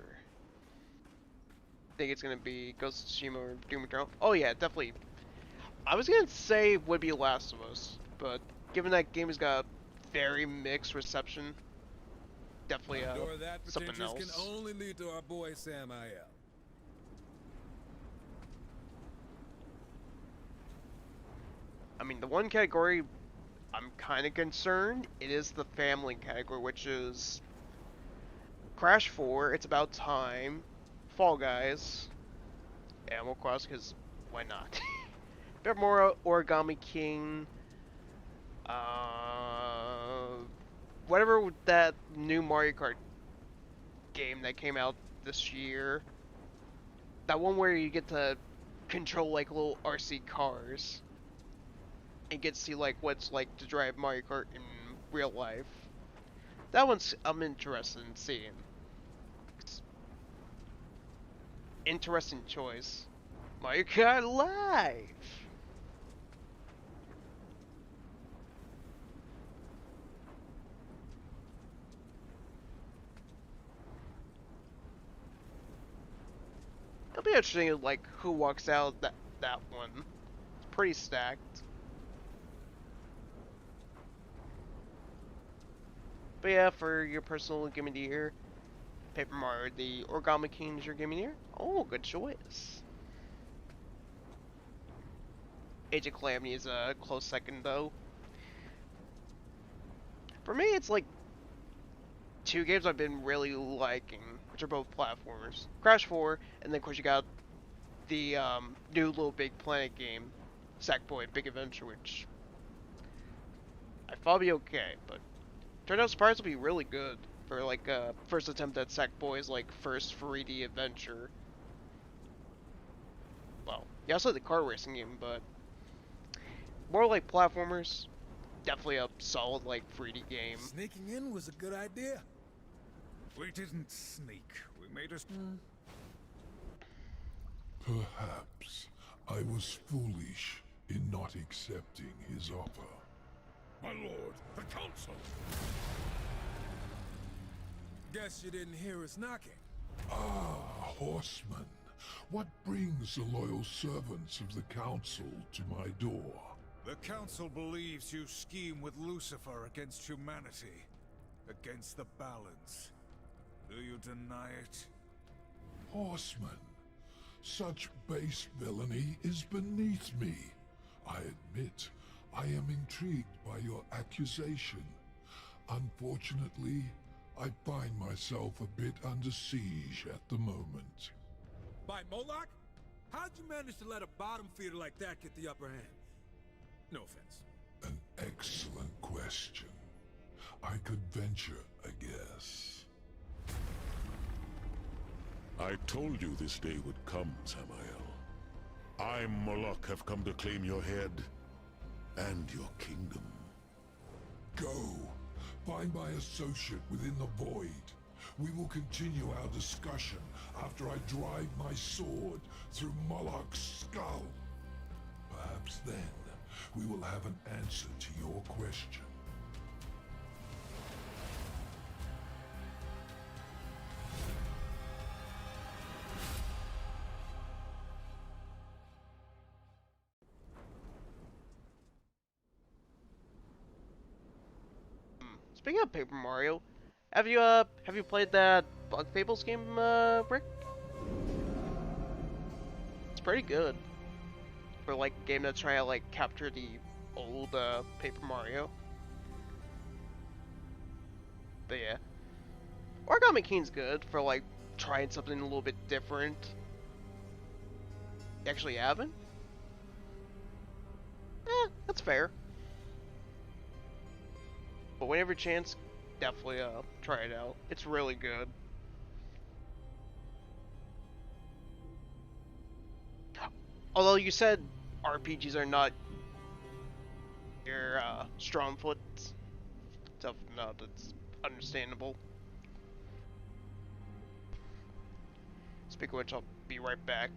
[SPEAKER 1] I think it's gonna be Ghost of Tsushima or Doom Eternal. Oh yeah, definitely. I was gonna say would be Last of Us, but given that game has got a very mixed reception, definitely something else.
[SPEAKER 5] Can only lead to our boy Samael.
[SPEAKER 1] I mean, the one category I'm kind of concerned, it is the family category, which is Crash 4, It's About Time, Fall Guys, Animal Crossing, because why not? Bit more Origami King, whatever that new Mario Kart game that came out this year, that one where you get to control like little RC cars and get to see like what it's like to drive Mario Kart in real life. That one's I'm interested in seeing. Interesting choice. Mario Kart Live! It'll be interesting like who walks out that one. It's pretty stacked. But yeah, for your personal game of the year, Paper Mario, the Origami King is your game of the year. Oh, good choice. Age of Calamity is a close second, though. For me, it's like two games I've been really liking, which are both platformers. Crash 4, and then of course you got the new Little Big Planet game, Sackboy Big Adventure, which I thought would be okay, but turned out surprised to be really good for like first attempt at Sackboy's like first 3D adventure. Well, yeah, also the car racing game, but more like platformers. Definitely a solid like 3D game.
[SPEAKER 5] Sneaking in was a good idea.
[SPEAKER 4] We didn't sneak. We made us.
[SPEAKER 2] Perhaps I was foolish in not accepting his offer.
[SPEAKER 3] My lord, the council!
[SPEAKER 5] Guess you didn't hear us knocking.
[SPEAKER 2] Ah, Horsemen. What brings the loyal servants of the Council to my door?
[SPEAKER 4] The Council believes you scheme with Lucifer against humanity, against the balance. Do you deny it?
[SPEAKER 2] Horsemen, such base villainy is beneath me. I admit, I am intrigued by your accusation. Unfortunately, I find myself a bit under siege at the moment.
[SPEAKER 5] By Moloch? How'd you manage to let a bottom feeder like that get the upper hand? No offense.
[SPEAKER 2] An excellent question. I could venture a guess.
[SPEAKER 3] I told you this day would come, Samael. I, Moloch, have come to claim your head and your kingdom.
[SPEAKER 2] Go. Find my associate within the void. We will continue our discussion after I drive my sword through Moloch's skull. Perhaps then we will have an answer to your question.
[SPEAKER 1] Speaking of Paper Mario, have you played that Bug Fables game, Rick? It's pretty good for like a game that's trying to like capture the old Paper Mario. But yeah, Origami King's good for like trying something a little bit different. You actually haven't? That's fair. But whenever a chance, definitely try it out. It's really good. Although you said RPGs are not your strong foot, definitely not. It's understandable. Speaking of which, I'll be right back.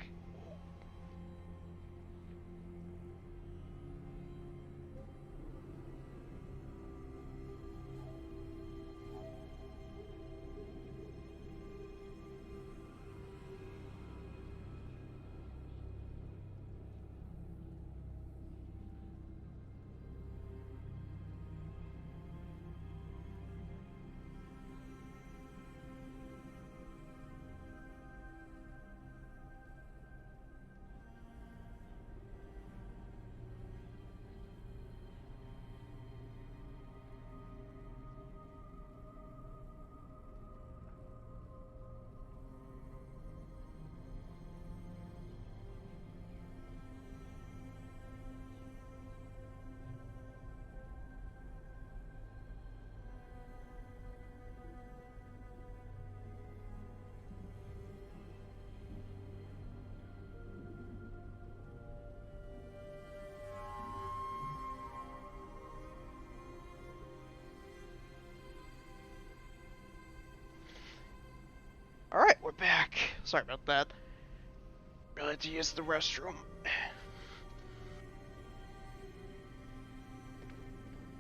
[SPEAKER 1] Alright, we're back. Sorry about that. Really had to use the restroom.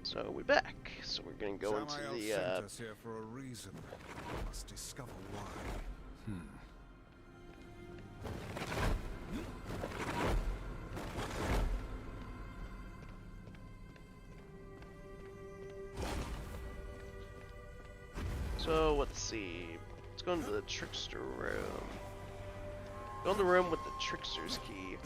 [SPEAKER 1] So we're back. So we're gonna go into
[SPEAKER 4] Samael
[SPEAKER 1] the
[SPEAKER 4] sent us here for a reason. Must discover why.
[SPEAKER 1] So let's see. Let's go into the trickster room. Go in the room with the trickster's key.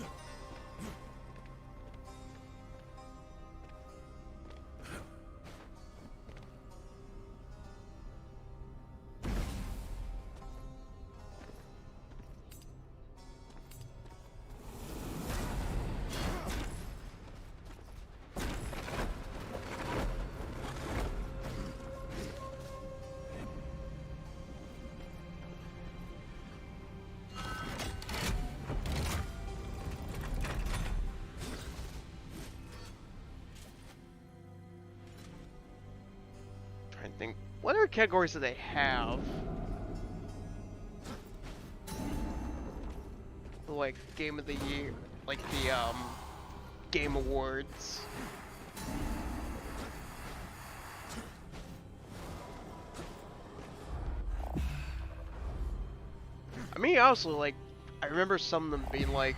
[SPEAKER 1] Trying to think, what other categories do they have? Like game of the year, like the game awards. I mean, also like I remember some of them being like,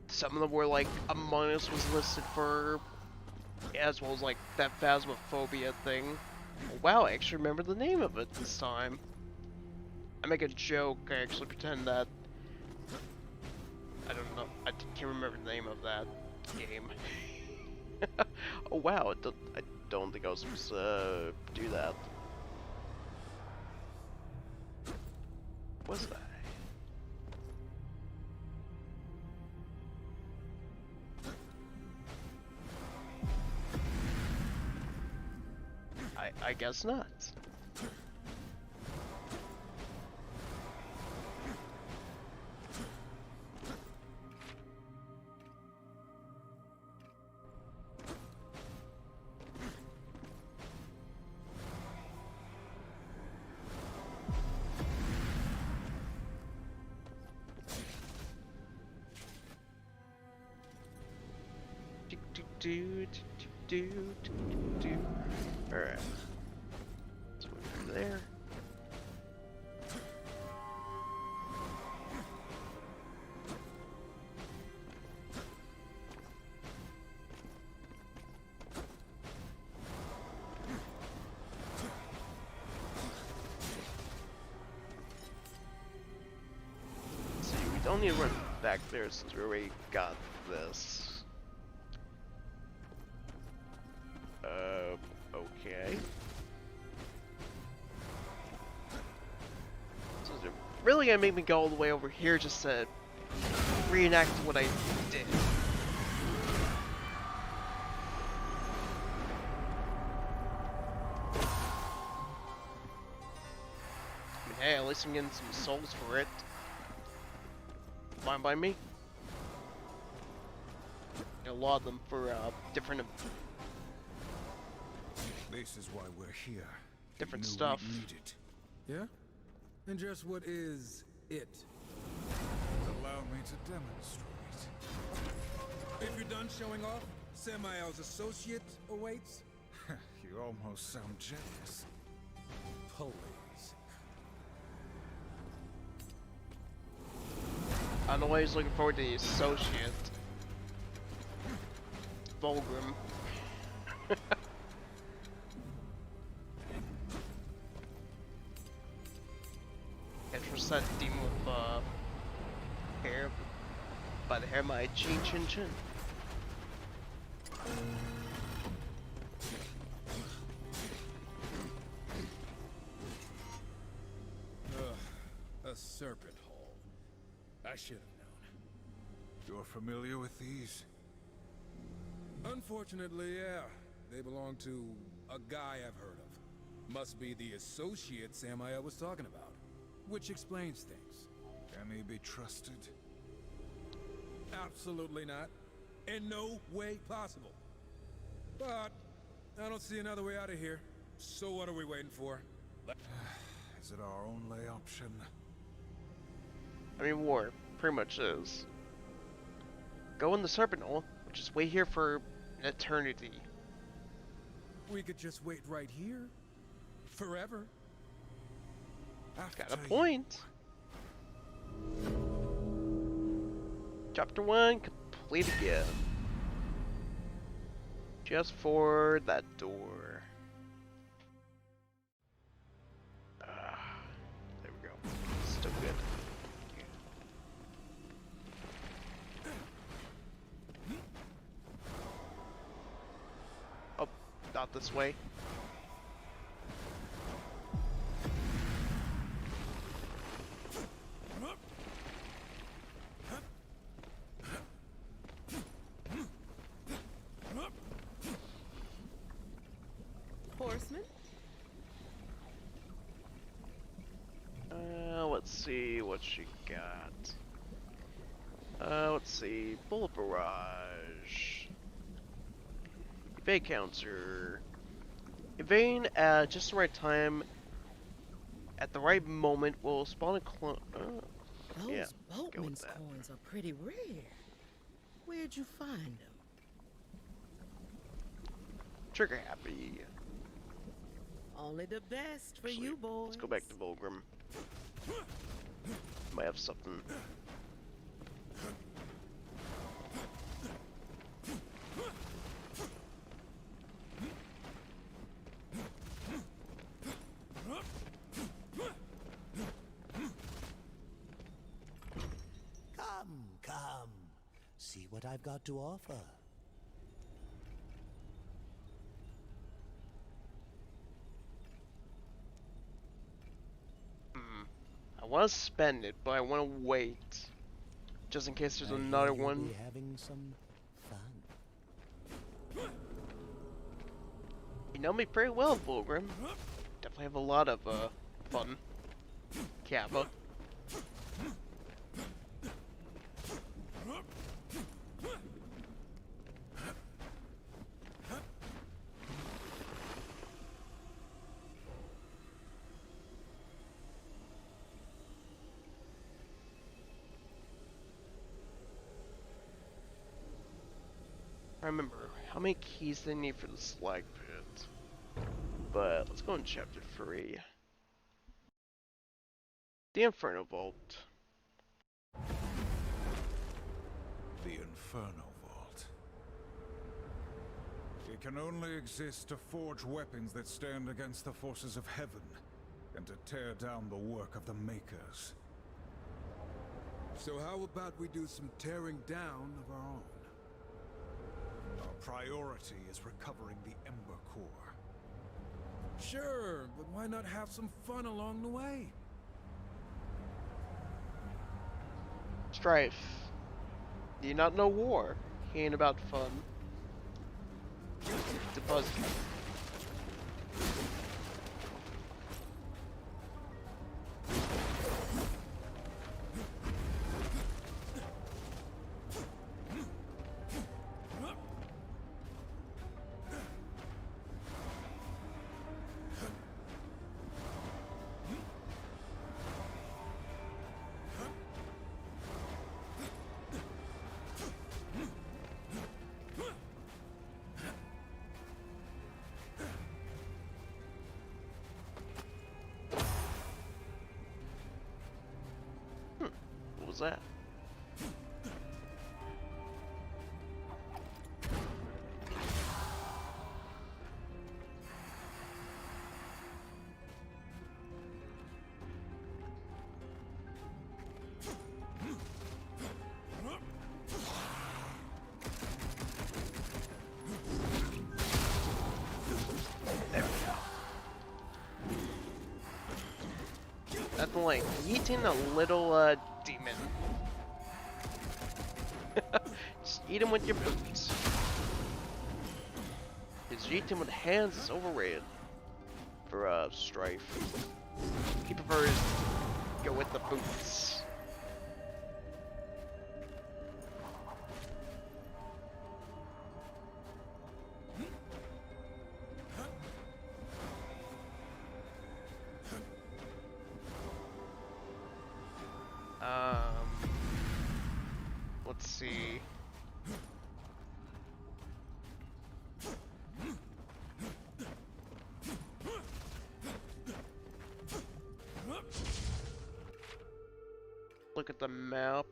[SPEAKER 1] some of them were like Among Us was listed for, as well as like that Phasmophobia thing. Oh, wow, I actually remember the name of it this time. I make a joke, I actually pretend that, I don't know, I can't remember the name of that game. Oh wow, I don't think I was supposed to do that. Was I guess not. Do. Alright. So we're there. See, we don't need to run back there since we already got this. Okay. So is it really gonna make me go all the way over here just to reenact what I did? I mean, hey, at least I'm getting some souls for it. Fine by me. A lot of them for different
[SPEAKER 4] This is why we're here.
[SPEAKER 1] different
[SPEAKER 4] We knew
[SPEAKER 1] stuff.
[SPEAKER 4] we'd need it.
[SPEAKER 5] Yeah? And just what is it?
[SPEAKER 4] Allow me to demonstrate.
[SPEAKER 5] If you're done showing off, Samael's associate awaits.
[SPEAKER 4] You almost sound jealous.
[SPEAKER 5] Please.
[SPEAKER 1] I'm always looking forward to the associate. Volgrim. Interest that demon with hair by the hair of my chin.
[SPEAKER 5] A serpent hole. I should have known.
[SPEAKER 4] You're familiar with these?
[SPEAKER 5] Unfortunately, yeah. They belong to a guy I've heard of. Must be the associate Samael was talking about. Which explains things.
[SPEAKER 4] Can he be trusted?
[SPEAKER 5] Absolutely not. In no way possible. But I don't see another way out of here. So what are we waiting for?
[SPEAKER 4] Is it our only option?
[SPEAKER 1] I mean, war pretty much is. Go in the serpent hole, or just wait here for an eternity.
[SPEAKER 5] We could just wait right here. Forever.
[SPEAKER 1] Got a point. Chapter 1 complete again. Just for that door. There we go. Still good. Oh, not this way.
[SPEAKER 7] Horsemen?
[SPEAKER 1] Let's see what she got. Let's see. Bullet barrage. Evade counter. Evading at just the right time, at the right moment, will spawn a clone.
[SPEAKER 7] Those
[SPEAKER 1] Yeah, go with
[SPEAKER 7] boatman's
[SPEAKER 1] that.
[SPEAKER 7] coins are pretty rare. Where'd you find them?
[SPEAKER 1] Trigger happy.
[SPEAKER 7] Only the best for
[SPEAKER 1] Actually,
[SPEAKER 7] you boys.
[SPEAKER 1] Let's go back to Volgrim. Might have something.
[SPEAKER 6] Come. See what I've got to offer.
[SPEAKER 1] I want to spend it, but I want to wait. Just in case there's
[SPEAKER 6] I hear
[SPEAKER 1] another
[SPEAKER 6] you'll
[SPEAKER 1] one.
[SPEAKER 6] be having some fun.
[SPEAKER 1] You know me pretty well, Fulgrim. Definitely have a lot of fun. Kappa. Remember, how many keys they need for the slag pit? But let's go in chapter 3. The Inferno Vault.
[SPEAKER 4] The Inferno Vault. It can only exist to forge weapons that stand against the forces of heaven, and to tear down the work of the Makers.
[SPEAKER 5] So how about we do some tearing down of our own?
[SPEAKER 4] Our priority is recovering the Ember Core.
[SPEAKER 5] Sure, but why not have some fun along the way?
[SPEAKER 1] Strife. Do you not know war? He ain't about fun. It's a buzz. What was that? Nothing like eating a little demon. Just eat him with your boots. Because eating with hands is overrated for Strife. He prefers go with the boots. Let's see. Look at the map.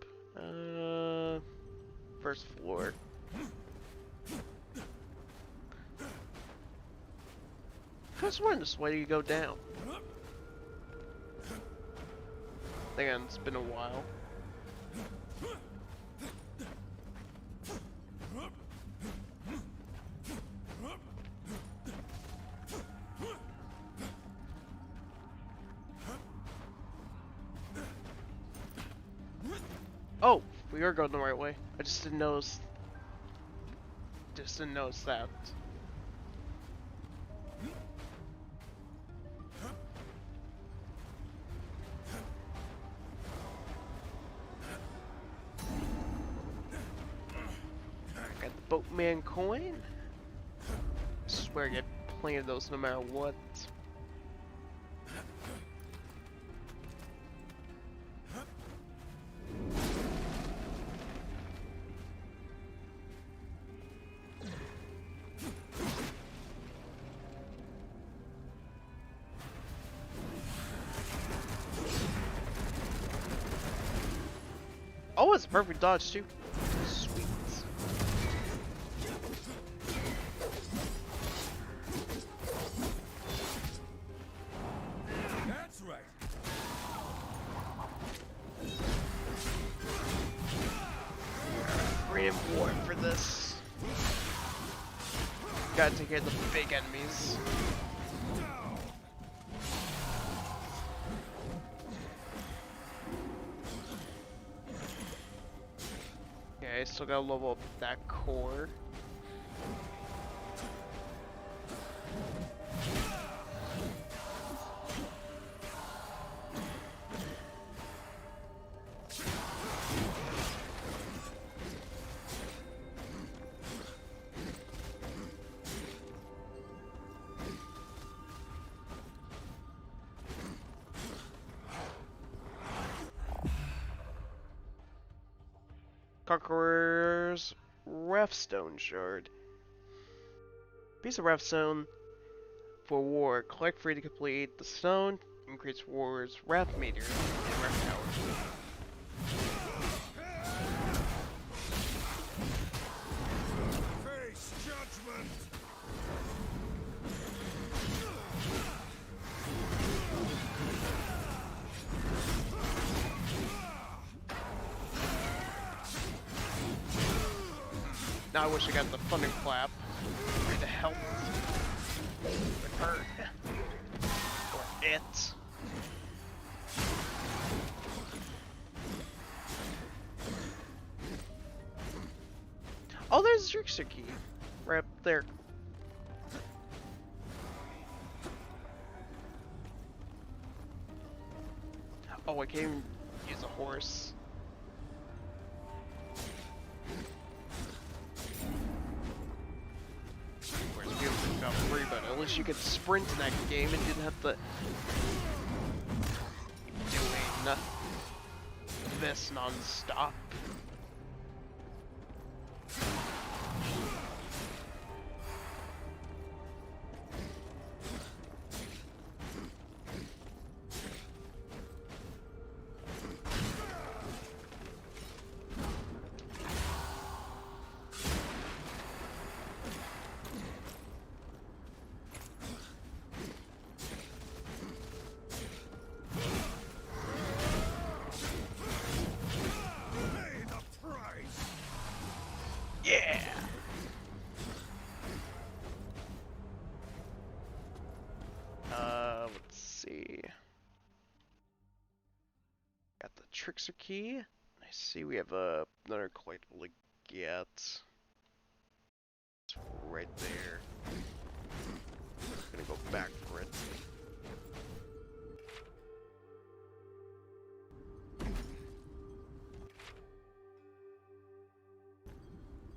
[SPEAKER 1] First floor. I was wondering this way you go down. Again, it's been a while. Oh, we are going the right way. I just didn't notice. That. Got the boatman coin. I swear I get plenty of those no matter what. Oh, it's a perfect dodge too. Sweet.
[SPEAKER 4] That's right.
[SPEAKER 1] Pretty important for this. Gotta take care of the big enemies. Okay, still gotta level up that core. Conqueror's Raftstone Shard. Piece of Raftstone for war. Collect free to complete the stone. Increase war's Raft meter and Raft power.
[SPEAKER 4] Face judgment.
[SPEAKER 1] Now I wish I got the thunderclap to help with her or it. Oh, there's a trickster key right up there. Oh, I can't even use a horse. Whereas people think about free, but at least you could sprint in that game and didn't have to keep doing this non-stop.
[SPEAKER 4] Pay the price.
[SPEAKER 1] Yeah! Let's see. Got the trickster key. I see we have another collectible to get. It's right there. Gonna go back for it.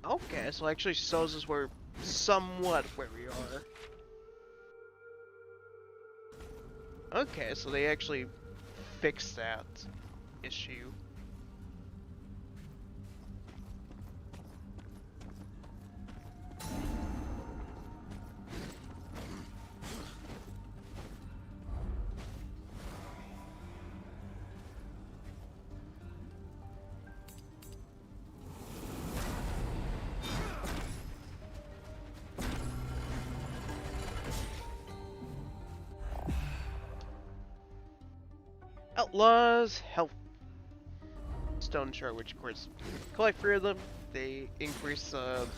[SPEAKER 1] Okay, so it actually shows us where somewhat where we are. Okay, so they actually fixed that issue. Outlaws health stone shard, which of course collect 3 of them. They increases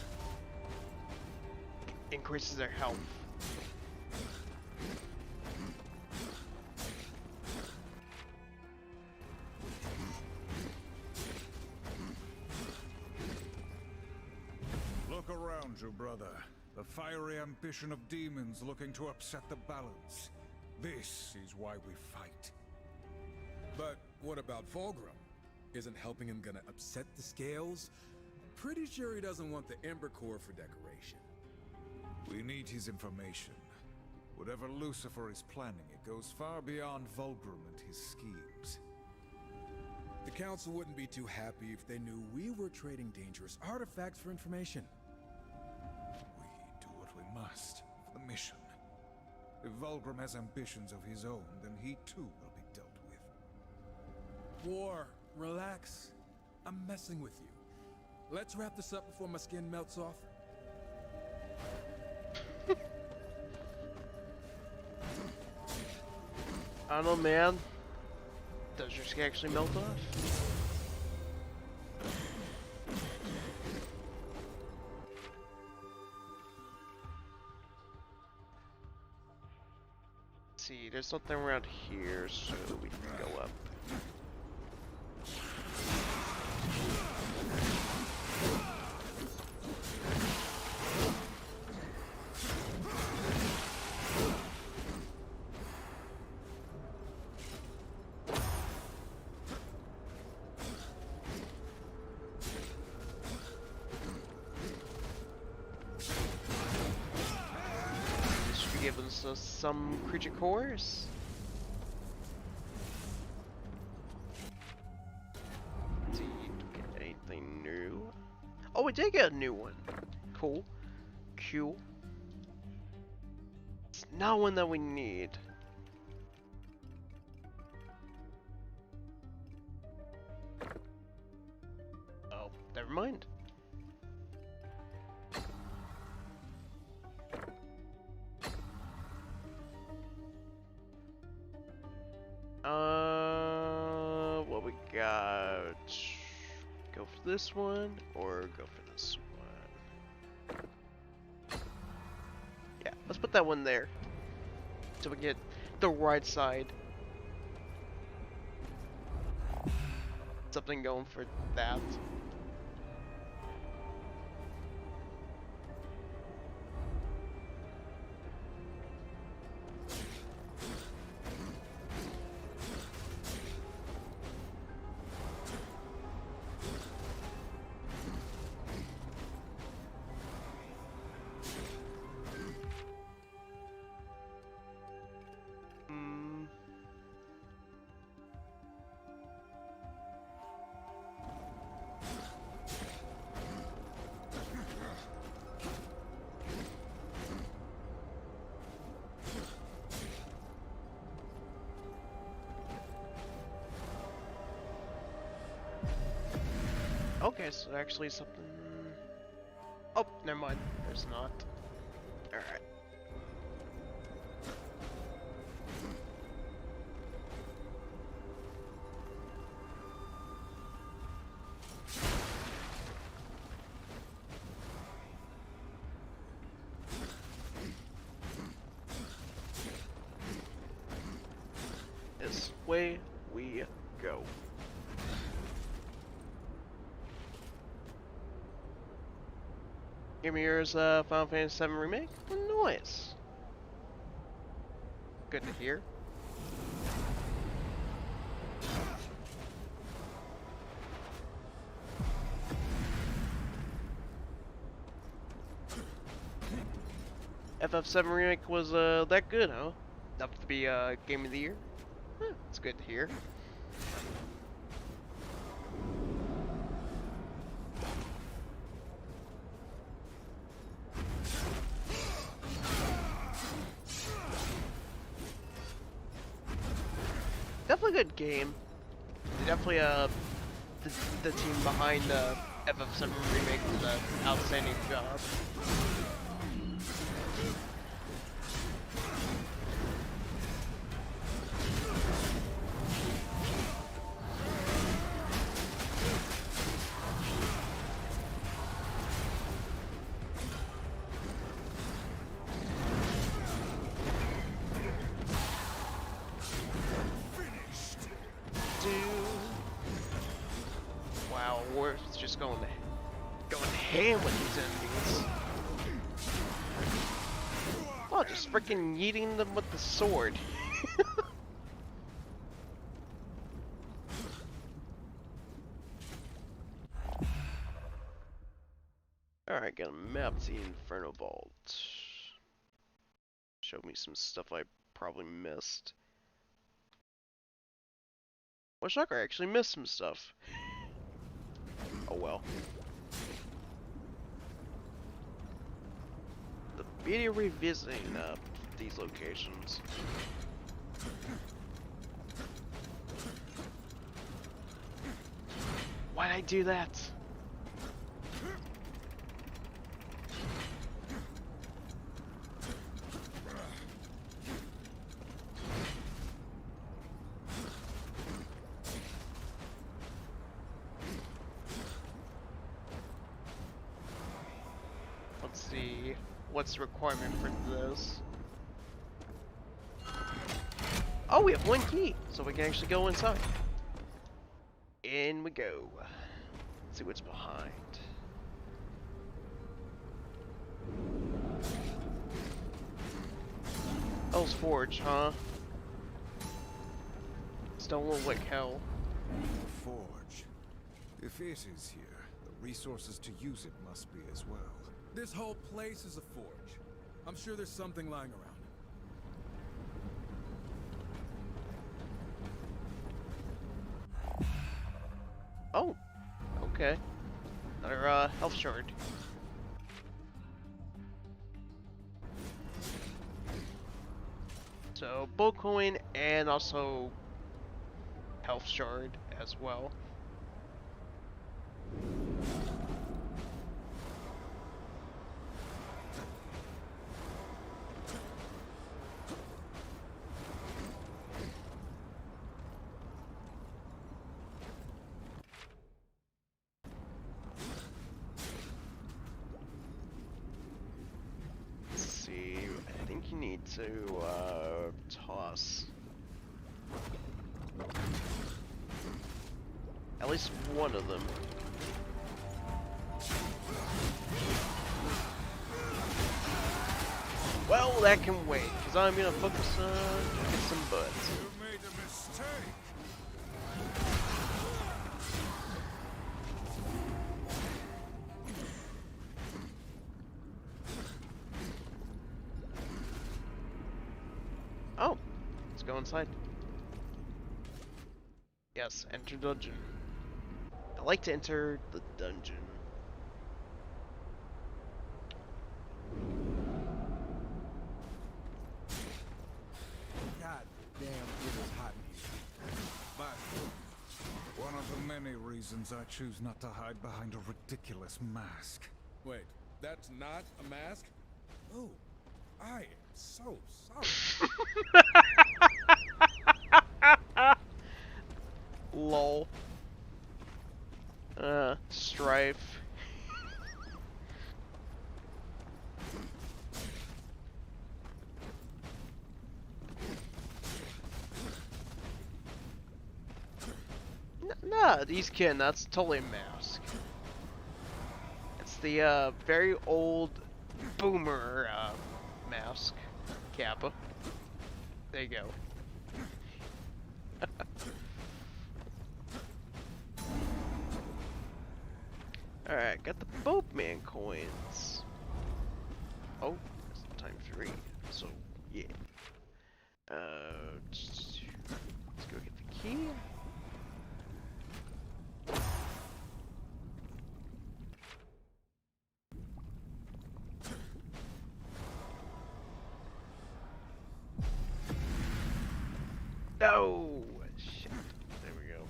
[SPEAKER 1] their health.
[SPEAKER 4] Look around you, brother. The fiery ambition of demons looking to upset the balance. This is why we fight.
[SPEAKER 5] But what about Volgrim? Isn't helping him gonna upset the scales? Pretty sure he doesn't want the Ember Core for decoration.
[SPEAKER 4] We need his information. Whatever Lucifer is planning, it goes far beyond Volgrim and his schemes.
[SPEAKER 5] The Council wouldn't be too happy if they knew we were trading dangerous artifacts for information.
[SPEAKER 4] We do what we must for the mission. If Volgrim has ambitions of his own, then he too will be dealt with.
[SPEAKER 5] War, relax. I'm messing with you. Let's wrap this up before my skin melts off.
[SPEAKER 1] I don't know, man. Does your skin actually melt off? See, there's something around here, so we can go up. Give us some creature cores. Let's see, did we get anything new? Oh, we did get a new one. Cool. Cool. It's not one that we need. Oh, never mind. What we got? Go for this one or go for this one? Yeah, let's put that one there so we get the right side. Something going for that. Okay, so actually something... Oh, never mind. There's not. Alright. This way we go. Give me yours, Final Fantasy VII Remake. Nice. Good to hear. FF7 Remake was that good, huh? Enough to be Game of the Year? Huh, it's good to hear. Definitely a good game. Definitely the team behind FF7 Remake did an outstanding job. Wow, we're just going ham with these enemies. Oh, just freaking yeeting them with the sword. Alright, got a map to the Inferno Vault. Show me some stuff I probably missed. Well, shocker, I actually missed some stuff. Oh well. The beauty of revisiting these locations. What I do that? Let's see. What's the requirement for this? Oh, we have one key, so we can actually go inside. In we go. Let's see what's behind. Hell's Forge, huh? It's don't look like hell.
[SPEAKER 4] Forge. If it is here, the resources to use it must be as well.
[SPEAKER 5] This whole place is a forge. I'm sure there's something lying around.
[SPEAKER 1] Oh, okay. Another health shard. So, bull coin and also health shard as well. To toss at least one of them. Well, that can wait, because I'm gonna focus on kicking some butt.
[SPEAKER 4] You made a mistake.
[SPEAKER 1] Oh, let's go inside. Yes, enter dungeon. I like to enter the dungeon.
[SPEAKER 4] God damn, it is hot in here. But one of the many reasons I choose not to hide behind a ridiculous mask.
[SPEAKER 5] Wait, that's not a mask? Oh, I am so sorry.
[SPEAKER 1] Lol. Strife. Nah, these kidding. That's totally a mask. It's the very old boomer mask. Kappa. There you go. Alright, got the boatman coins. Oh, it's time 3. So, yeah. Let's go get the key. No! Shit. There we go.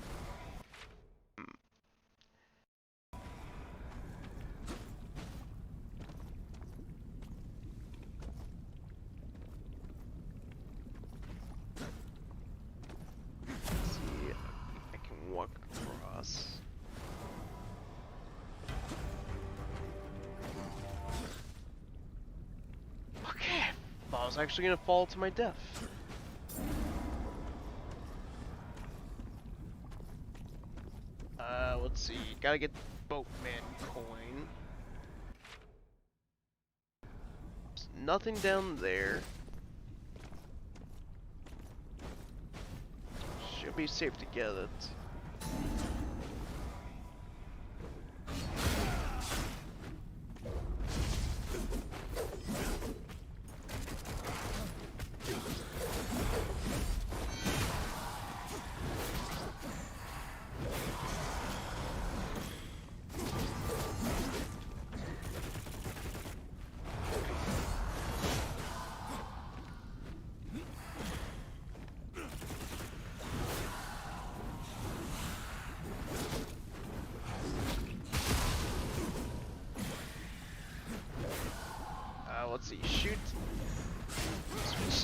[SPEAKER 1] Let's see if I can walk across. Okay. Thought I was actually gonna fall to my death. Let's see, gotta get the boatman coin. There's nothing down there. Should be safe to get it.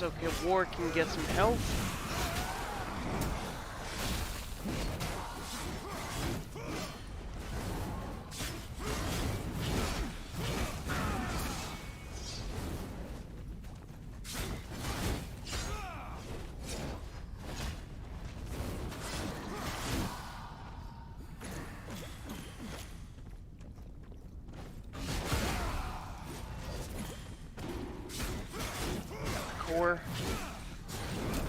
[SPEAKER 1] so War can get some health.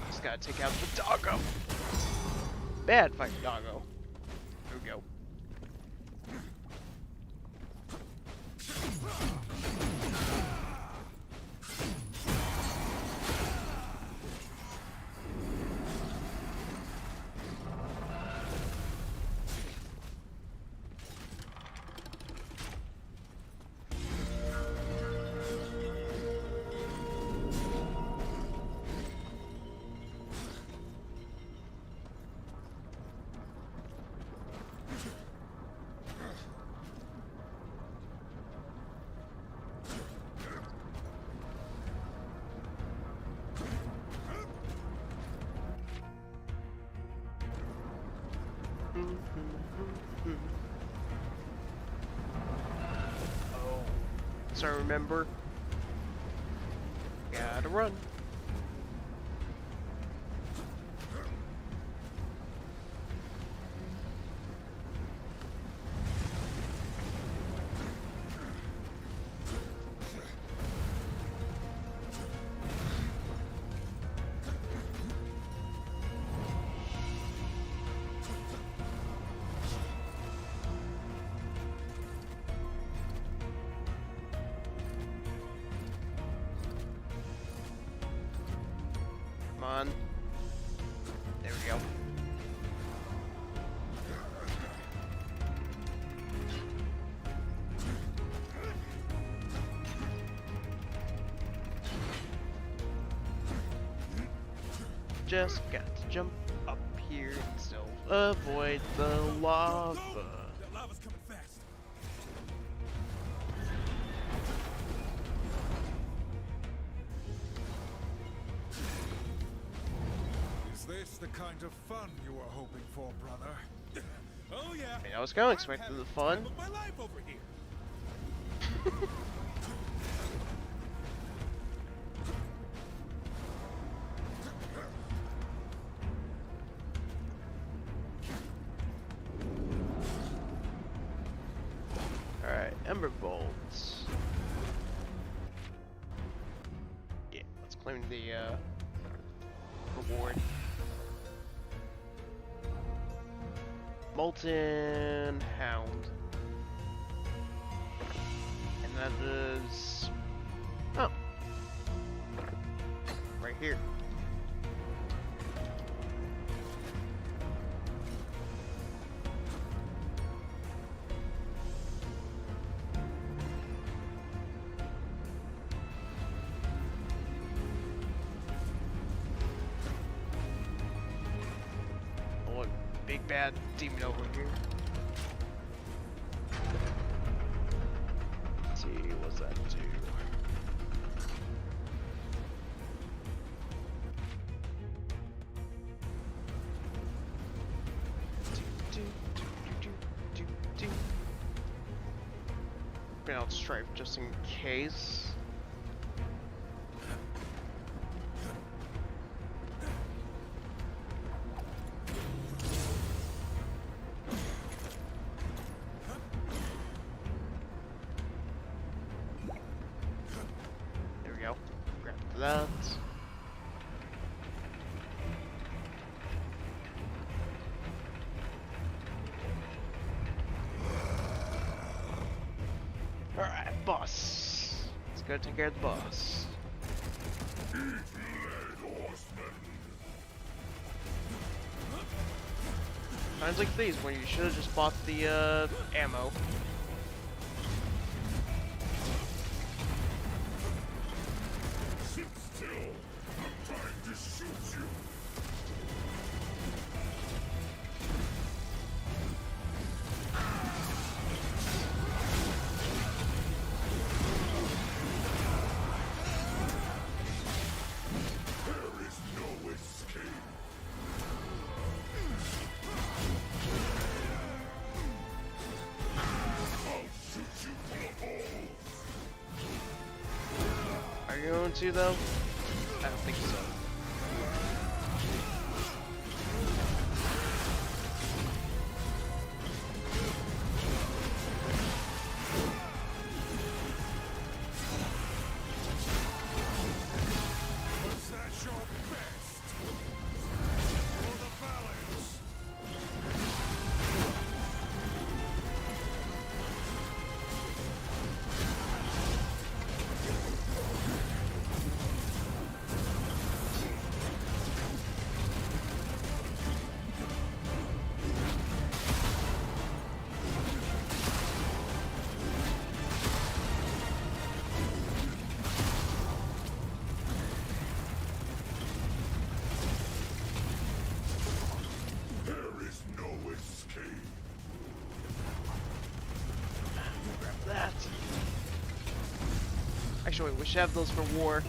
[SPEAKER 1] Just gotta take out the doggo. Bad fight, doggo. Here we go. Oh, so remember, gotta run. Come on. There we go. Just got to jump up here and still avoid the lava.
[SPEAKER 4] That lava's coming fast. Is this the kind of fun you were hoping for, brother? Oh yeah.
[SPEAKER 1] I mean, I was kind of expecting the fun.
[SPEAKER 4] Time of my life over here.
[SPEAKER 1] Alright, Ember Bolts. Yeah, let's claim the reward. Molten Hound. And that is... oh. Right here. Oh, big bad demon over here. Let's see, what's that do? Bring out Strife just in case. There we go. Grab that. Alright, boss. Let's go take care of the boss. Times like these when you should have just bought the ammo.
[SPEAKER 3] Sit still. I'm trying to shoot you.
[SPEAKER 1] going to, though? I don't think so.
[SPEAKER 4] Was that your best? For the balance.
[SPEAKER 2] There is no escape.
[SPEAKER 1] Grab that. Actually, we should have those for War,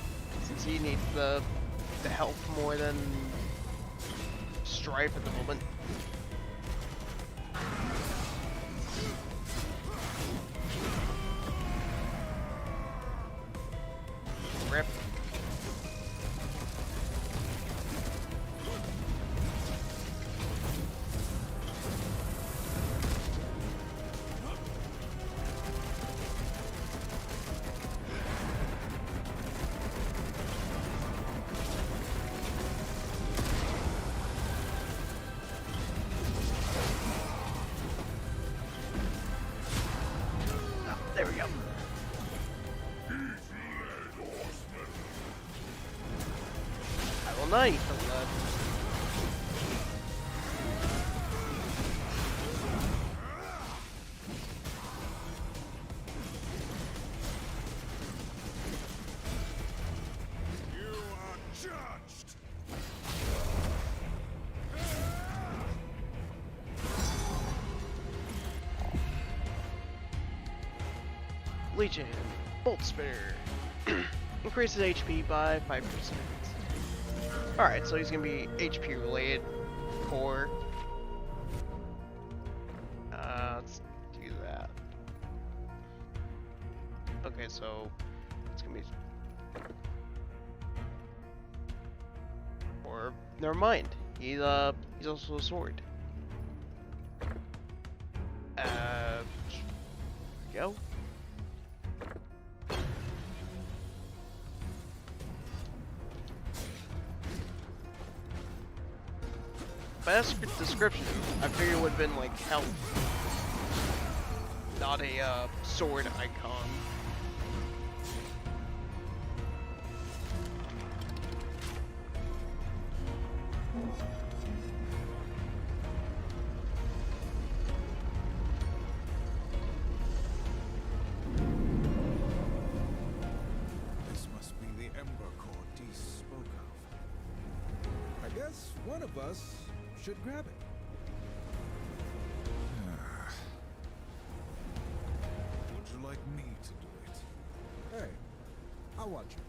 [SPEAKER 1] since he needs the health more than Strife at the moment. Rip. Oh, there we go. I will not eat from that.
[SPEAKER 4] You are judged.
[SPEAKER 1] Legion. Bolt Spinner. Increases HP by 5%. Alright, so he's gonna be HP related. Core. Let's do that. Okay, so it's gonna be. Or never mind. He's also a sword. There we go. By that description, I figured it would have been like health, not a sword icon.
[SPEAKER 4] This must be the Ember Core Dees spoke of. I guess one of us should grab it. Would you like me to do it? Hey, I want you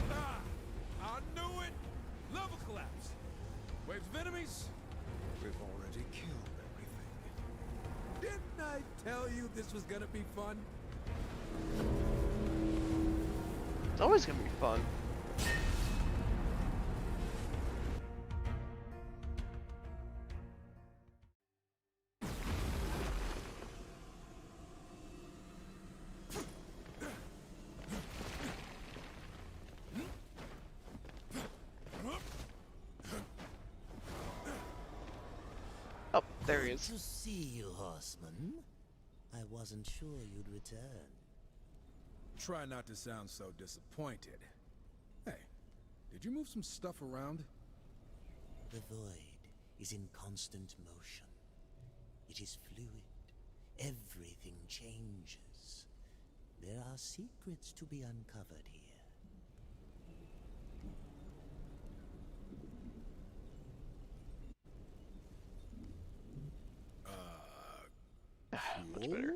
[SPEAKER 4] back.
[SPEAKER 5] Ah! I knew it! Level collapse! Waves of enemies?
[SPEAKER 4] We've already killed everything.
[SPEAKER 5] Didn't I tell you this was gonna be fun?
[SPEAKER 1] It's always gonna be fun. Oh, there he
[SPEAKER 6] Good
[SPEAKER 1] is.
[SPEAKER 6] to see you, Horseman. I wasn't sure you'd return.
[SPEAKER 5] Try not to sound so disappointed. Hey, did you move some stuff around?
[SPEAKER 6] The void is in constant motion. It is fluid. Everything changes. There are secrets to be uncovered here.
[SPEAKER 1] Much better.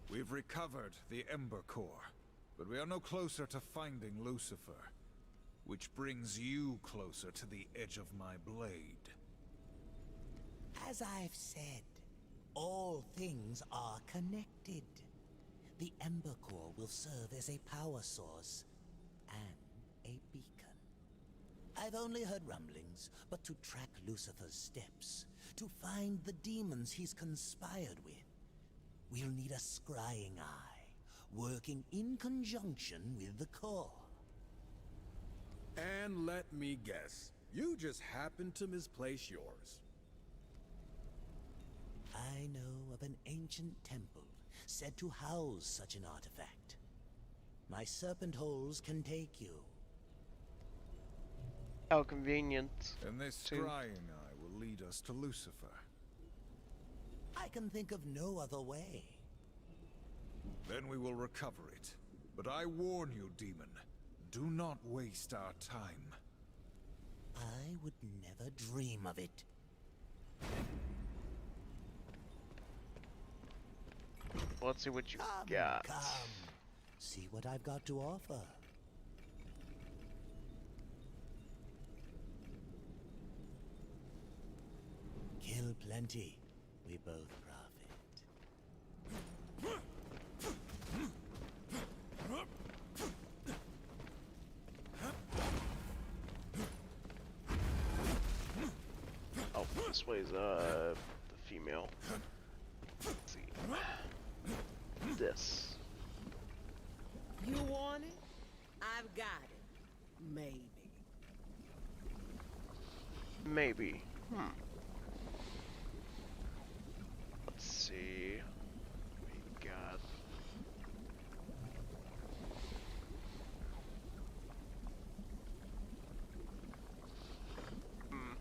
[SPEAKER 4] We've recovered the Ember Core, but we are no closer to finding Lucifer, which brings you closer to the edge of my blade.
[SPEAKER 6] As I've said, all things are connected. The Ember Core will serve as a power source and a beacon. I've only heard rumblings, but to track Lucifer's steps, to find the demons he's conspired with, we'll need a scrying eye, working in conjunction with the core.
[SPEAKER 5] And let me guess, you just happened to misplace yours.
[SPEAKER 6] I know of an ancient temple said to house such an artifact. My serpent holes can take you.
[SPEAKER 1] How convenient.
[SPEAKER 4] And this scrying eye will lead us to Lucifer.
[SPEAKER 6] I can think of no other way.
[SPEAKER 4] Then we will recover it. But I warn you, demon, do not waste our time.
[SPEAKER 6] I would never dream of it.
[SPEAKER 1] Let's see what you
[SPEAKER 6] Come,
[SPEAKER 1] got.
[SPEAKER 6] come. See what I've got to offer. Kill plenty. We both profit.
[SPEAKER 1] Oh, this way's the female. Let's see. This.
[SPEAKER 7] You want it? I've got it. Maybe.
[SPEAKER 1] Maybe. Let's see. What we got.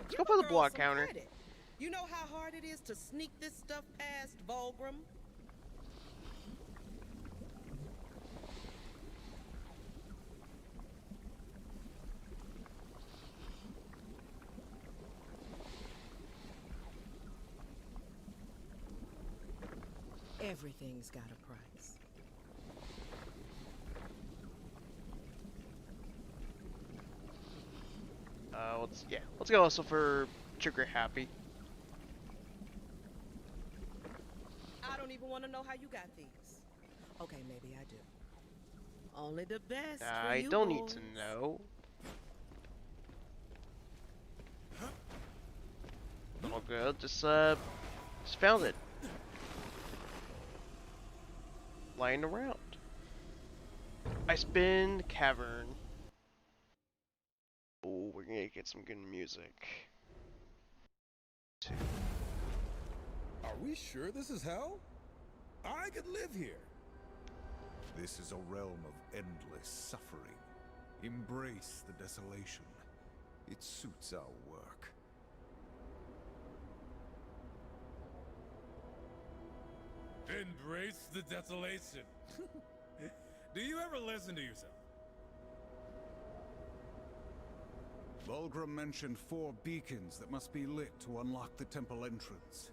[SPEAKER 1] Let's go for the
[SPEAKER 7] Girl,
[SPEAKER 1] block
[SPEAKER 7] some
[SPEAKER 1] counter.
[SPEAKER 7] credit. You know how hard it is to sneak this stuff past Volgrim? Everything's got a price.
[SPEAKER 1] Let's go also for trigger happy.
[SPEAKER 7] I don't even want to know how you got these. Okay, maybe I do. Only the best for
[SPEAKER 1] I
[SPEAKER 7] you
[SPEAKER 1] don't need
[SPEAKER 7] boys.
[SPEAKER 1] to know. All good. Just found it. Lying around. Ice Bin Cavern. Oh, we're gonna get some good music.
[SPEAKER 5] Are we sure this is hell? I could live here.
[SPEAKER 4] This is a realm of endless suffering. Embrace the desolation. It suits our work.
[SPEAKER 5] Embrace the desolation. Do you ever listen to yourself?
[SPEAKER 4] Volgrim mentioned 4 beacons that must be lit to unlock the temple entrance.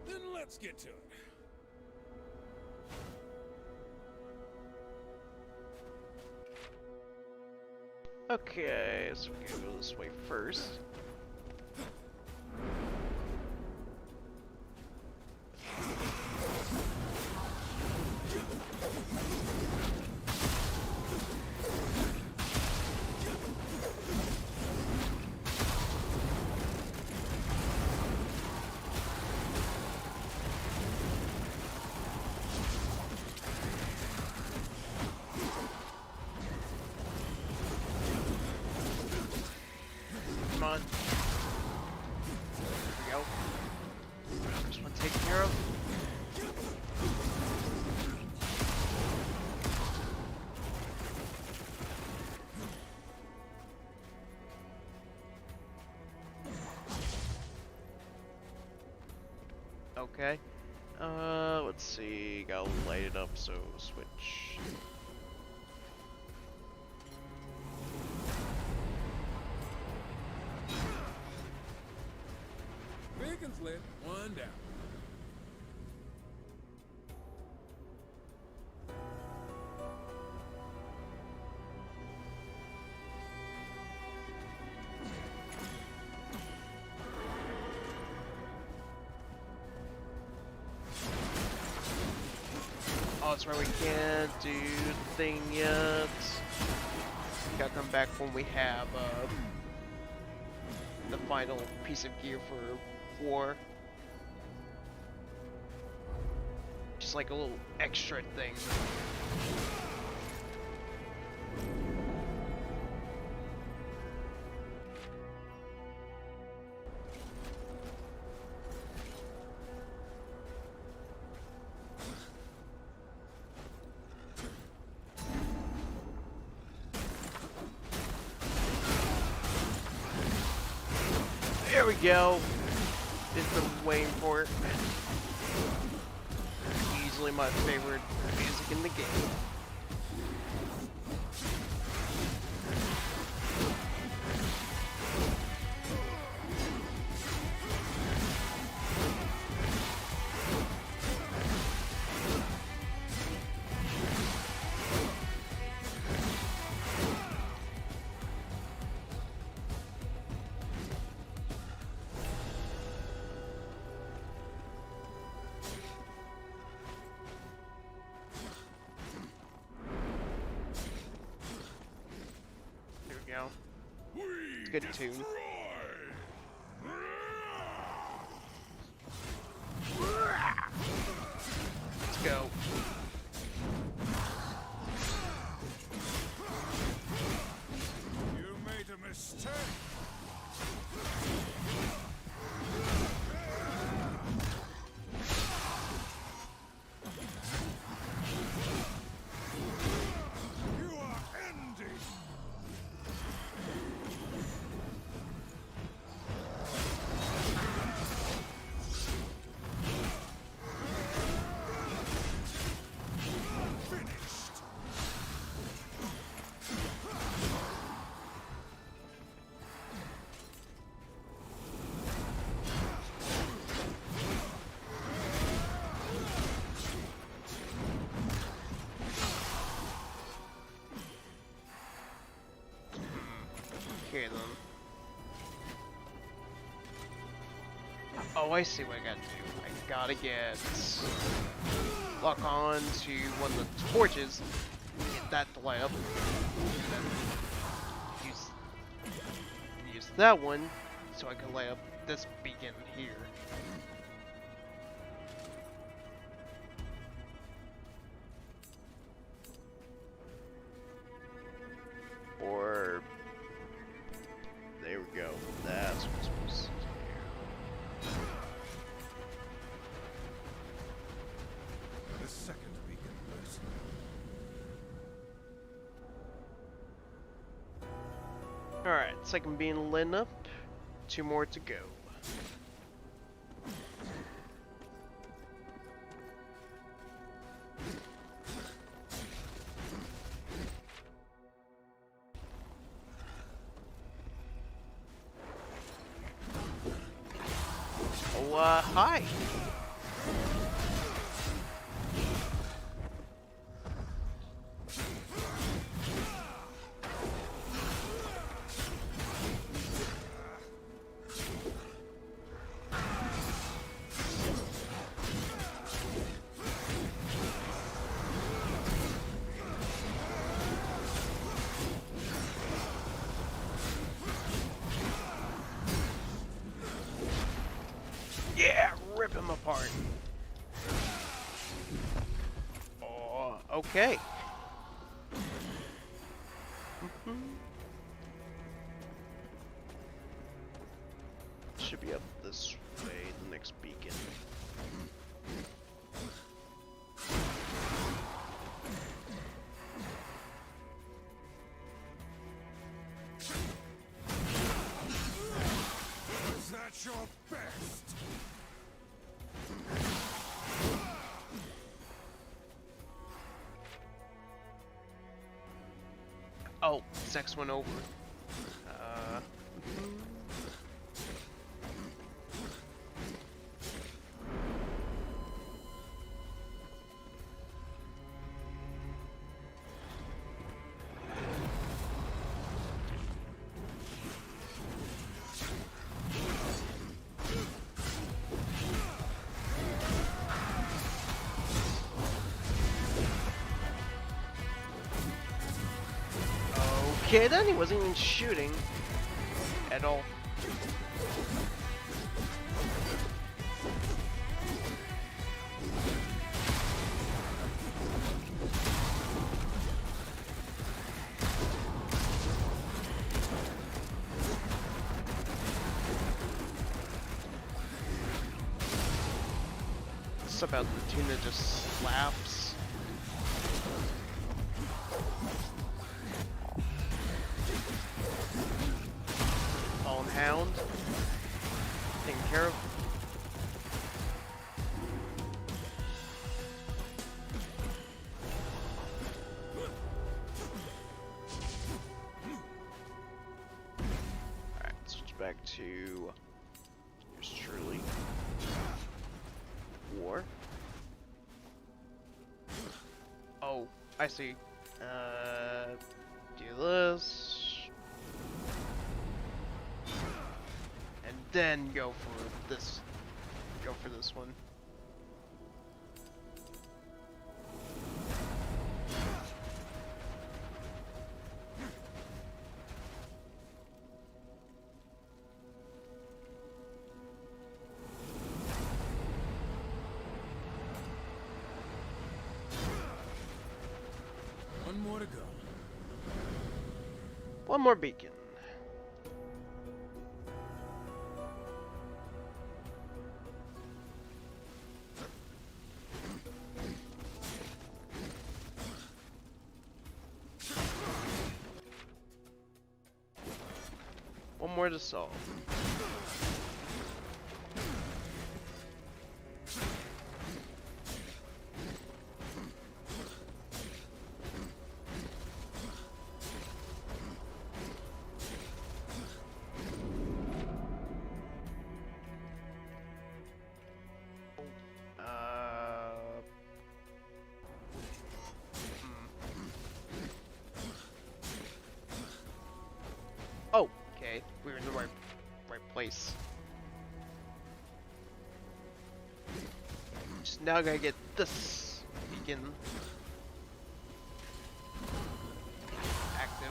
[SPEAKER 5] Then let's get to it.
[SPEAKER 1] Okay, so we're gonna go this way first. Come on. There we go. First one taken care of. Okay. Let's see. Gotta light it up, so switch.
[SPEAKER 5] Beacon's lit, one down.
[SPEAKER 1] that's right, we can't do the thing yet. Gotta come back when we have the final piece of gear for war. Just like a little extra thing. There we go. It's been waiting for it. Easily my favorite music in the game. Good tune. Let's go.
[SPEAKER 4] You made a mistake. You are ending.
[SPEAKER 1] Okay then. Oh, I see what I gotta do. I gotta get lock on to one of the torches, get that to light up, and then use that one so I can light up this beacon here. Or there we go. That's what we're supposed to do.
[SPEAKER 4] The second beacon burst.
[SPEAKER 1] Alright, second being lit up. 2 more to go. Oh, hi! Yeah, rip him apart. Oh, okay. Should be up this way, the next beacon.
[SPEAKER 4] Is that your best?
[SPEAKER 1] Oh, sex went over. Okay, then he wasn't even shooting at all. About the tuna just slaps. Fallen Hound. Taken care of. Alright, switch back to yours truly. War. Oh, I see. Do this. And then go for this. Go for this one.
[SPEAKER 5] One more to go.
[SPEAKER 1] One more beacon. One more to solve. Oh, okay. We're in the right place. Just now gotta get this beacon active.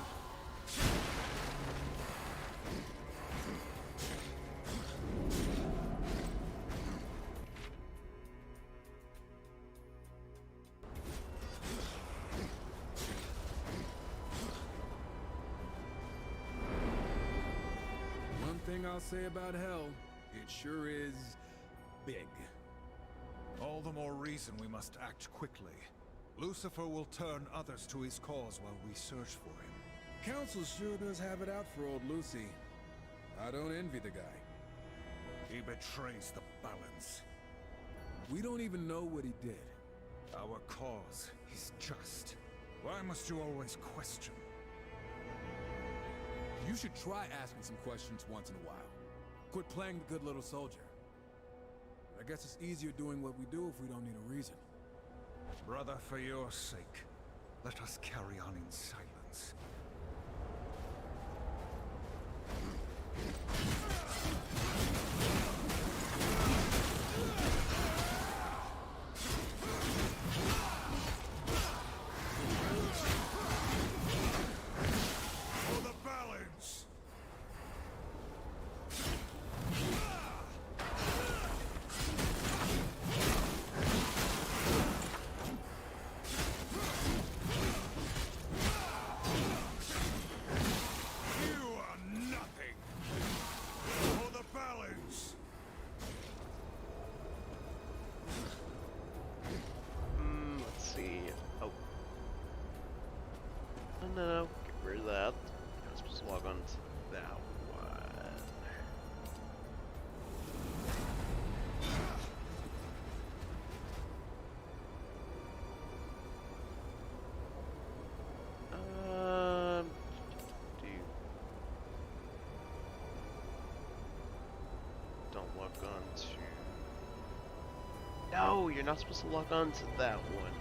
[SPEAKER 5] Thing I'll say about hell, it sure is big.
[SPEAKER 4] All the more reason we must act quickly. Lucifer will turn others to his cause while we search for him.
[SPEAKER 5] Council sure does have it out for old Lucy. I don't envy the guy.
[SPEAKER 4] He betrays the balance.
[SPEAKER 5] We don't even know what he did.
[SPEAKER 4] Our cause is just. Why must you always question?
[SPEAKER 5] You should try asking some questions once in a while. Quit playing the good little soldier. I guess it's easier doing what we do if we don't need a reason.
[SPEAKER 4] Brother, for your sake, let us carry on in silence. For the balance!
[SPEAKER 1] No, get rid of that. I'm supposed to log on to that one. Don't log on to. No, you're not supposed to log on to that one.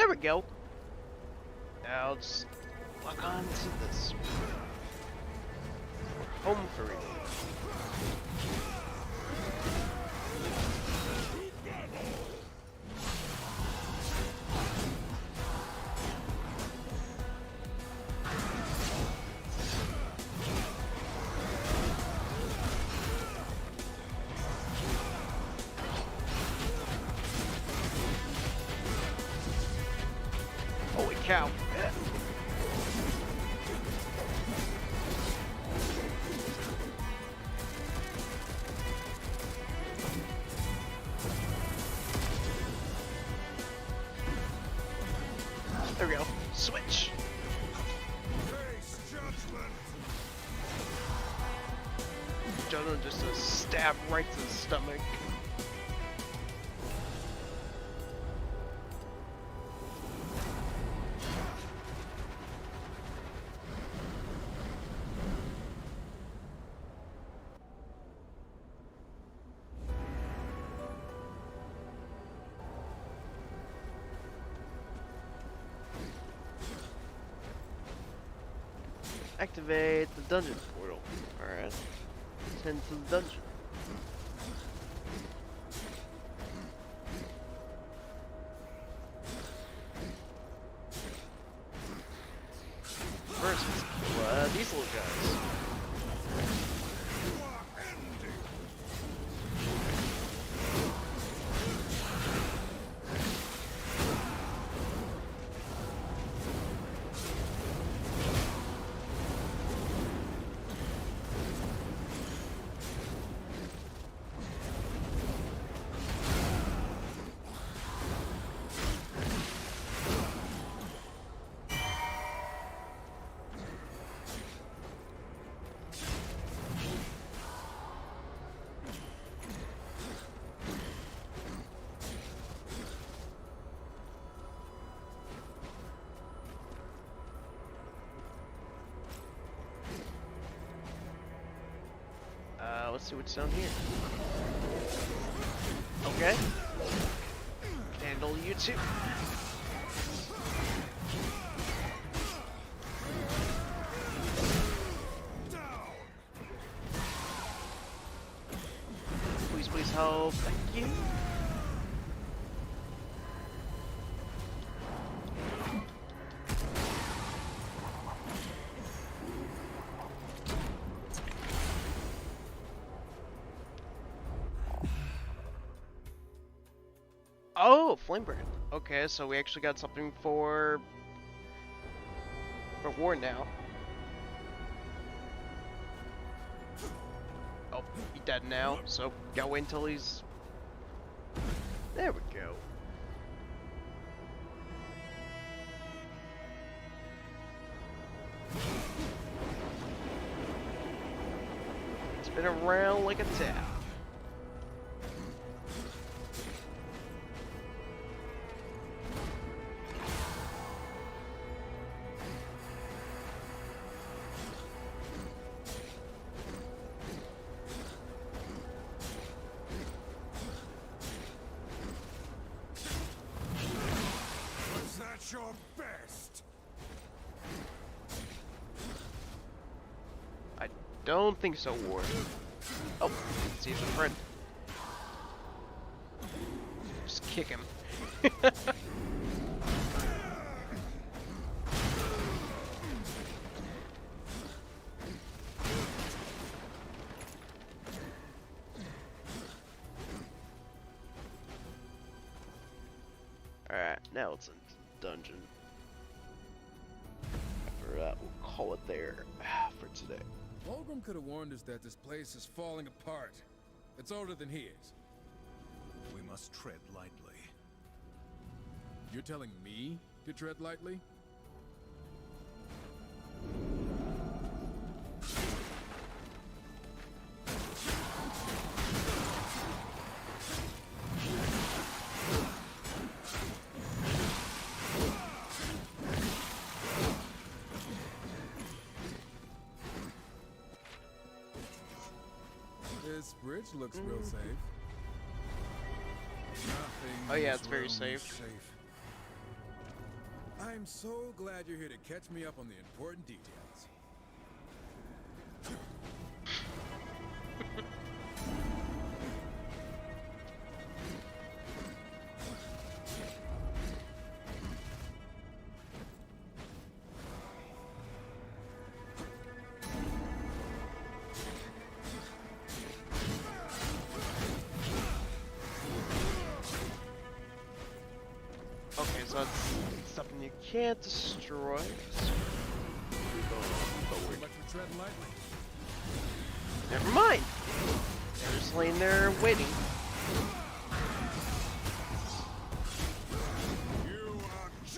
[SPEAKER 1] There we go. Now let's lock on to this. Home free. Holy cow. Yeah. There we go. Switch.
[SPEAKER 4] Face judgment.
[SPEAKER 1] Judgment, just a stab right to the stomach. Activate the dungeon portal. Alright. Send to the dungeon. First, let's kill these little guys. Let's see what's down here. Okay. Handle you too. Please, please help. Thank you. Oh, flame brand. Okay, so we actually got something for war now. Oh, he's dead now, so gotta wait until he's... There we go. Spin around like a tap.
[SPEAKER 4] Your best.
[SPEAKER 1] I don't think so, Ward. Oh, see if a friend. Just kick him. Alright, now it's in dungeon. After that, we'll call it there for today.
[SPEAKER 5] Volgrim could have warned us that this place is falling apart. It's older than he is.
[SPEAKER 4] We must tread lightly.
[SPEAKER 5] You're telling me to tread lightly? This bridge looks real safe.
[SPEAKER 4] Nothing
[SPEAKER 1] Oh yeah,
[SPEAKER 4] is
[SPEAKER 1] it's very
[SPEAKER 4] really
[SPEAKER 1] safe.
[SPEAKER 5] I'm so glad you're here to catch me up on the important details.
[SPEAKER 1] Okay, so it's something you can't destroy.
[SPEAKER 5] But you tread lightly.
[SPEAKER 1] Never mind. They're just laying there waiting.
[SPEAKER 4] You are just.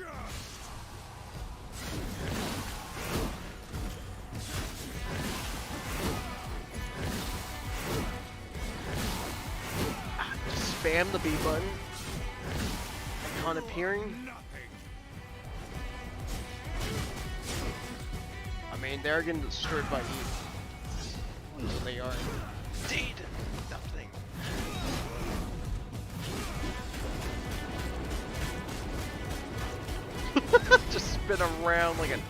[SPEAKER 1] Just spam the B button. Icon appearing. I mean, they're getting destroyed by E. So they are indeed nothing. Just spin around like a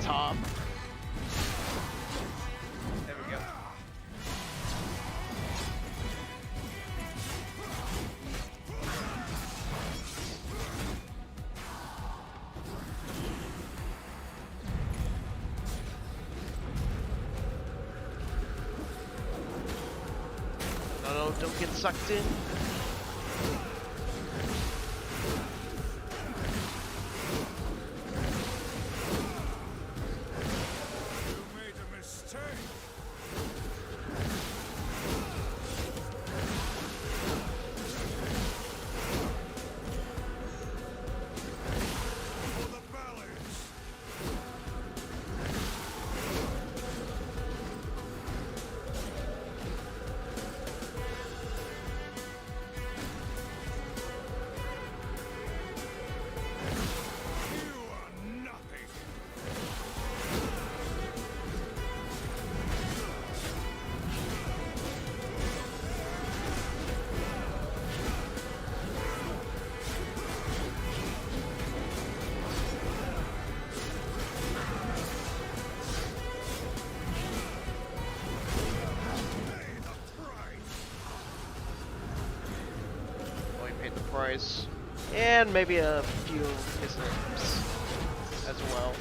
[SPEAKER 1] top. There we go. No, don't get sucked in.
[SPEAKER 4] You made a mistake. For the balance. You are nothing. Pay the price.
[SPEAKER 1] Well, we paid the price. And maybe a few missteps as well.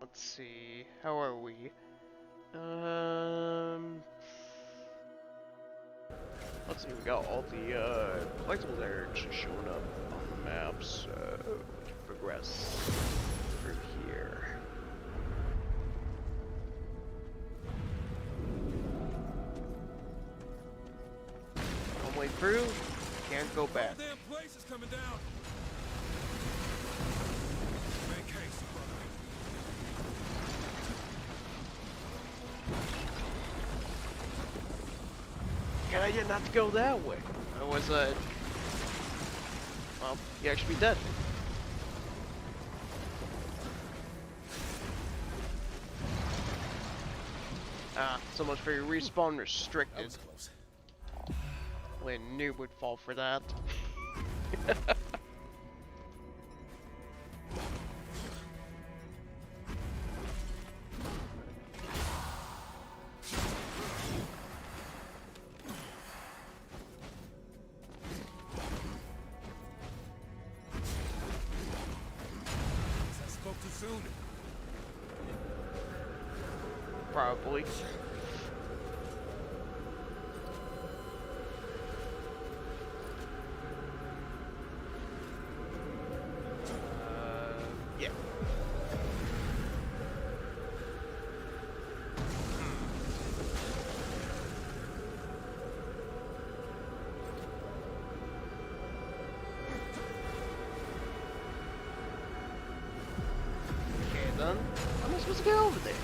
[SPEAKER 1] Let's see, how are we? Let's see, we got all the collectibles that are just showing up on the map, so we can progress through here. One way through, can't go back.
[SPEAKER 5] Damn place is coming down. Make haste, brother.
[SPEAKER 1] Can I get not to go that way? Otherwise, well, you actually be dead. Ah, so much for your respawn restricted.
[SPEAKER 5] That was close.
[SPEAKER 1] Only a noob would fall for that.
[SPEAKER 5] I spoke too soon.
[SPEAKER 1] Probably. Yeah. get over there.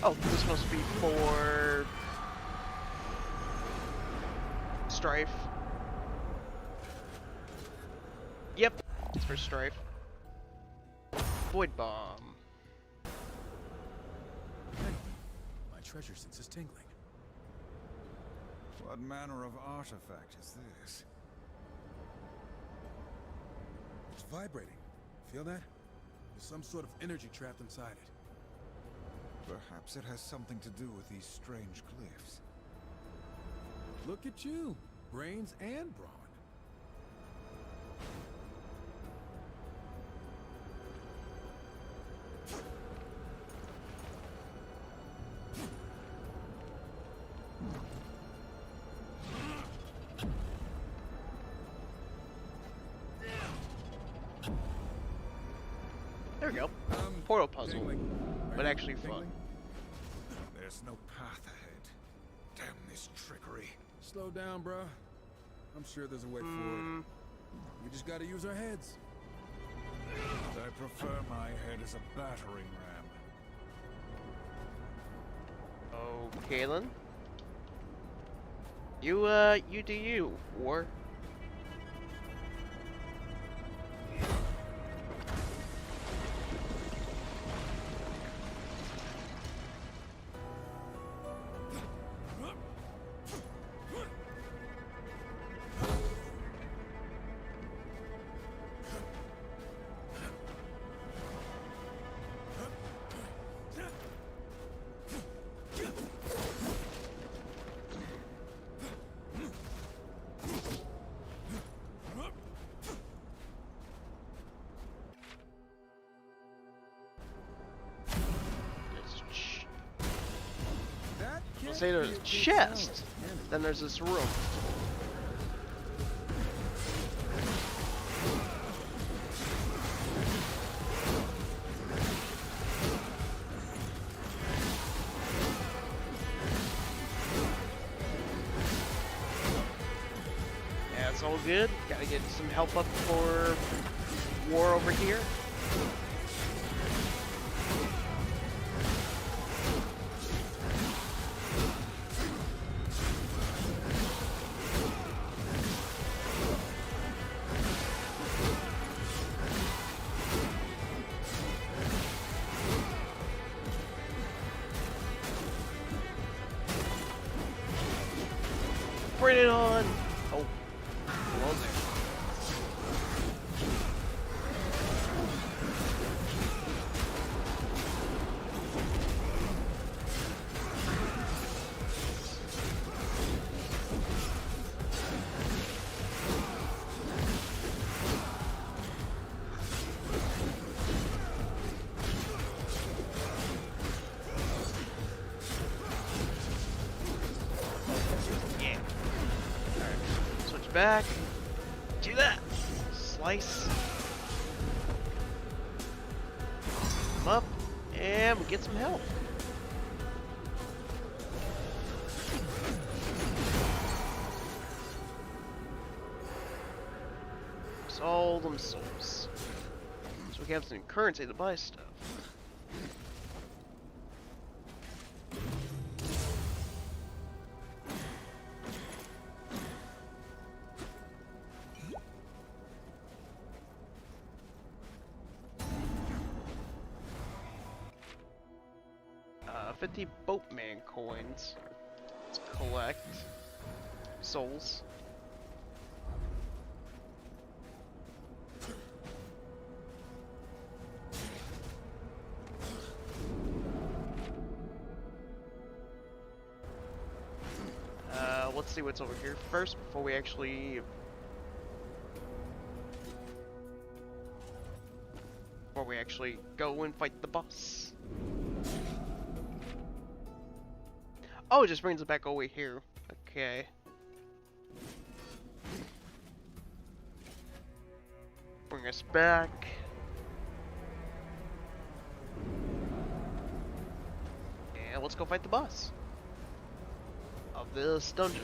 [SPEAKER 1] Oh, this must be for Strife. Yep, it's for Strife. Void Bomb.
[SPEAKER 5] My treasure sense is tingling.
[SPEAKER 4] What manner of artifact is this?
[SPEAKER 5] It's vibrating. Feel that? There's some sort of energy trapped inside it.
[SPEAKER 4] Perhaps it has something to do with these strange glyphs.
[SPEAKER 5] Look at you. Brains and brawn.
[SPEAKER 1] There we go. Portal puzzle,
[SPEAKER 5] Tingling.
[SPEAKER 1] but
[SPEAKER 5] Are you
[SPEAKER 1] actually fun.
[SPEAKER 5] tingling?
[SPEAKER 4] There's no path ahead. Damn this trickery.
[SPEAKER 5] Slow down, bruh. I'm sure there's a way forward. We just gotta use our heads.
[SPEAKER 4] I prefer my head as a battering ram.
[SPEAKER 1] Okay then. You do you, War. Say there's a chest, then there's this room. Yeah, it's all good. Gotta get some help up for War over here. Bring it on! Oh, well there. Back, do that, slice, come up, and we get some help. All them souls, so we can have some currency to buy stuff. 50 boatman coins. Let's collect souls. Let's see what's over here first before we actually we actually go and fight the boss. Oh, it just brings it back over here. Okay. Bring us back. And let's go fight the boss of this dungeon.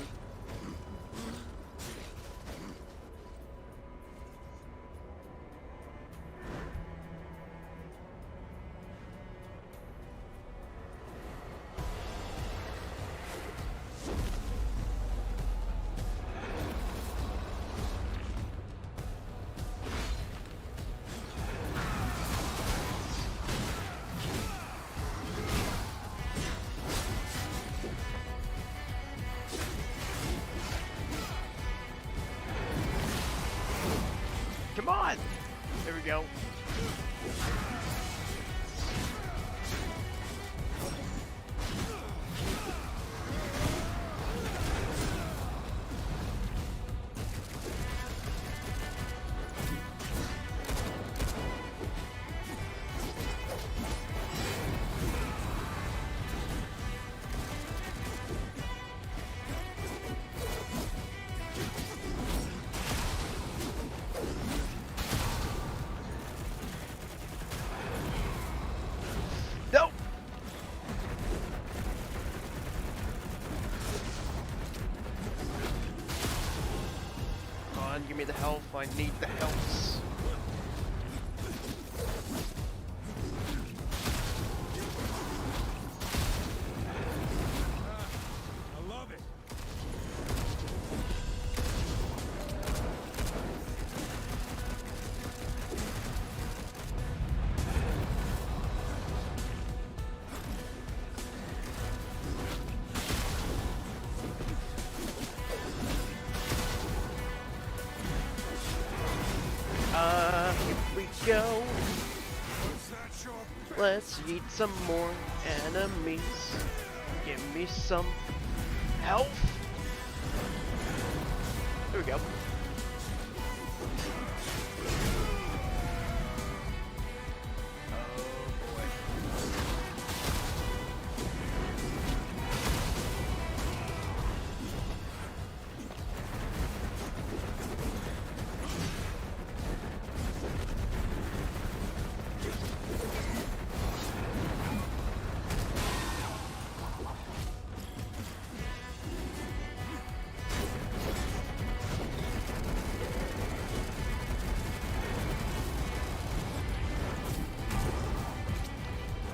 [SPEAKER 1] Come on! There we go. No! Come on, give me the health. I need the health.
[SPEAKER 4] I love it.
[SPEAKER 1] Here we go.
[SPEAKER 4] Was that your best?
[SPEAKER 1] Let's eat some more enemies. Give me some health. There we go. Oh boy.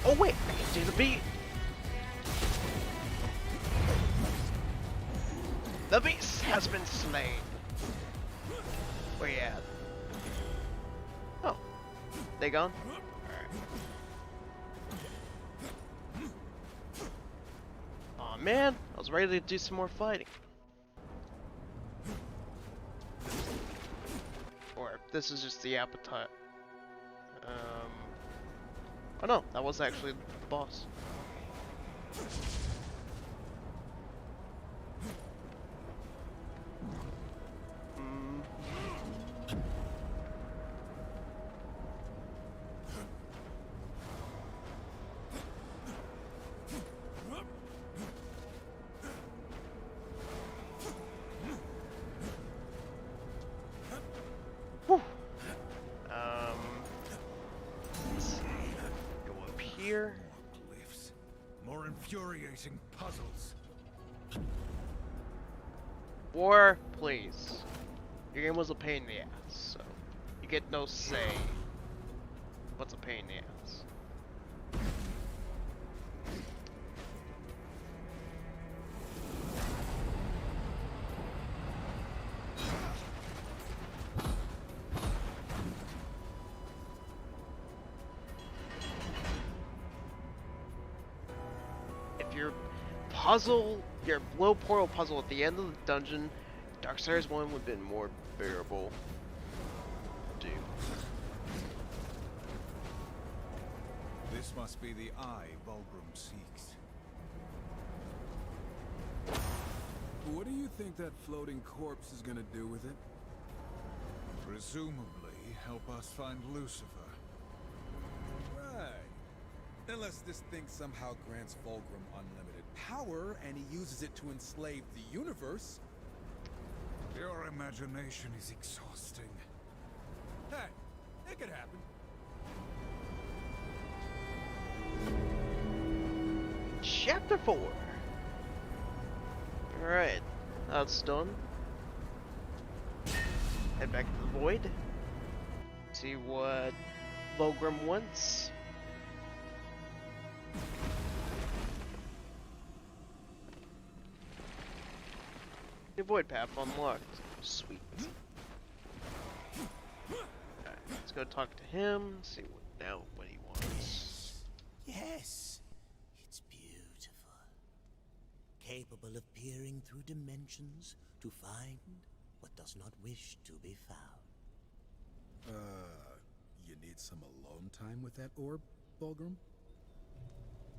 [SPEAKER 1] Oh wait, I can do the beat. The beast has been slain. Where you at? Oh, they gone? Aw man, I was ready to do some more fighting. Or this is just the appetite. Oh no, that was actually the boss. Whew. Let's see. Go up here.
[SPEAKER 4] More glyphs. More infuriating puzzles.
[SPEAKER 1] War, please. Your game was a pain in the ass, so you get no say. What's a pain in the ass? If your puzzle, your low portal puzzle at the end of the dungeon, Darksiders 1 would have been more bearable. Dude.
[SPEAKER 4] This must be the eye Vulgrim seeks.
[SPEAKER 5] What do you think that floating corpse is gonna do with it?
[SPEAKER 4] Presumably help us find Lucifer.
[SPEAKER 5] Unless this thing somehow grants Fulgrim unlimited power and he uses it to enslave the universe.
[SPEAKER 4] Your imagination is exhausting.
[SPEAKER 5] Hey, it could happen.
[SPEAKER 1] Chapter 4. Alright, that's done. Head back to the void. See what Fulgrim wants. The void path unlocked. Sweet. Alright, let's go talk to him. See what he wants.
[SPEAKER 6] Yes, it's beautiful. Capable of peering through dimensions to find what does not wish to be found.
[SPEAKER 5] You need some alone time with that orb, Fulgrim?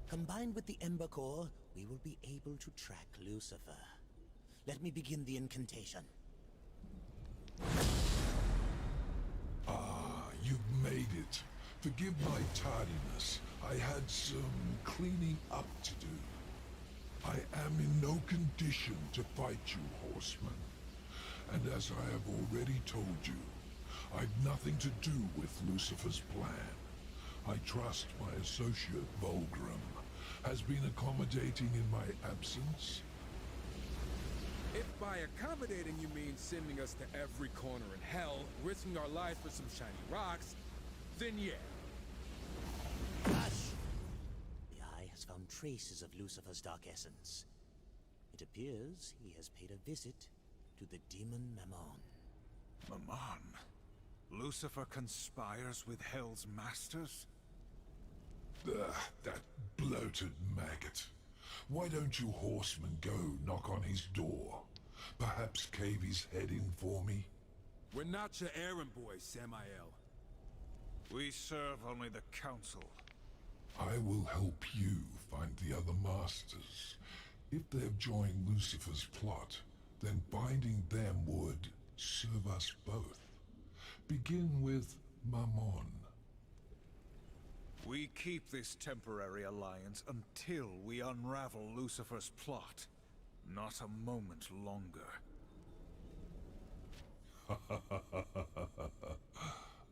[SPEAKER 6] Combined with the Ember Core, we will be able to track Lucifer. Let me begin the incantation.
[SPEAKER 2] Ah, you've made it. Forgive my tardiness. I had some cleaning up to do. I am in no condition to fight you, Horsemen. And as I have already told you, I've nothing to do with Lucifer's plan. I trust my associate, Fulgrim, has been accommodating in my absence.
[SPEAKER 5] If by accommodating you mean sending us to every corner in hell, risking our lives for some shiny rocks, then yeah.
[SPEAKER 6] Hush! The Eye has found traces of Lucifer's dark essence. It appears he has paid a visit to the demon Mammon.
[SPEAKER 4] Mammon? Lucifer conspires with Hell's masters?
[SPEAKER 2] That bloated maggot. Why don't you horsemen go knock on his door? Perhaps cave his head in for me?
[SPEAKER 5] We're not your errand boys, Samael.
[SPEAKER 4] We serve only the Council.
[SPEAKER 2] I will help you find the other masters. If they've joined Lucifer's plot, then binding them would serve us both. Begin with Mammon.
[SPEAKER 4] We keep this temporary alliance until we unravel Lucifer's plot. Not a moment longer.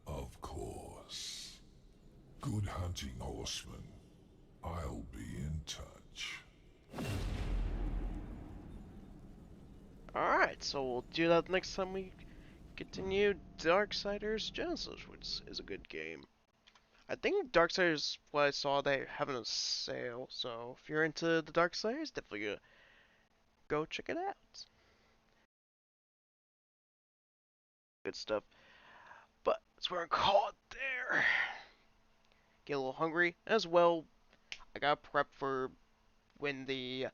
[SPEAKER 2] Of course. Good hunting, Horseman. I'll be in touch.
[SPEAKER 1] Alright, so we'll do that next time we continue Darksiders Genesis, which is a good game. I think Darksiders, what I saw, they having a sale, so if you're into the Darksiders, definitely go check it out. Good stuff. But that's where I'm caught there. Get a little hungry as well. I got prep for when the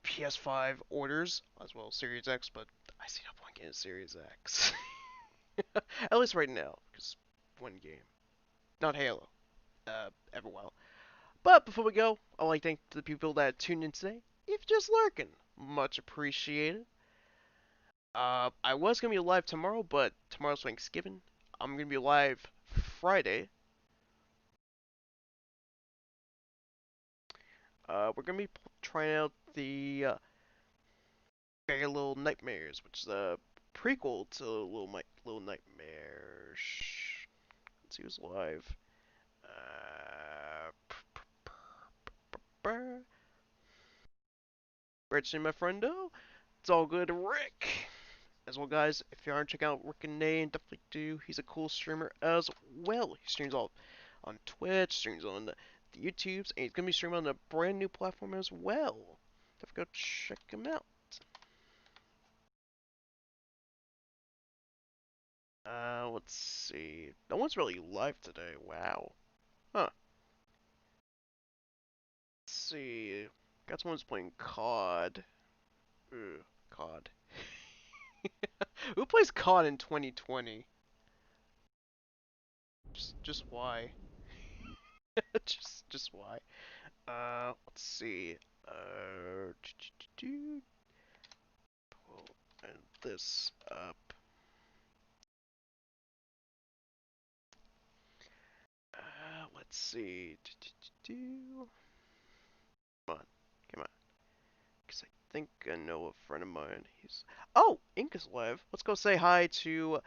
[SPEAKER 1] PS5 orders, as well as Series X, but I see no point getting Series X. At least right now, because one game. Not Halo. Everwild. But before we go, I'd like to thank the people that tuned in today. If just lurking, much appreciated. I was going to be live tomorrow, but tomorrow's Thanksgiving. I'm going to be live Friday. We're going to be trying out the Very Little Nightmares, which is a prequel to Little Nightmares. Let's see who's live. Rich and my friendo. It's all good, Rick. As well, guys, if you aren't checking out Rick and Nate, definitely do. He's a cool streamer as well. He streams all on Twitch, streams on the YouTubes, and he's gonna be streaming on a brand new platform as well. Definitely go check him out. Let's see. No one's really live today. Wow. Huh. Let's see. Got someone's playing COD. Ugh, COD. Who plays COD in 2020? Just why? just why? Let's see. Pull this up. Let's let's see. Come on, come on. Because I think I know a friend of mine. Oh, Ink is live. Let's go say hi to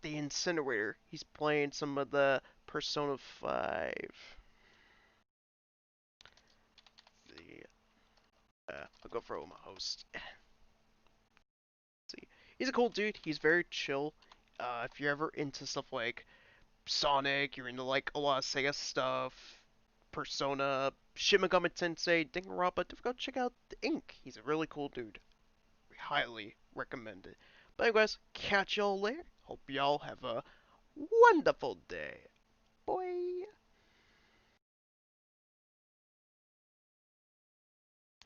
[SPEAKER 1] the Incinerator. He's playing some of the Persona 5. I'll go for my host. See, he's a cool dude. He's very chill. If you're ever into stuff like Sonic, you're into like a lot of Sega stuff, Persona, Shin Megami Tensei, Danganronpa, go check out the Ink. He's a really cool dude. We highly recommend it. But anyways, catch y'all later. Hope y'all have a wonderful day. Boy.